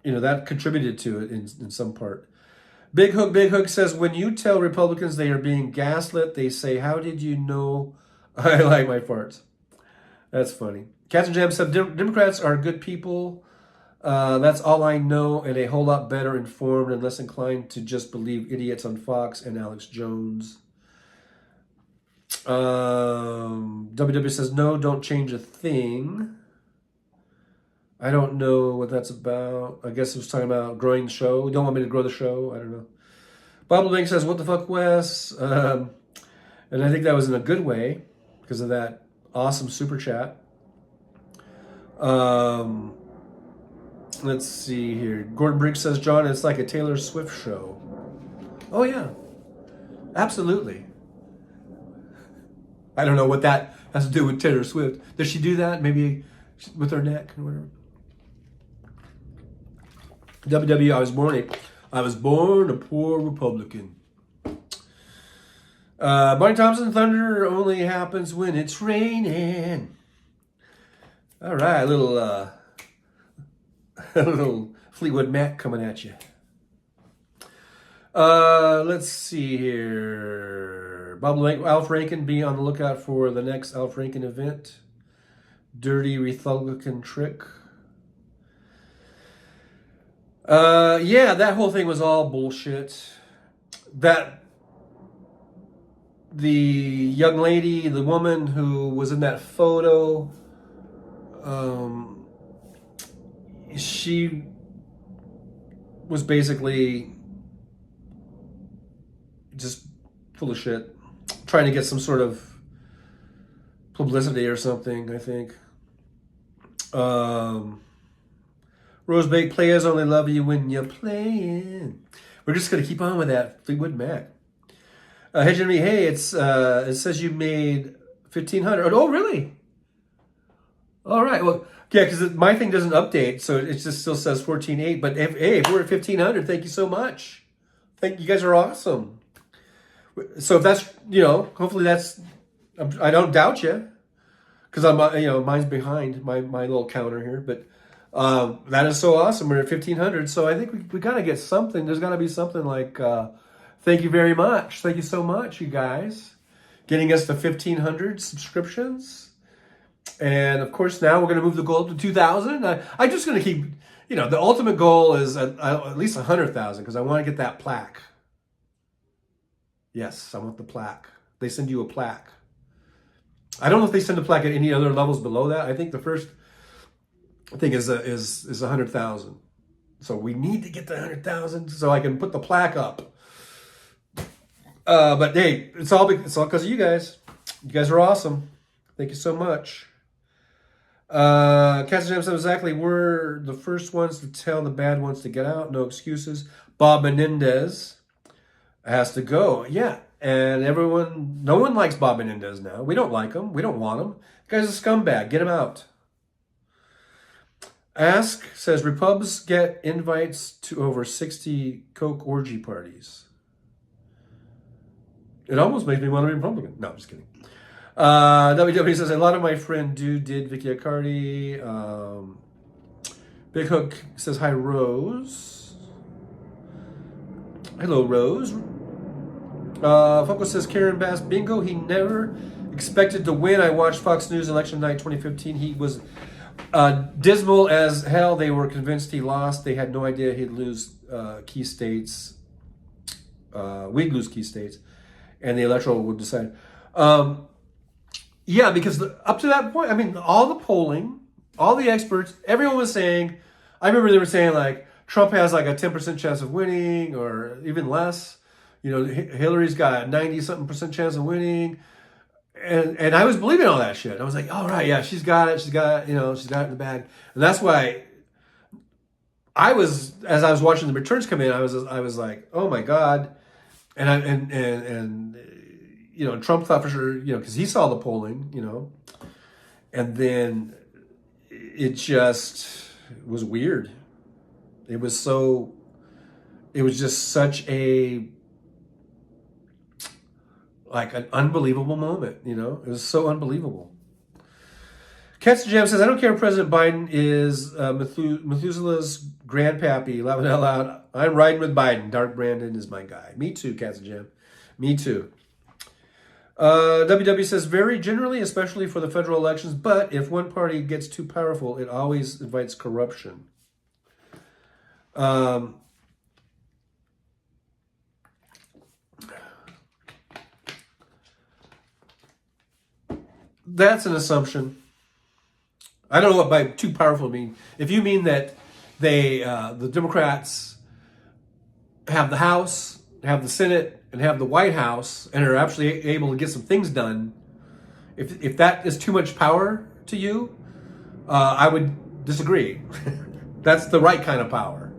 that contributed to it in some part. Big Hook says, when you tell Republicans they are being gaslit, they say, how did you know I like my farts? That's funny. Cats and Jam said, Democrats are good people. That's all I know, and a whole lot better informed and less inclined to just believe idiots on Fox and Alex Jones. WW says, no, don't change a thing. I don't know what that's about. I guess it was talking about growing the show. You don't want me to grow the show? I don't know. Bob Link says, what the fuck, Wes? And I think that was in a good way because of that awesome super chat. Let's see here. Gordon Briggs says, John, it's like a Taylor Swift show. Oh, yeah. Absolutely. I don't know what that has to do with Taylor Swift. Does she do that? Maybe with her neck or whatever. WW, I was born a poor Republican. Barney Thompson, thunder only happens when it's raining. All right, a little Fleetwood Mac coming at you. Let's see here. Bob Alf Rankin, be on the lookout for the next Alf Rankin event. Dirty Republican trick. Yeah, that whole thing was all bullshit. The young lady, the woman who was in that photo, she was basically just full of shit, trying to get some sort of publicity or something, I think. Rosebake players only love you when you're playing. We're just going to keep on with that Fleetwood Mac. Hey, Jimmy, hey, it says you made 1,500. Oh, really? All right. Well, yeah, because my thing doesn't update, so it just still says 14.8. But if we're at 1,500, thank you so much. Thank you guys are awesome. So if that's, hopefully that's, I don't doubt you, because I'm, mine's behind my little counter here, but that is so awesome. We're at 1,500, so I think we got to get something. There's got to be something like, thank you very much. Thank you so much, you guys, getting us to 1,500 subscriptions. And of course, now we're going to move the goal up to 2,000. I'm just going to keep, the ultimate goal is at least 100,000 because I want to get that plaque. Yes, I want the plaque. They send you a plaque. I don't know if they send a plaque at any other levels below that. I think the first thing is 100,000. So we need to get to 100,000 so I can put the plaque up. But hey, it's all because of you guys. You guys are awesome. Thank you so much. Cassie Jam said exactly, we're the first ones to tell the bad ones to get out. No excuses. Bob Menendez has to go. Yeah. And no one likes Bob Menendez now. We don't like him. We don't want him. The guy's a scumbag. Get him out. Ask says, Repubs get invites to over 60 Coke orgy parties. It almost makes me want to be Republican. No, I'm just kidding. WW says, a lot of my friend did Vicky Accardi. Big Hook says, hi, Rose. Hello, Rose. Funko says, Karen Bass, bingo, he never expected to win. I watched Fox News election night 2015. He was dismal as hell. They were convinced he lost. They had no idea he'd lose key states. We'd lose key states. And the electoral would decide. Yeah, because up to that point, I mean, all the polling, all the experts, everyone was saying, I remember they were saying like, Trump has like a 10% chance of winning or even less. Hillary's got a 90-something% chance of winning. And I was believing all that shit. I was like, all right, yeah, she's got it. She's got it in the bag. And that's why as I was watching the returns come in, I was like, oh my God. And Trump thought for sure, because he saw the polling, and then it just was weird. It was just such an unbelievable moment, It was so unbelievable. Cats Jam says, I don't care if President Biden is Methuselah's grandpappy. Laugh it out loud. I'm riding with Biden. Dark Brandon is my guy. Me too, Cats Jam. Me too. WW says, very generally, especially for the federal elections, but if one party gets too powerful, it always invites corruption. That's an assumption. I don't know what by too powerful mean. If you mean that the Democrats have the House, have the Senate, and have the White House, and are actually able to get some things done, if that is too much power to you, I would disagree. That's the right kind of power.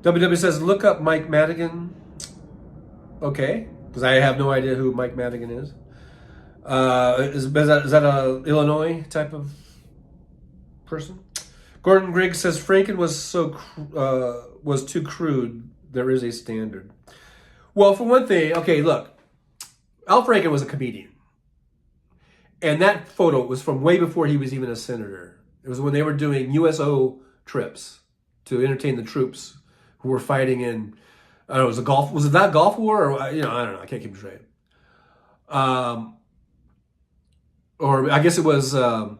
WW says, look up Mike Madigan. Okay, because I have no idea who Mike Madigan is. Is that a Illinois type of person? Gordon Griggs says Franken was too crude. There is a standard. Well, for one thing, okay, look, Al Franken was a comedian, and that photo was from way before he was even a senator. It was when they were doing USO trips to entertain the troops who were fighting in, I don't know, was it that Gulf War, or I don't know, I can't keep it straight. Or I guess it was after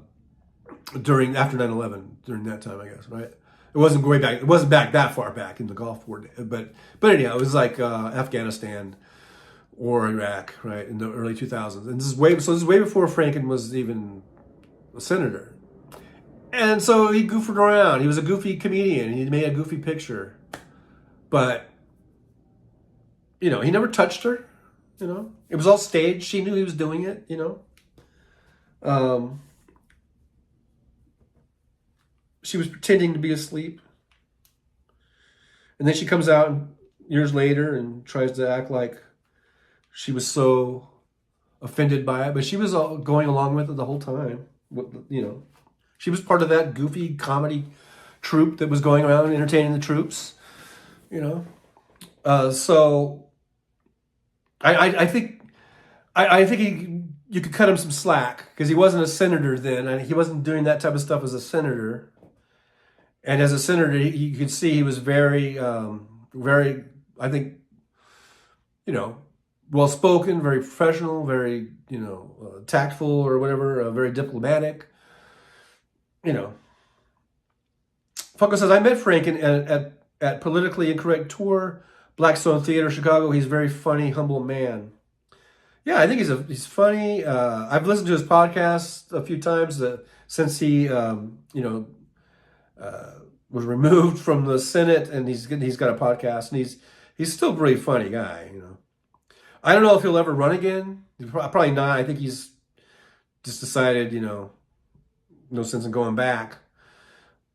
9/11, during that time, I guess, right? It wasn't way back. It wasn't back that far back in the Gulf War, but anyhow, it was like Afghanistan or Iraq, right, in the early 2000s. And this is way before Franken was even a senator. And so he goofed around. He was a goofy comedian. He made a goofy picture, but he never touched her. It was all staged. She knew he was doing it. She was pretending to be asleep, and then she comes out years later and tries to act like she was so offended by it, but she was going along with it the whole time. She was part of that goofy comedy troupe that was going around entertaining the troops. So I think you could cut him some slack, because he wasn't a senator then, and he wasn't doing that type of stuff as a senator. And as a senator, you could see he was very, very, I think, well-spoken, very professional, very, tactful or whatever, very diplomatic. Funko says, I met Franken at Politically Incorrect Tour, Blackstone Theater, Chicago. He's a very funny, humble man. Yeah, I think he's funny. I've listened to his podcast a few times since he, was removed from the Senate, and he's got a podcast, and he's still a really funny guy. I don't know if he'll ever run again. Probably not. I think he's just decided, no sense in going back.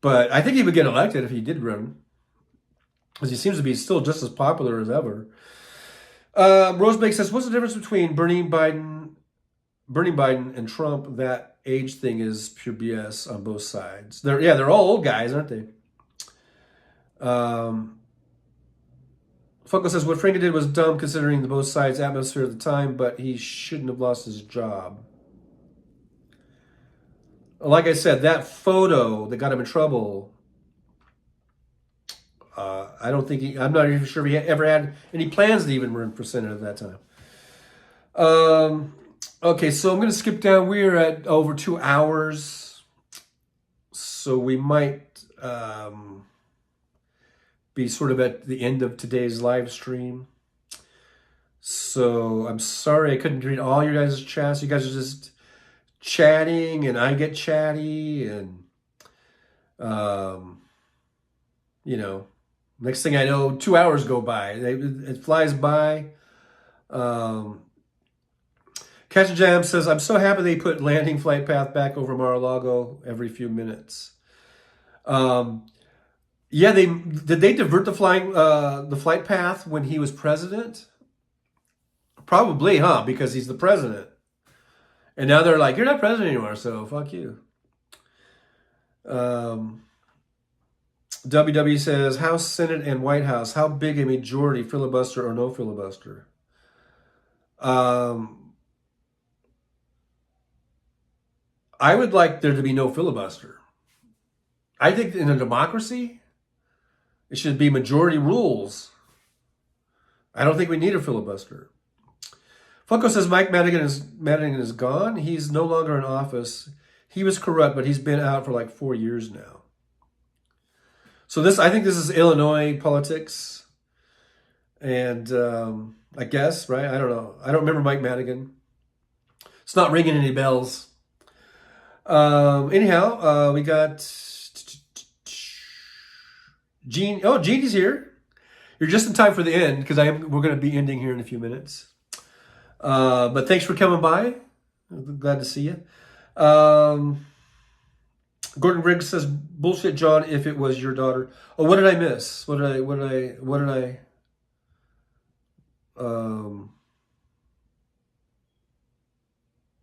But I think he would get elected if he did run, because he seems to be still just as popular as ever. Rosebake says, what's the difference between Bernie Biden and Trump? That age thing is pure BS on both sides. They're all old guys, aren't they? Funko says, what Franken did was dumb considering the both sides' atmosphere at the time, but he shouldn't have lost his job. Like I said, that photo that got him in trouble, I'm not even sure if he ever had any plans to even run for Senate at that time. Okay, so I'm going to skip down. We're at over 2 hours, so we might be sort of at the end of today's live stream. So I'm sorry I couldn't read all your guys' chats. You guys are just chatting, and I get chatty, and next thing I know, 2 hours go by. It flies by. Catch Jam says, I'm so happy they put landing flight path back over Mar-a-Lago every few minutes. Yeah, did they divert the flight path when he was president? Probably, huh? Because he's the president. And now they're like, you're not president anymore, so fuck you. WW says, House, Senate, and White House, how big a majority, filibuster or no filibuster? I would like there to be no filibuster. I think in a democracy, it should be majority rules. I don't think we need a filibuster. Funko says Mike Madigan is gone. He's no longer in office. He was corrupt, but he's been out for like 4 years now. So I think this is Illinois politics. And I guess, right? I don't know. I don't remember Mike Madigan. It's not ringing any bells. Anyhow, we got Gene. Oh, Genie's here. You're just in time for the end because we're going to be ending here in a few minutes. But thanks for coming by. I'm glad to see you. Gordon Briggs says, "Bullshit, John. If it was your daughter." Oh, what did I miss? What did I? I'm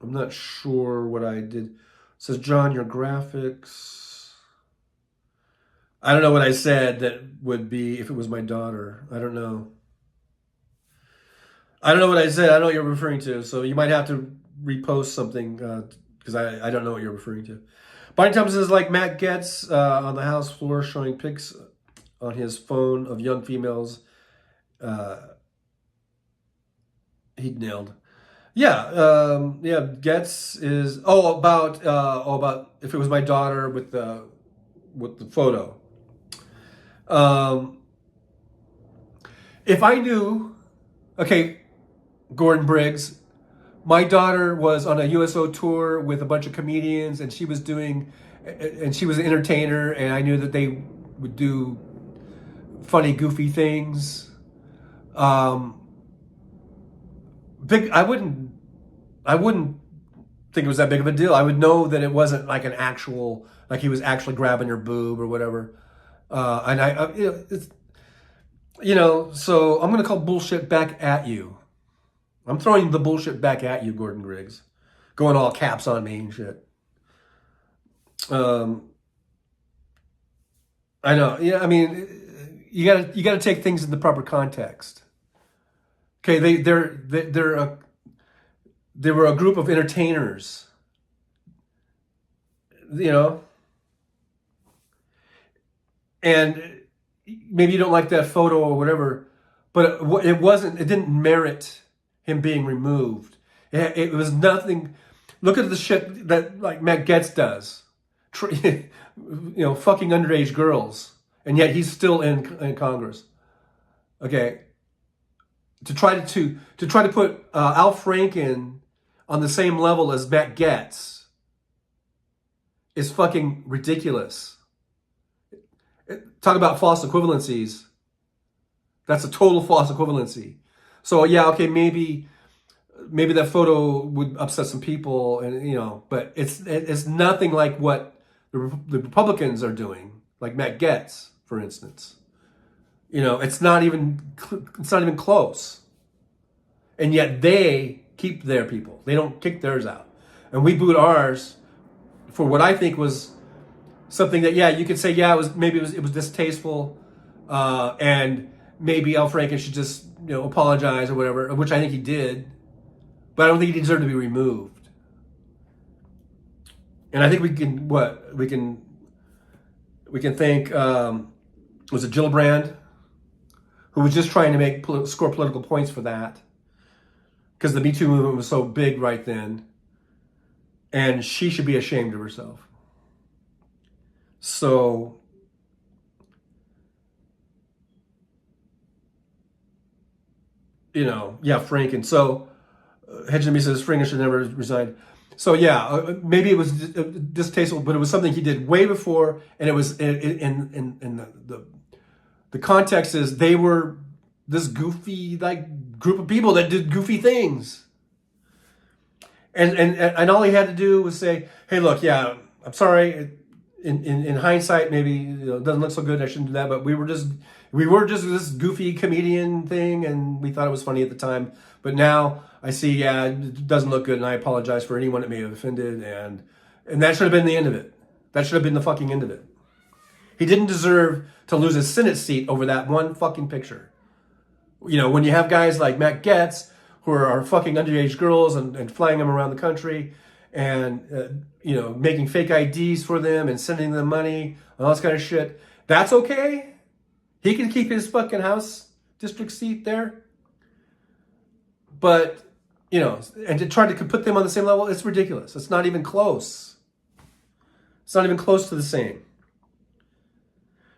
not sure what I did. It says, John, your graphics. I don't know what I said that would be if it was my daughter. I don't know. I don't know what I said. I don't know what you're referring to. So you might have to repost something because I don't know what you're referring to. Bonnie Thompson is like Matt Getz on the House floor showing pics on his phone of young females he'd nailed. Yeah, Getz is about if it was my daughter with the photo. If I knew, okay, Gordon Briggs, my daughter was on a USO tour with a bunch of comedians, and she was an entertainer, and I knew that they would do funny, goofy things. I wouldn't think it was that big of a deal. I would know that it wasn't like an actual, like he was actually grabbing her boob or whatever. And so I'm going to call bullshit back at you. I'm throwing the bullshit back at you, Gordon Griggs. Going all caps on me and shit. I know. Yeah, I mean, you gotta take things in the proper context. Okay, they were a group of entertainers. And maybe you don't like that photo or whatever, but it didn't merit him being removed. It was nothing. Look at the shit that like Matt Getz does, fucking underage girls, and yet he's still in Congress. Okay, to try to put Al Franken on the same level as Matt Getz is fucking ridiculous. Talk about false equivalencies. That's a total false equivalency. So yeah, okay, maybe that photo would upset some people, and but it's nothing like what the Republicans are doing, like Matt Getz, for instance. It's not even close, and yet they keep their people. They don't kick theirs out, and we boot ours for what I think was something that you could say it was distasteful, and maybe Al Franken should just apologize or whatever, which I think he did, but I don't think he deserved to be removed. And I think we can thank was it Gillibrand, who was just trying to score political points for that, because the Me Too movement was so big right then, and she should be ashamed of herself. So, Franken. So, Hedgenby says Franken should never resign. So, maybe it was distasteful, but it was something he did way before, and it was in the context is they were this goofy group of people that did goofy things, and all he had to do was say, "Hey, look, I'm sorry." In hindsight, maybe it doesn't look so good. I shouldn't do that, but we were just this goofy comedian thing, and we thought it was funny at the time. But now I see, it doesn't look good, and I apologize for anyone it may have offended, and that should have been the end of it. That should have been the fucking end of it. He didn't deserve to lose his Senate seat over that one fucking picture. When you have guys like Matt Getz who are fucking underage girls and flying them around the country, and making fake IDs for them and sending them money and all this kind of shit. That's okay. He can keep his fucking House district seat there. But, and to try to put them on the same level, it's ridiculous. It's not even close. It's not even close to the same.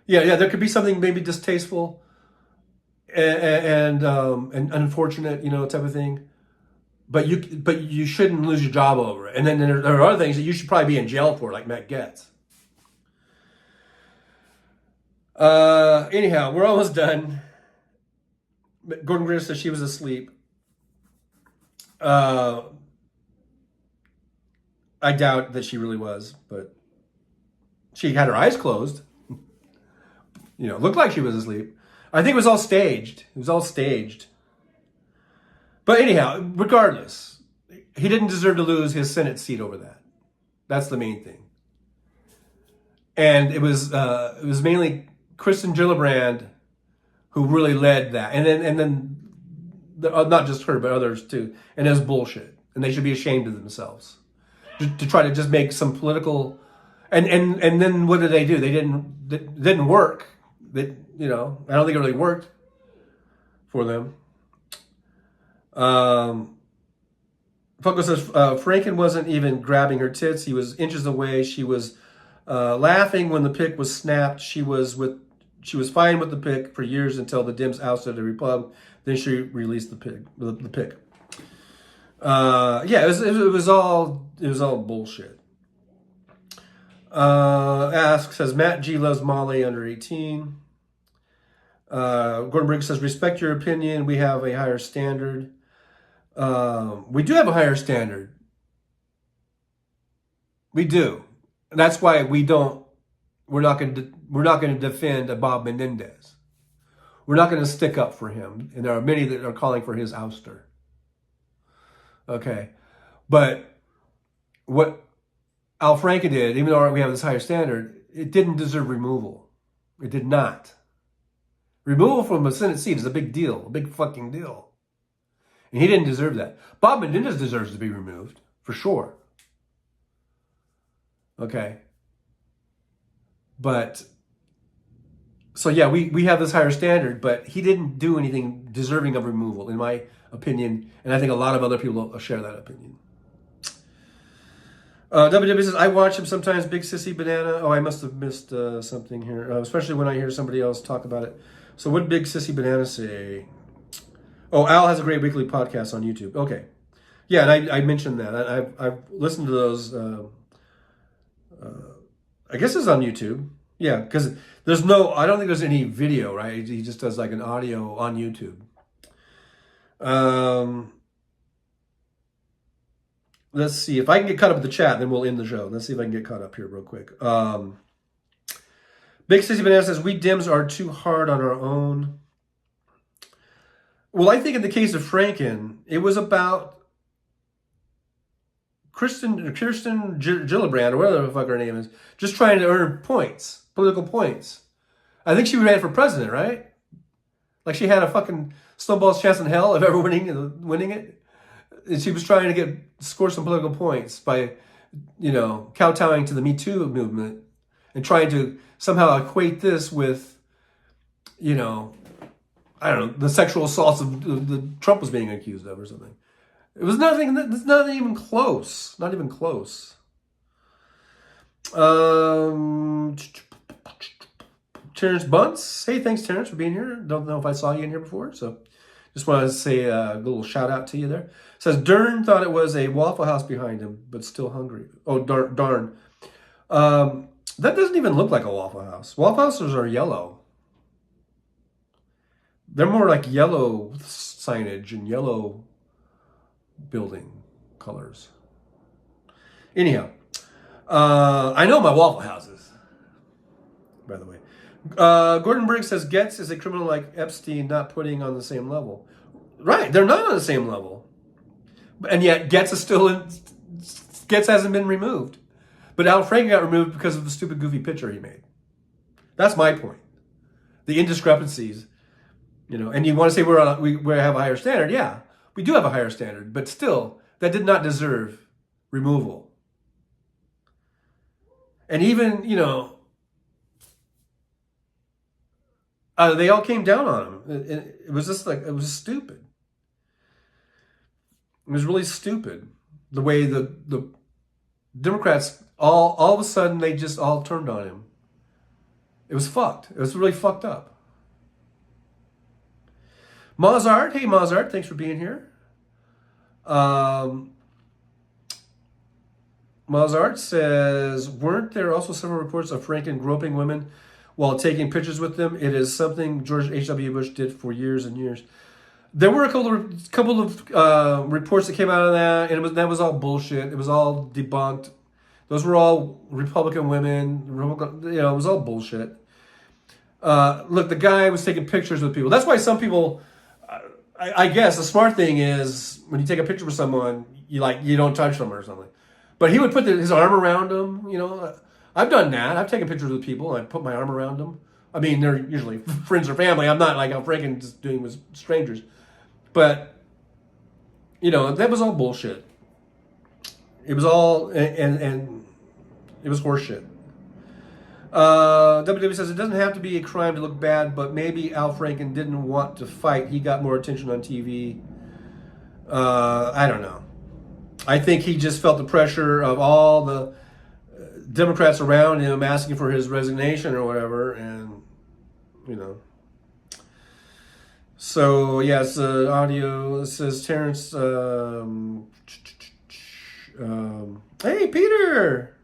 Yeah, there could be something maybe distasteful and unfortunate, type of thing. But you shouldn't lose your job over it. And then there are other things that you should probably be in jail for, like Matt Gaetz. Anyhow, we're almost done. Gordon Briggs says she was asleep. I doubt that she really was, but she had her eyes closed. Looked like she was asleep. I think it was all staged. But anyhow, regardless, he didn't deserve to lose his Senate seat over that. That's the main thing. And it was mainly Kristen Gillibrand who really led that, and then not just her but others too. And it was bullshit, and they should be ashamed of themselves to try to just make some political. And then what did they do? They didn't work. I don't think it really worked for them. Funko says Franken wasn't even grabbing her tits. He was inches away. She was laughing when the pic was snapped. She was fine with the pic for years until the Dems ousted the Republic. Then she released the pic. It was all bullshit. Says Matt G loves Molly under 18. Gordon Briggs says respect your opinion. We have a higher standard. We do have a higher standard. We do. And that's why we're not going to defend a Bob Menendez. We're not going to stick up for him. And there are many that are calling for his ouster. Okay. But what Al Franken did, even though we have this higher standard, it didn't deserve removal. It did not. Removal from a Senate seat is a big deal. A big fucking deal. And he didn't deserve that. Bob Menendez deserves to be removed, for sure. Okay. But, so yeah, we have this higher standard, but he didn't do anything deserving of removal, in my opinion. And I think a lot of other people share that opinion. WW says, I watch him sometimes, Big Sissy Banana. Oh, I must have missed something here, especially when I hear somebody else talk about it. So what did Big Sissy Banana say? Oh, Al has a great weekly podcast on YouTube. Okay. Yeah, and I mentioned that. I've listened to those. I guess it's on YouTube. Yeah, because I don't think there's any video, right? He just does like an audio on YouTube. Let's see. If I can get caught up with the chat, then we'll end the show. Let's see if I can get caught up here real quick. Big Sissy Banana says, we Dems are too hard on our own. Well, I think in the case of Franken, it was about Kirsten Gillibrand, or whatever the fuck her name is, just trying to earn points, political points. I think she ran for president, right? Like she had a fucking snowball's chance in hell of ever winning it. And she was trying to score some political points by, kowtowing to the Me Too movement and trying to somehow equate this with, I don't know, the sexual assaults that Trump was being accused of or something. It was nothing. It's not even close. Not even close. Terrence Bunce. Hey, thanks, Terrence, for being here. Don't know if I saw you in here before, so just wanted to say a little shout out to you there. Says Dern thought it was a Waffle House behind him, but still hungry. Oh, darn. That doesn't even look like a Waffle House. Waffle Houses are yellow. They're more like yellow signage and yellow building colors. Anyhow, I know my Waffle Houses, by the way. Gordon Briggs says Gaetz is a criminal like Epstein, not putting on the same level. Right, they're not on the same level. And yet Gaetz is still in. Gaetz hasn't been removed. But Al Franken got removed because of the stupid goofy picture he made. That's my point. The indiscrepancies, and you want to say we have a higher standard. Yeah, we do have a higher standard, but still, that did not deserve removal. And even, they all came down on him. It was just like, it was stupid. It was really stupid. The way the Democrats, all of a sudden, they just all turned on him. It was fucked. It was really fucked up. Mozart, hey Mozart, thanks for being here. Mozart says, weren't there also several reports of Franken groping women while taking pictures with them? It is something George H.W. Bush did for years and years. There were a couple of reports that came out of that, and that was all bullshit. It was all debunked. Those were all Republican women. It was all bullshit. Look, the guy was taking pictures with people. That's why some people, I guess, the smart thing is when you take a picture with someone, you don't touch them or something. But he would put his arm around them. I've done that. I've taken pictures with people. And I put my arm around them. I mean, they're usually friends or family. I'm not like I'm freaking just doing with strangers. But, that was all bullshit. It was all, and it was horseshit. WW says, it doesn't have to be a crime to look bad, but maybe Al Franken didn't want to fight. He got more attention on TV. I don't know. I think he just felt the pressure of all the Democrats around him asking for his resignation or whatever, and, So, yes, audio says Terrence, hey, Peter,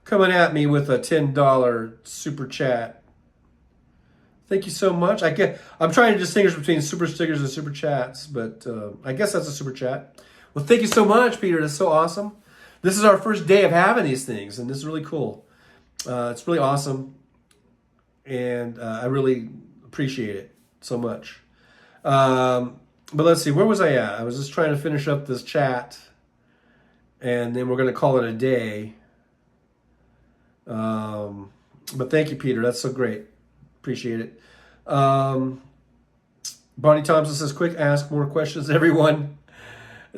coming at me with a $10 super chat. Thank you so much. I'm trying to distinguish between super stickers and super chats, but I guess that's a super chat. Well, thank you so much, Peter. That's so awesome. This is our first day of having these things, and this is really cool. It's really awesome, and I really appreciate it so much. But let's see, where was I at? I was just trying to finish up this chat, and then we're going to call it a day. But thank you, Peter. That's so great. Appreciate it. Bonnie Thompson says, quick ask more questions, everyone.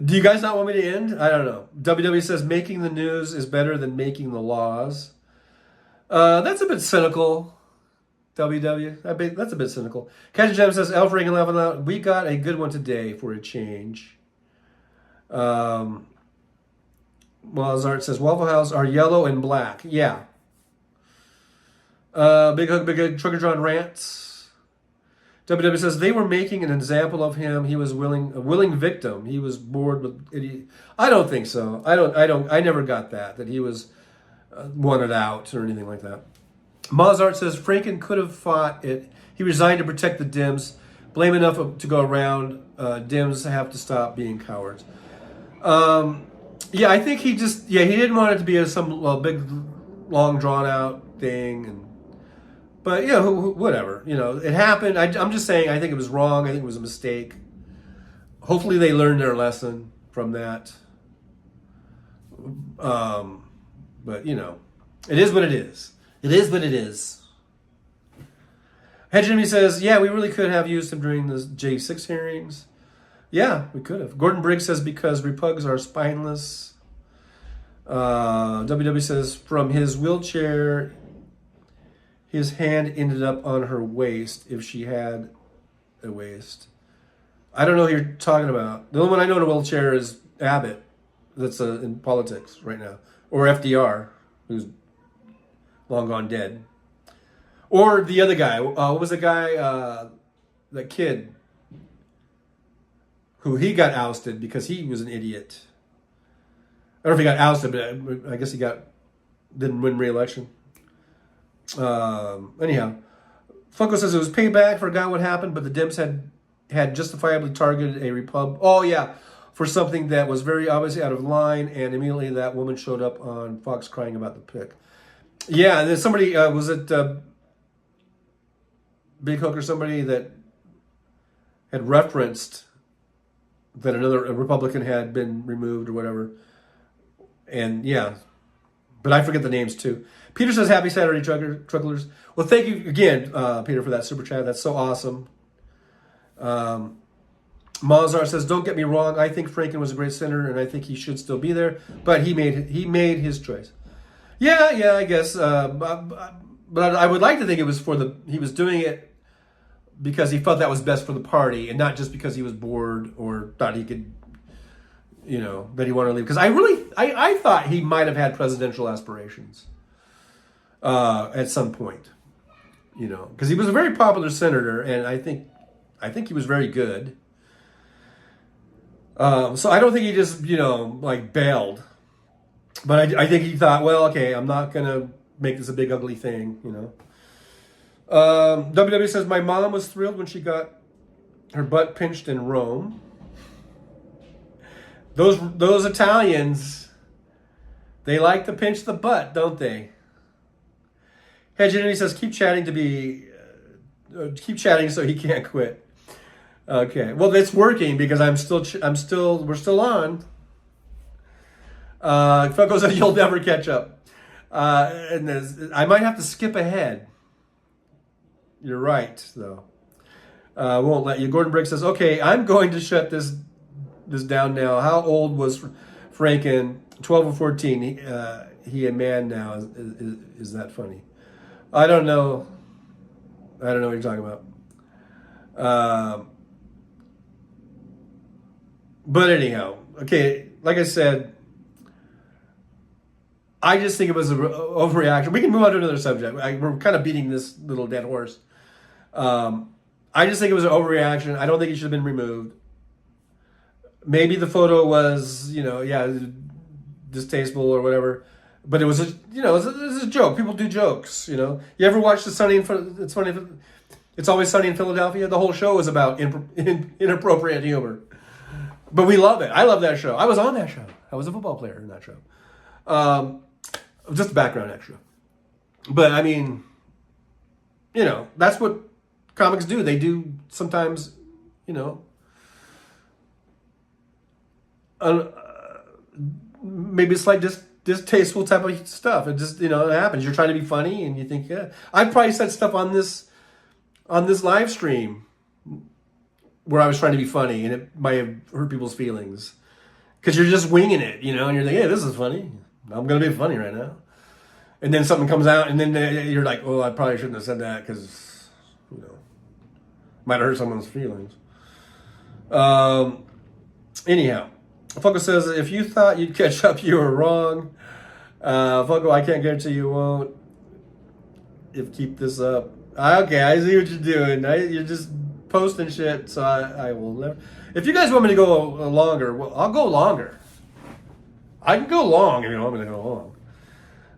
Do you guys not want me to end? I don't know. WW says, making the news is better than making the laws. That's a bit cynical. WW, that's a bit cynical. Catch Gem says, Elf Reagan laughing out. We got a good one today for a change. Mozart says, Waffle House are yellow and black. Yeah. Big Hug, Trucker John rants. WW says, they were making an example of him. He was a willing victim. He was bored with idiot. I don't think so. I never got that he was wanted out or anything like that. Mozart says, Franken could have fought it. He resigned to protect the Dems. Blame enough to go around. Dems have to stop being cowards. Yeah, I think he didn't want it to be some big, long, drawn-out thing. But, whatever. It happened. I'm just saying I think it was wrong. I think it was a mistake. Hopefully they learned their lesson from that. But, it is what it is. It is what it is. Head Jimmy says, yeah, we really could have used him during the J6 hearings. Yeah, we could have. Gordon Briggs says, because repugs are spineless. WW says, from his wheelchair, his hand ended up on her waist if she had a waist. I don't know what you're talking about. The only one I know in a wheelchair is Abbott, that's in politics right now. Or FDR, who's long gone dead. Or the other guy. What was the guy, that kid, who he got ousted because he was an idiot. I don't know if he got ousted, but I guess he didn't win re-election. Anyhow, Funko says it was payback, forgot what happened, but the Dems had justifiably targeted a Repub. Oh yeah, for something that was very obviously out of line, and immediately that woman showed up on Fox crying about the pic. Yeah, and then somebody, was it Big Hook or somebody that had referenced that a Republican had been removed or whatever. And yeah, but I forget the names too. Peter says, happy Saturday, trucklers. Well, thank you again, Peter, for that super chat. That's so awesome. Mozart says, don't get me wrong. I think Franken was a great senator, and I think he should still be there. But he made his choice. Yeah, I guess. But I would like to think it was he was doing it because he felt that was best for the party, and not just because he was bored or thought he could, that he wanted to leave. Because I thought he might have had presidential aspirations at some point, because he was a very popular senator, and I think he was very good. So I don't think he just, like bailed. But I think he thought, well, okay, I'm not going to make this a big ugly thing, WW says, my mom was thrilled when she got her butt pinched in Rome. Those Italians, they like to pinch the butt, don't they? Hedge says, keep chatting so he can't quit. Okay, well, it's working because we're still on. Funko says you'll never catch up. And I might have to skip ahead. You're right, though. Won't let you. Gordon Brick says, okay, I'm going to shut this down now. How old was Franken? 12 or 14. He a man now. Is that funny? I don't know. I don't know what you're talking about. But anyhow, okay, like I said, I just think it was an overreaction. We can move on to another subject. We're kind of beating this little dead horse. I just think it was an overreaction. I don't think it should have been removed. Maybe the photo was, distasteful or whatever. But it was it was a joke. People do jokes, You ever watch It's Always Sunny in Philadelphia? The whole show is about inappropriate humor. But we love it. I love that show. I was on that show. I was a football player in that show. Just a background extra. But I mean, that's what comics do. They do sometimes, maybe it's like distasteful type of stuff. It just, it happens. You're trying to be funny and you think, yeah. I probably said stuff on this live stream where I was trying to be funny and it might have hurt people's feelings. Because you're just winging it, and you're like, hey, this is funny. I'm going to be funny right now. And then something comes out, and then you're like, oh, I probably shouldn't have said that because, might have hurt someone's feelings. Anyhow, Funko says, if you thought you'd catch up, you were wrong. Funko, I can't guarantee you won't. Keep this up. Okay, I see what you're doing. You're just posting shit, so I will never. If you guys want me to go longer, well, I'll go longer. I can go long if you want me to go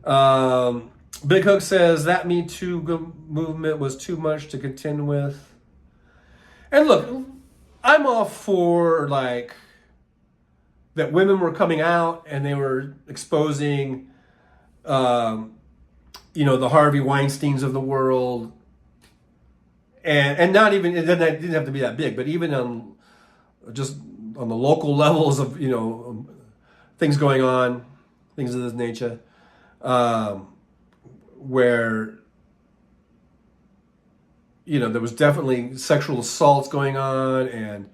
long. Big Hook says that Me Too movement was too much to contend with. And look, I'm all for that women were coming out and they were exposing, the Harvey Weinsteins of the world, and not even it didn't have to be that big, but even on the local levels of things going on, things of this nature, where there was definitely sexual assaults going on, and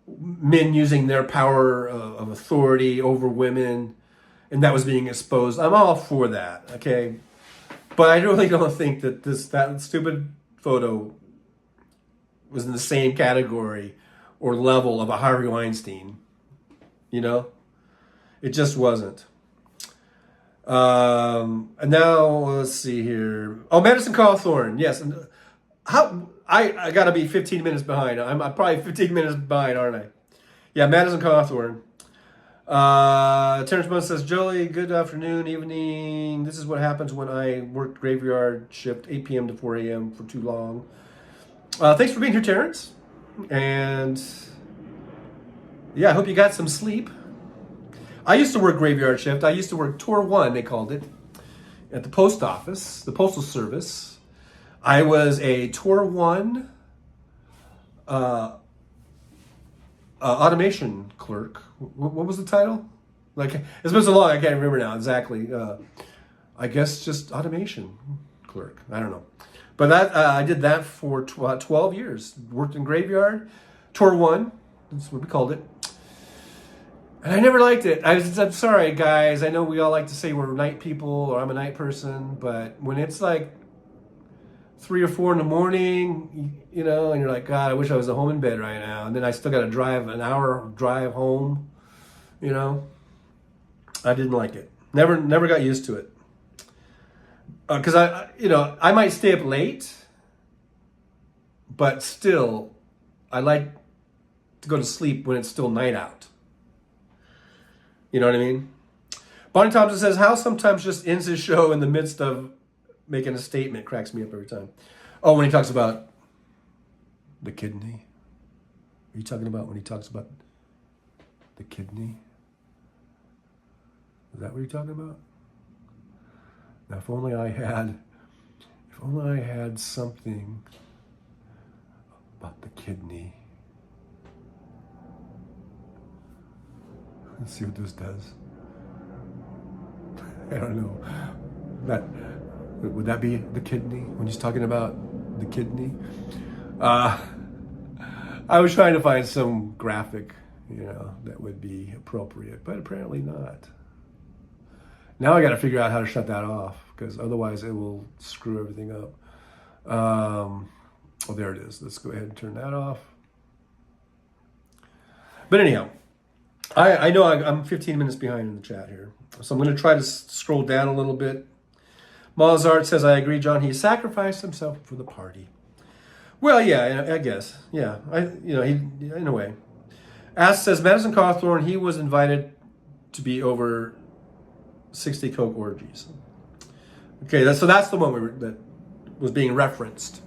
men using their power of authority over women, and that was being exposed. I'm all for that, okay? But I really don't think that that stupid photo was in the same category or level of a Harvey Weinstein. It just wasn't. And now let's see here. Oh, Madison Cawthorn, yes. I gotta be 15 minutes behind. I'm probably 15 minutes behind, aren't I? Yeah, Madison Cawthorn. Terrence Bunn says, Jolie, good afternoon, evening. This is what happens when I worked graveyard shift 8 p.m. to 4 a.m. for too long. Thanks for being here, Terrence. And yeah, I hope you got some sleep. I used to work graveyard shift. I used to work Tour 1, they called it, at the post office, the postal service. I was a Tour 1 automation clerk. What was the title? It's been so long, I can't remember now exactly. I guess just automation clerk. I don't know. But I did that for 12 years. Worked in graveyard, Tour 1. That's what we called it. And I never liked it. I'm sorry, guys. I know we all like to say we're night people or I'm a night person, but when it's like 3 or 4 in the morning, you know, and you're like, God, I wish I was at home in bed right now. And then I still got to drive an hour drive home, you know. I didn't like it. Never got used to it. Because I might stay up late, but still, I like to go to sleep when it's still night out. You know what I mean? Bonnie Thompson says, Hal sometimes just ends his show in the midst of making a statement. Cracks me up every time. Oh, when he talks about the kidney? Are you talking about when he talks about the kidney? Is that what you're talking about? Now, if only I had something about the kidney. Let's see what this does. I don't know. Would that be the kidney when he's talking about the kidney? I was trying to find some graphic, that would be appropriate, but apparently not. Now I got to figure out how to shut that off because otherwise it will screw everything up. Oh, there it is. Let's go ahead and turn that off. But anyhow, I know I'm 15 minutes behind in the chat here. So I'm going to try to scroll down a little bit. Mozart says, I agree, John. He sacrificed himself for the party. Well, yeah, I guess. Yeah, he in a way. Ask says, Madison Cawthorn, he was invited to be over 60 Coke orgies. Okay, that's the one that was being referenced.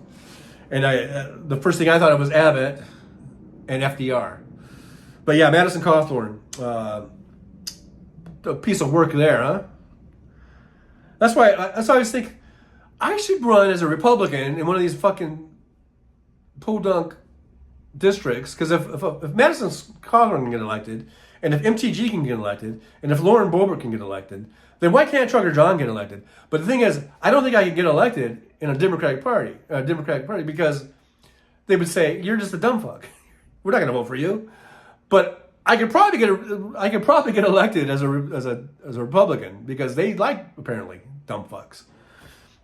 And the first thing I thought of was Abbott and FDR. But yeah, Madison Cawthorn, a piece of work there, huh? That's why I always think I should run as a Republican in one of these fucking podunk districts. Because if Madison Cawthorn can get elected, and if MTG can get elected, and if Lauren Boebert can get elected, then why can't Trucker John get elected? But the thing is, I don't think I can get elected in a Democratic Party, because they would say you're just a dumb fuck. We're not going to vote for you. But I could probably get elected as a Republican because they like apparently dumb fucks.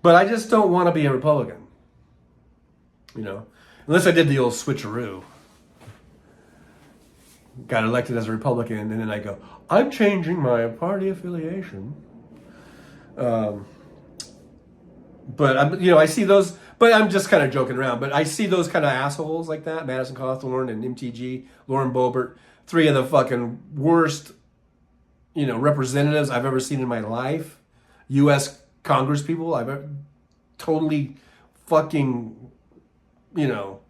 But I just don't want to be a Republican. Unless I did the old switcheroo. Got elected as a Republican, and then I go, I'm changing my party affiliation. But I see those. But I'm just kind of joking around. But I see those kind of assholes like that, Madison Cawthorn and MTG, Lauren Boebert, 3 of the fucking worst, representatives I've ever seen in my life. U.S. Congress people I've ever totally fucking,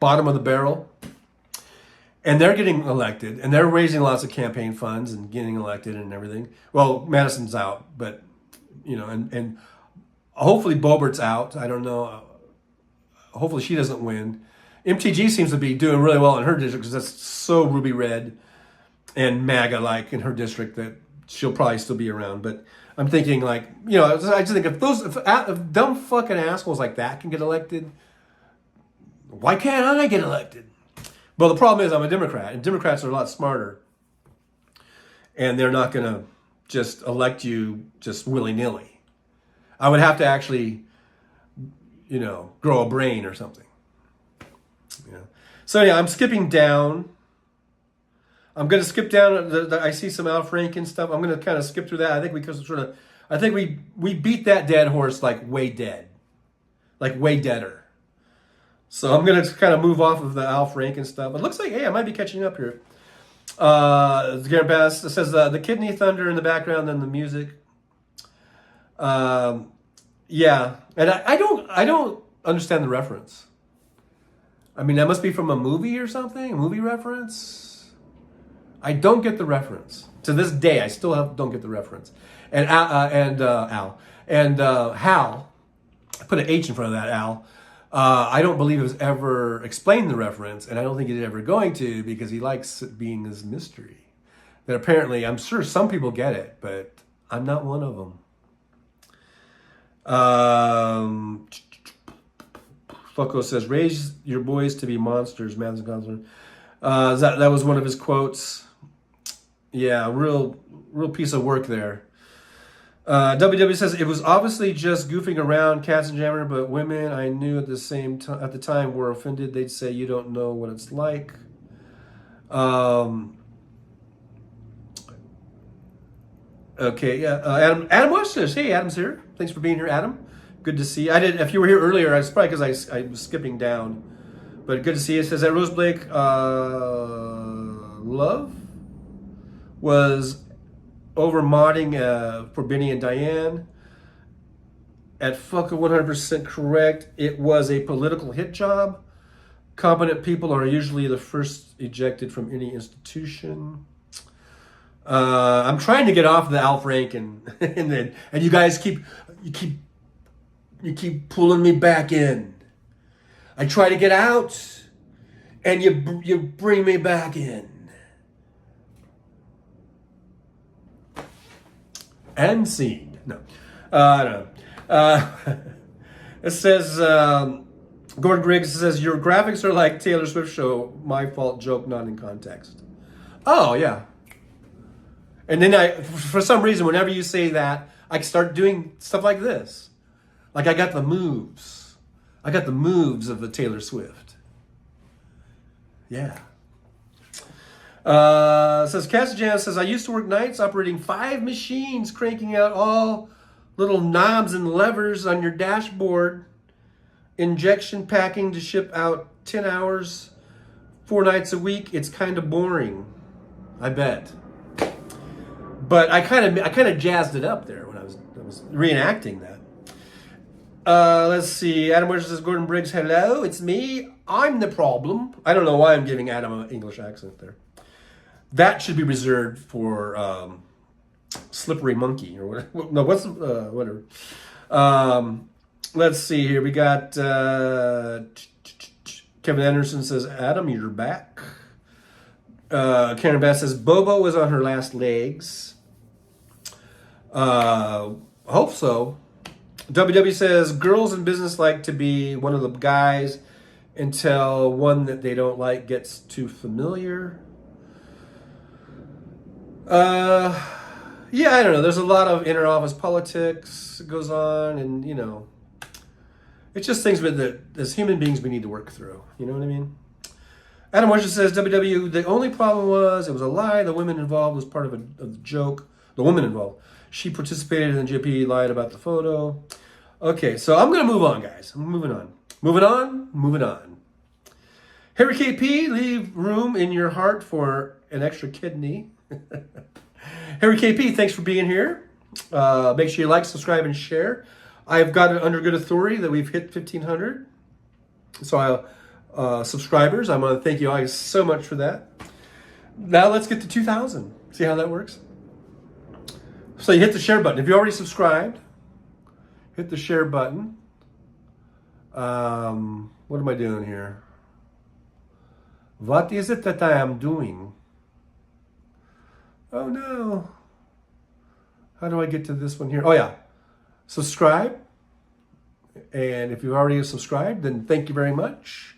bottom of the barrel. And they're getting elected, and they're raising lots of campaign funds and getting elected and everything. Well, Madison's out, but, and hopefully Boebert's out. I don't know. Hopefully she doesn't win. MTG seems to be doing really well in her district because that's so ruby red and MAGA-like in her district that she'll probably still be around. But I'm thinking I just think if dumb fucking assholes like that can get elected, why can't I get elected? Well, the problem is I'm a Democrat, and Democrats are a lot smarter. And they're not going to just elect you just willy-nilly. I would have to actually, grow a brain or something. So yeah, I'm skipping down. I'm going to skip down. I see some Al Franken stuff. I'm going to kind of skip through that. I think we beat that dead horse like way dead. Like way deader. So I'm going to kind of move off of the Al Franken stuff. It looks like, hey, I might be catching up here. Garrett Bass says the kidney thunder in the background and the music. Yeah, and I don't understand the reference. I mean, that must be from a movie or something, a movie reference. I don't get the reference. To this day, I still don't get the reference. And Hal, I put an H in front of that, Al. I don't believe it was ever explained the reference, and I don't think it's ever going to because he likes it being this mystery. That apparently, I'm sure some people get it, but I'm not one of them. Fucko says, raise your boys to be monsters, Madison Cawthorn. That was one of his quotes. Yeah, real piece of work there. WW says it was obviously just goofing around, Katzenjammer, but women I knew at the time were offended. They'd say you don't know what it's like. Okay, yeah. Adam West says, "Hey, Adam's here. Thanks for being here, Adam. Good to see you. I did. If you were here earlier, it's probably because I was skipping down, but good to see you." It says that Rose Blake love was over modding for Benny and Diane. At fucking 100% correct. It was a political hit job. Competent people are usually the first ejected from any institution. I'm trying to get off the Al Franken, and you guys keep pulling me back in. I try to get out, and you bring me back in. And scene. No, I don't know. It says Gordon Griggs says your graphics are like Taylor Swift show. My fault joke, not in context. Oh yeah. And then for some reason, whenever you say that, I start doing stuff like this. Like I got the moves. I got the moves of the Taylor Swift. Yeah. Says Cassijan says, I used to work nights operating 5 machines, cranking out all little knobs and levers on your dashboard. Injection packing to ship out 10 hours, 4 nights a week. It's kind of boring. I bet. But I kind of jazzed it up there when I was reenacting that. Let's see. Adam West says, Gordon Briggs, hello, it's me. I'm the problem. I don't know why I'm giving Adam an English accent there. That should be reserved for Slippery Monkey or whatever. No, what's whatever. Let's see here. We got Kevin Anderson says, Adam, you're back. Karen Bass says, Bobo was on her last legs. Hope so. WW says, girls in business like to be one of the guys until one that they don't like gets too familiar. Yeah, I don't know. There's a lot of inner office politics that goes on, and you know, it's just things that as human beings we need to work through. You know what I mean? Adam Washington says, WW, the only problem was it was a lie. The women involved was part of the joke. The woman involved. She participated in the GP, lied about the photo. Okay, so I'm going to move on, guys. I'm moving on. Moving on. Harry KP, leave room in your heart for an extra kidney. Harry KP, thanks for being here. Make sure you like, subscribe, and share. I've got it under good authority that we've hit 1,500. So subscribers, I'm going to thank you guys so much for that. Now let's get to 2,000. See how that works? So you hit the share button. If you already subscribed, hit the share button. What am I doing here? What is it that I am doing? Oh no. How do I get to this one here? Oh yeah. Subscribe. And if you've already subscribed, then thank you very much.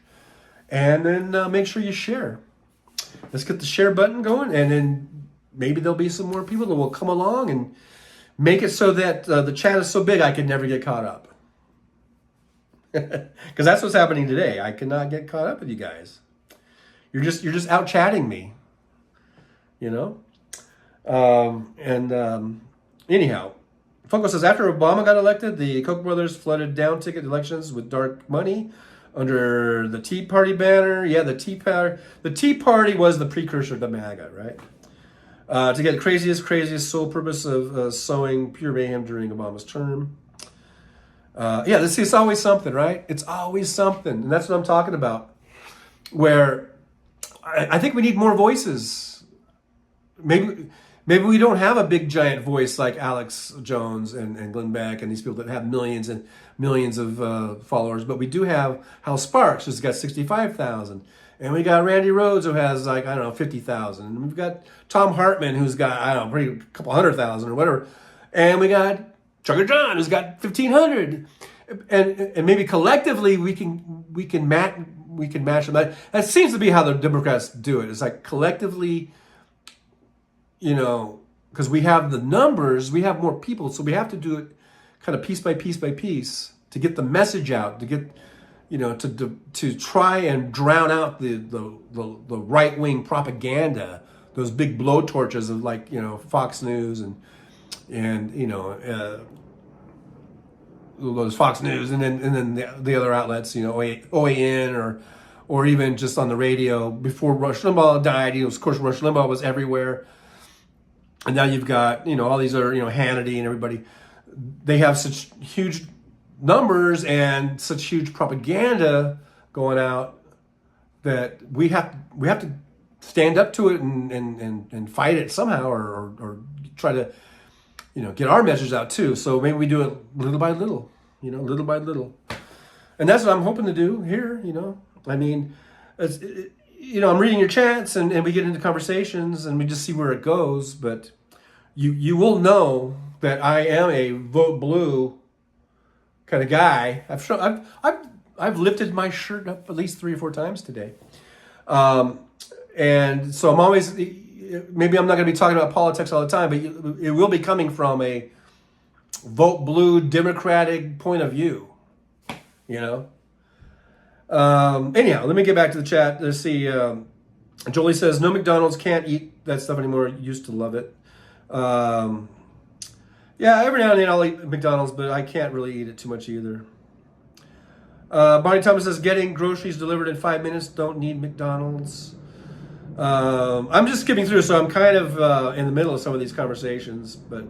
And then make sure you share. Let's get the share button going, and then maybe there'll be some more people that will come along and make it so that the chat is so big I can never get caught up. Because that's what's happening today. I cannot get caught up with you guys. You're just out chatting me, you know. Anyhow, Funko says, after Obama got elected, the Koch brothers flooded down ticket elections with dark money under the Tea Party banner. Yeah, the Tea Party was the precursor to MAGA, right? To get the craziest sole purpose of sowing pure mayhem during Obama's term. Yeah, it's always something, right? It's always something. And that's what I'm talking about. Where I think we need more voices. Maybe we don't have a big giant voice like Alex Jones and Glenn Beck and these people that have millions and millions of followers, but we do have Hal Sparks, who's got 65,000. And we got Randy Rhodes, who has 50,000. And we've got Tom Hartman, who's got, a couple 100,000 or whatever. And we got Chucker John, who's got 1,500. And maybe collectively we can match them. That seems to be how the Democrats do it. It's like collectively because we have the numbers, we have more people, so we have to do it kind of piece by piece by piece to get the message out, to get, to try and drown out the right wing propaganda, those big blowtorches of like Fox News and those Fox News and then the other outlets, OAN or even just on the radio before Rush Limbaugh died. Of course, Rush Limbaugh was everywhere. And now you've got, all these other, Hannity and everybody. They have such huge numbers and such huge propaganda going out that we have to stand up to it and fight it somehow or try to, get our message out too. So maybe we do it little by little, little by little. And that's what I'm hoping to do here, I mean, I'm reading your chats and we get into conversations and we just see where it goes. But you will know that I am a vote blue kind of guy. I've lifted my shirt up at least 3 or 4 times today. And so I'm always, maybe I'm not going to be talking about politics all the time, but it will be coming from a vote blue Democratic point of view, Anyhow, let me get back to the chat. Let's see. Jolie says, no McDonald's, can't eat that stuff anymore. Used to love it. Yeah, every now and then I'll eat McDonald's, but I can't really eat it too much either. Barney Thomas says, getting groceries delivered in 5 minutes, don't need McDonald's. I'm just skipping through, so I'm kind of in the middle of some of these conversations, but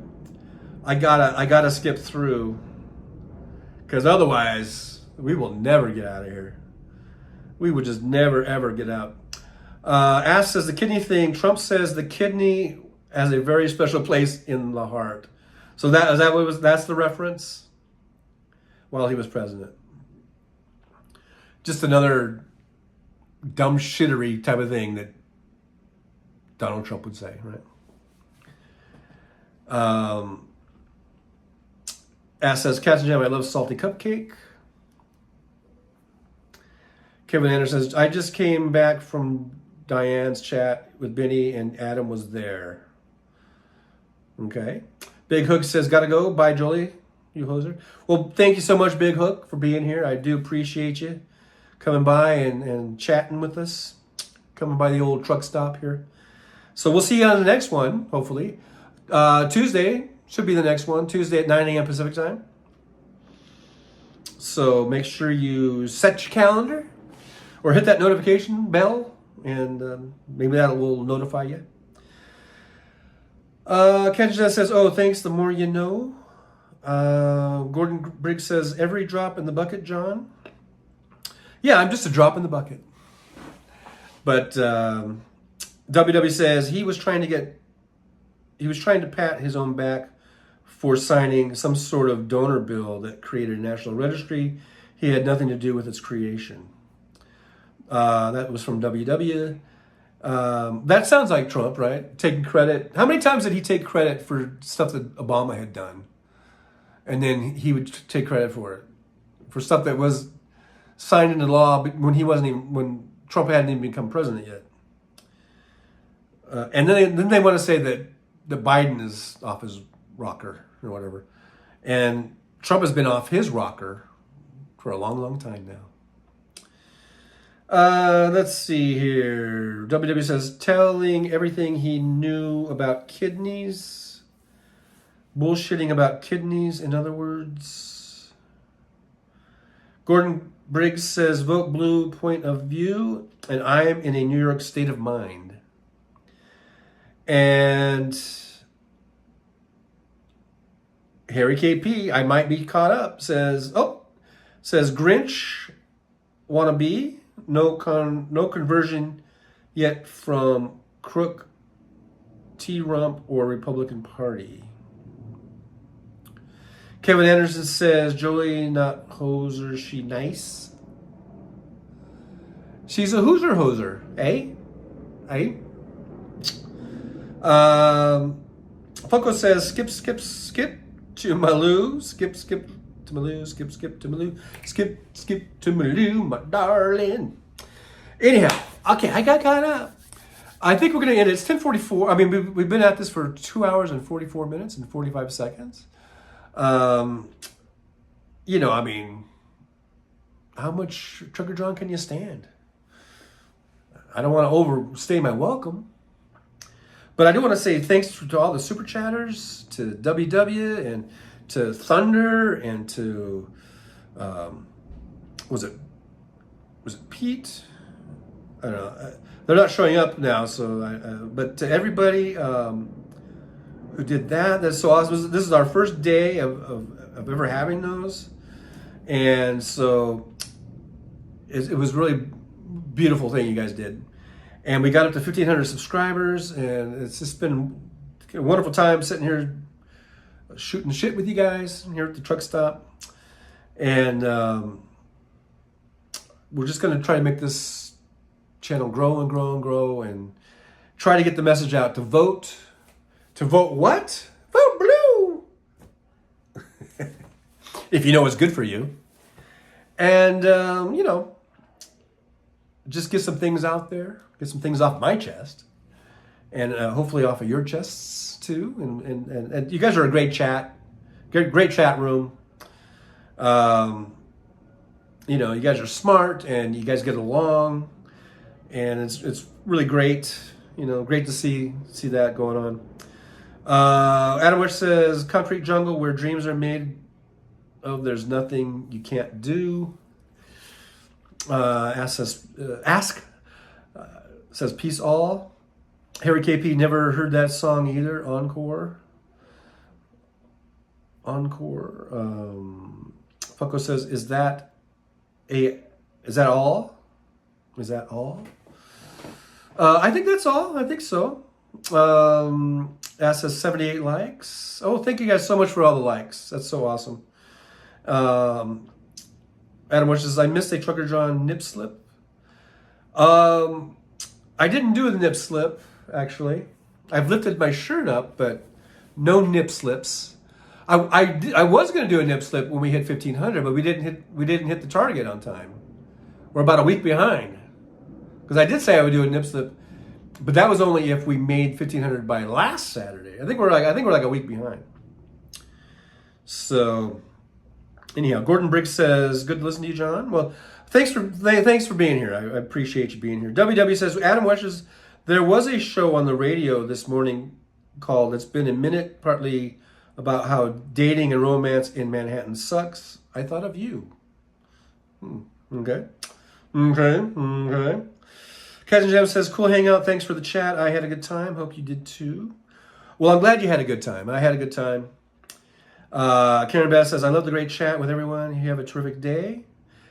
I gotta skip through because otherwise we will never get out of here. We would just never ever get out. Ash says the kidney thing. Trump says the kidney has a very special place in the heart. So that's the reference while he was president. Just another dumb shittery type of thing that Donald Trump would say, right? Ash says, Cats and Jam, I love salty cupcake. Kevin Anderson says, I just came back from Diane's chat with Benny and Adam was there. Okay. Big Hook says, gotta go. Bye, Jolie, you hoser. Well, thank you so much, Big Hook, for being here. I do appreciate you coming by and chatting with us. Coming by the old truck stop here. So we'll see you on the next one, hopefully. Tuesday should be the next one. Tuesday at 9 a.m. Pacific time. So make sure you set your calendar or hit that notification bell and maybe that will notify you. Kenja says, oh, thanks, the more you know. Gordon Briggs says, every drop in the bucket, John. Yeah, I'm just a drop in the bucket. But WW says he was trying to pat his own back for signing some sort of donor bill that created a national registry. He had nothing to do with its creation. That was from WW. That sounds like Trump, right? Taking credit. How many times did he take credit for stuff that Obama had done? And then he would take credit for it. For stuff that was signed into law when Trump hadn't even become president yet. And then they want to say that Biden is off his rocker or whatever. And Trump has been off his rocker for a long, long time now. Let's see here. WW says, telling everything he knew about kidneys. Bullshitting about kidneys, in other words. Gordon Briggs says, vote blue point of view, and I'm in a New York state of mind. And Harry KP, I might be caught up, says Grinch wannabe, no conversion yet from Crook, T-Rump, or Republican Party. Kevin Anderson says, Jolie not hoser, she nice. She's a hoser, eh? Eh? Funko says, skip to Malou, skip to Malou, skip to Malou, skip to Malou, my darling. Anyhow, okay, I got caught up. I think we're going to end it. It's 10:44. I mean, we've been at this for 2 hours and 44 minutes and 45 seconds. You know, I mean, how much Trucker John can you stand? I don't want to overstay my welcome. But I do want to say thanks to all the super chatters, to WW and to Thunder and to, was it Pete? I don't know. They're not showing up now, so but to everybody who did that, that's so awesome. This is our first day of ever having those, and so it was really beautiful thing you guys did, and we got up to 1,500 subscribers, and it's just been a wonderful time sitting here shooting shit with you guys here at the truck stop, and we're just going to try to make this channel grow and grow and grow, and try to get the message out to vote. To vote what? Vote blue. If you know what's good for you. And, you know, just get some things out there. Get some things off my chest. And hopefully off of your chests, too. And you guys are a great chat. Great chat room. You know, you guys are smart, and you guys get along. And it's really great, you know, great to see that going on. Adam Wish says, concrete jungle where dreams are made of, there's nothing you can't do. Says peace all. Harry KP, never heard that song either. Encore. Fucko says, is that all? Is that all? I think that's all. I think so. Ass says 78 likes. Oh, thank you guys so much for all the likes. That's so awesome. Adam Wish says, I missed a Trucker John nip slip. I didn't do the nip slip, actually. I've lifted my shirt up, but no nip slips. I was going to do a nip slip when we hit 1,500, but we didn't hit the target on time. We're about a week behind. Because I did say I would do a nip slip, but that was only if we made 1,500 by last Saturday. I think we're like a week behind. So, anyhow, Gordon Briggs says, "Good to listen to you, John." Well, thanks for being here. I appreciate you being here. WW says, Adam Weshes, there was a show on the radio this morning called "It's Been a Minute," partly about how dating and romance in Manhattan sucks. I thought of you. Okay. Cousin Jam says, cool hangout. Thanks for the chat. I had a good time. Hope you did too. Well, I'm glad you had a good time. I had a good time. Karen Bass says, I love the great chat with everyone. You have a terrific day.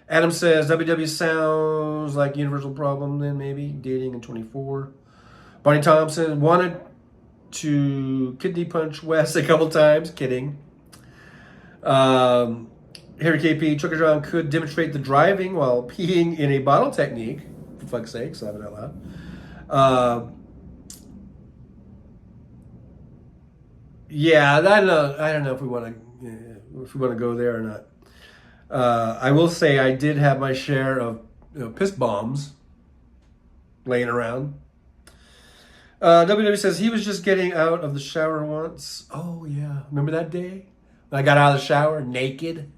Adam says, WW sounds like universal problem then maybe. Dating in 24. Bonnie Thompson wanted to kidney punch Wes a couple times. Kidding. Harry KP, Trucker John could demonstrate the driving while peeing in a bottle technique. For fuck's sake, laugh it out loud. Yeah, I don't know if we want to go there or not. I will say I did have my share of piss bombs laying around. WW says he was just getting out of the shower once. Oh yeah, remember that day when I got out of the shower naked?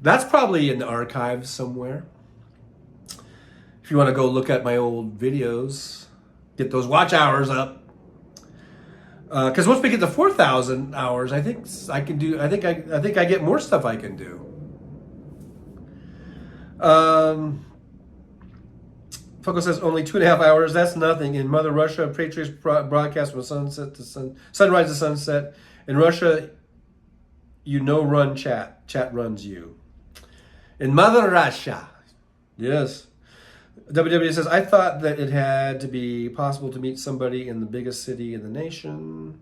That's probably in the archives somewhere. If you want to go look at my old videos, get those watch hours up. Because once we get to 4,000 hours, I think I can do. I think I get more stuff I can do. Fucko says only 2.5 hours. That's nothing. In Mother Russia, Patriots broadcast from sunset to sunrise to sunset. In Russia, run chat. Chat runs you. In Mother Russia, yes. WW says, I thought that it had to be possible to meet somebody in the biggest city in the nation.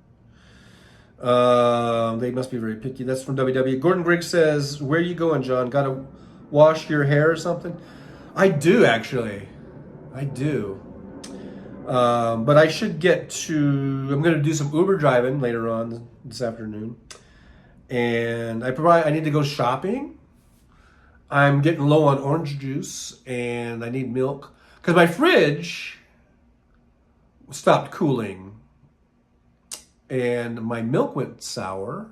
They must be very picky. That's from WW. Gordon Briggs says, where you going, John? Got to wash your hair or something? I do, actually. I do. But I should get to... I'm going to do some Uber driving later on this afternoon. And I need to go shopping. I'm getting low on orange juice, and I need milk. because my fridge stopped cooling and my milk went sour.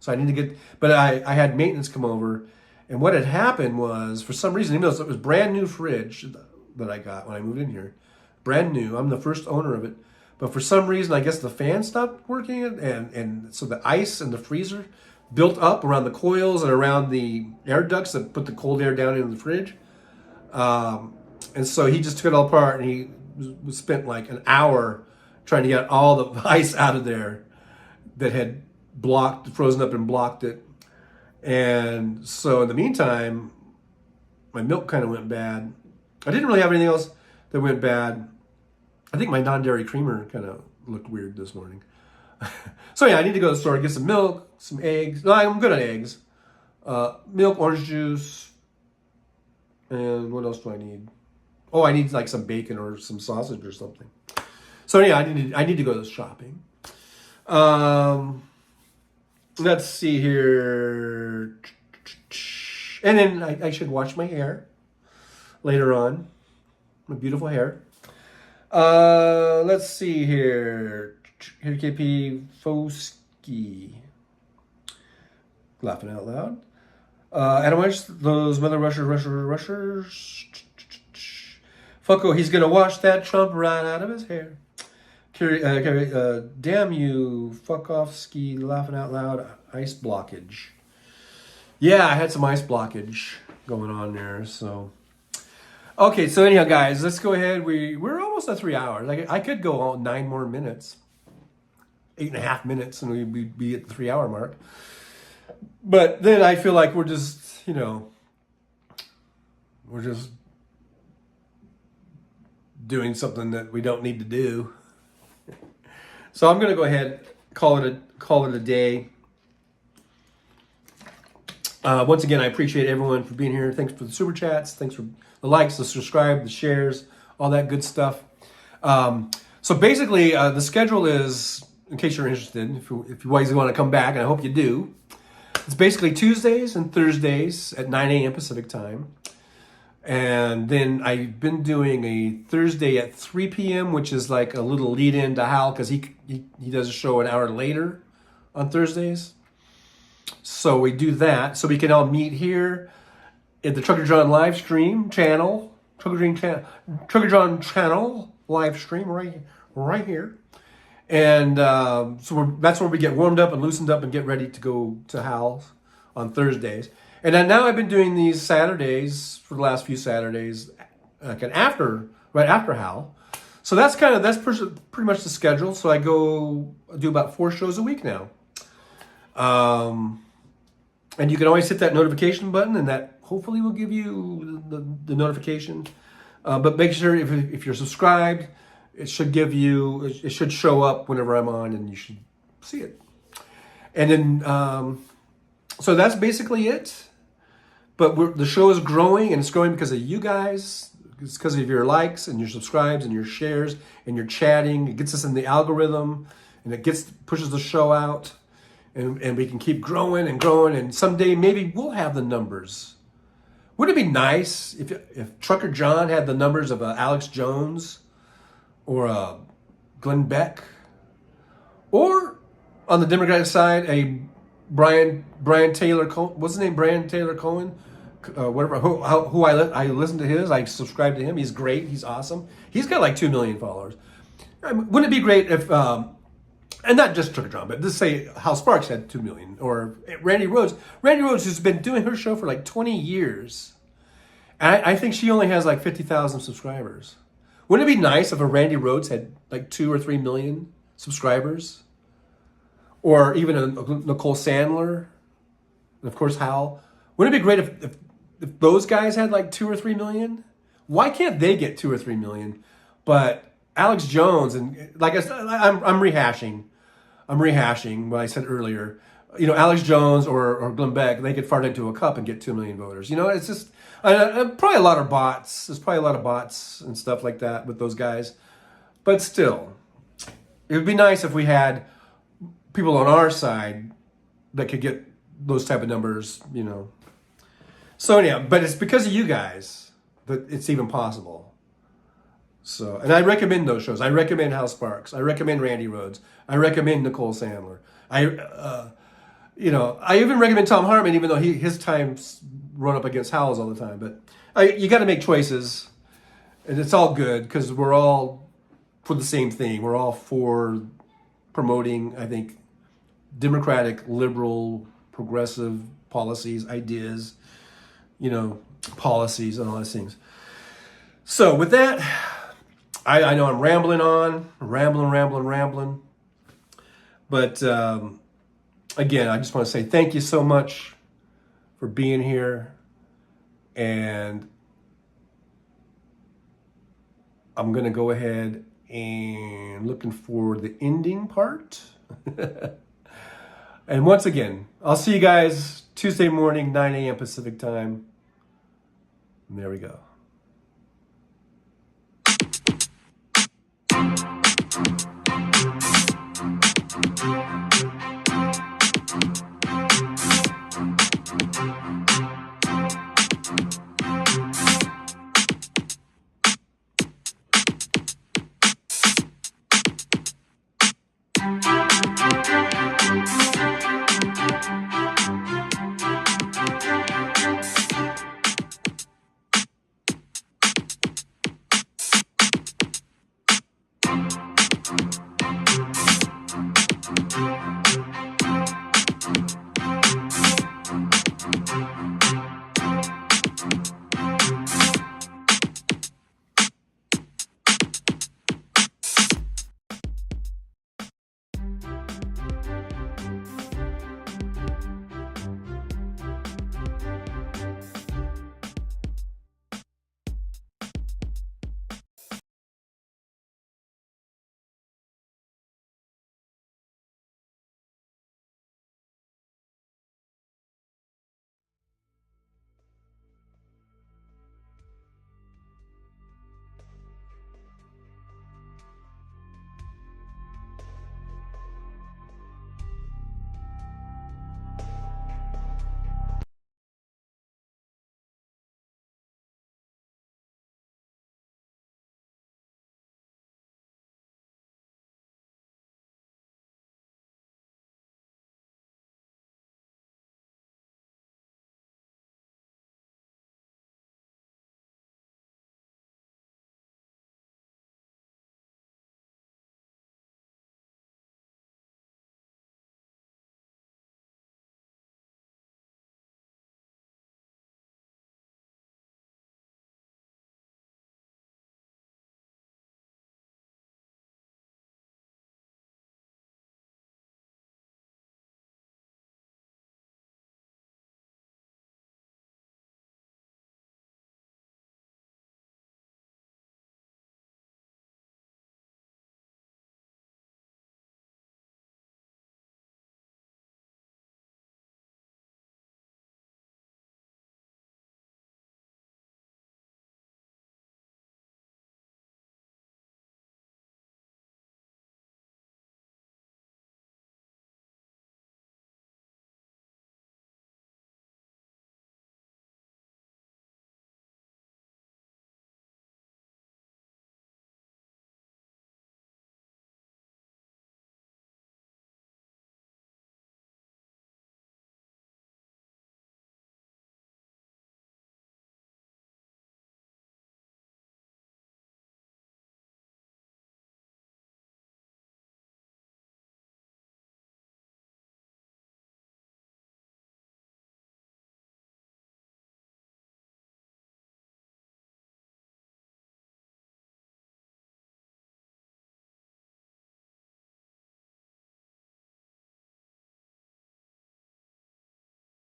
So I need to get, but I had maintenance come over, and what had happened was, for some reason, even though it was brand new fridge that I got when I moved in here, brand new, I'm the first owner of it, but for some reason, I guess the fan stopped working, and so the ice and the freezer built up around the coils and around the air ducts that put the cold air down into the fridge. And so he just took it all apart, and he spent like an hour trying to get all the ice out of there that had frozen up and blocked it. And so in the meantime, my milk kind of went bad. I didn't really have anything else that went bad. I think my non-dairy creamer kind of looked weird this morning. So yeah, I need to go to the store and get some milk, some eggs. No, I'm good on eggs. Milk, orange juice, and what else do I need? Oh, I need like some bacon or some sausage or something. So yeah, I need to go shopping. Let's see here. And then I should wash my hair later on. My beautiful hair. Let's see here. KP Foski. Laughing out loud. Adam Weiss, those mother rushers. Fucko, he's gonna wash that Trump right out of his hair. Damn you, fuck off, ski, laughing out loud, ice blockage. Yeah, I had some ice blockage going on there, so. Okay, so anyhow, guys, let's go ahead. We're almost at 3 hours. Like, I could go on 9 more minutes, 8.5 minutes, and we'd be at the 3 hour mark. But then I feel like we're just, we're just doing something that we don't need to do. So I'm going to go ahead, call it a day. Once again, I appreciate everyone for being here. Thanks for the super chats. Thanks for the likes, the subscribe, the shares, all that good stuff. So basically, the schedule is, in case you're interested, if you always want to come back, and I hope you do, it's basically Tuesdays and Thursdays at 9 a.m. Pacific time. And then I've been doing a Thursday at 3 p.m., which is like a little lead in to Hal, because he does a show an hour later on Thursdays. So we do that. So we can all meet here at the Trucker John live stream channel, Trucker John channel live stream right here. And so that's where we get warmed up and loosened up and get ready to go to Hal's on Thursdays. And then now I've been doing these Saturdays for the last few Saturdays, right after Hal. So that's pretty much the schedule. So I do about 4 shows a week now. And you can always hit that notification button, and that hopefully will give you the notification. But make sure if you're subscribed, it should show up whenever I'm on, and you should see it. And then, so that's basically it. But the show is growing, and it's growing because of you guys. It's because of your likes and your subscribes and your shares and your chatting. It gets us in the algorithm, and it pushes the show out, and we can keep growing and growing. And someday maybe we'll have the numbers. Wouldn't it be nice if Trucker John had the numbers of Alex Jones or Glenn Beck, or on the Democratic side a Brian Taylor Cohen? What's his name? Brian Taylor Cohen. Whatever, who I listen to his, I subscribe to him. He's great. He's awesome. He's got like 2 million followers. Wouldn't it be great if, and not just Trucker John, but let's say Hal Sparks had 2 million, or Randy Rhodes. Randy Rhodes has been doing her show for like 20 years. And I think she only has like 50,000 subscribers. Wouldn't it be nice if a Randy Rhodes had like 2 or 3 million subscribers? Or even a Nicole Sandler, and of course Hal. Wouldn't it be great if those guys had like 2 or 3 million? Why can't they get 2 or 3 million? But Alex Jones, and like I said, I'm rehashing what I said earlier. Alex Jones or Glenn Beck, they could fart into a cup and get 2 million voters. It's just probably a lot of bots. There's probably a lot of bots and stuff like that with those guys. But still, it would be nice if we had people on our side that could get those type of numbers, So anyhow, but it's because of you guys that it's even possible. So, and I recommend those shows. I recommend Hal Sparks. I recommend Randy Rhoads. I recommend Nicole Sandler. I even recommend Tom Hartman, even though his times run up against Hal's all the time. But you got to make choices, and it's all good because we're all for the same thing. We're all for promoting, I think, democratic, liberal, progressive policies, ideas, policies, and all those things. So with that, I know I'm rambling on, rambling. But again, I just want to say thank you so much for being here. And I'm going to go ahead and looking for the ending part. And once again, I'll see you guys Tuesday morning, 9 a.m. Pacific time. And there we go.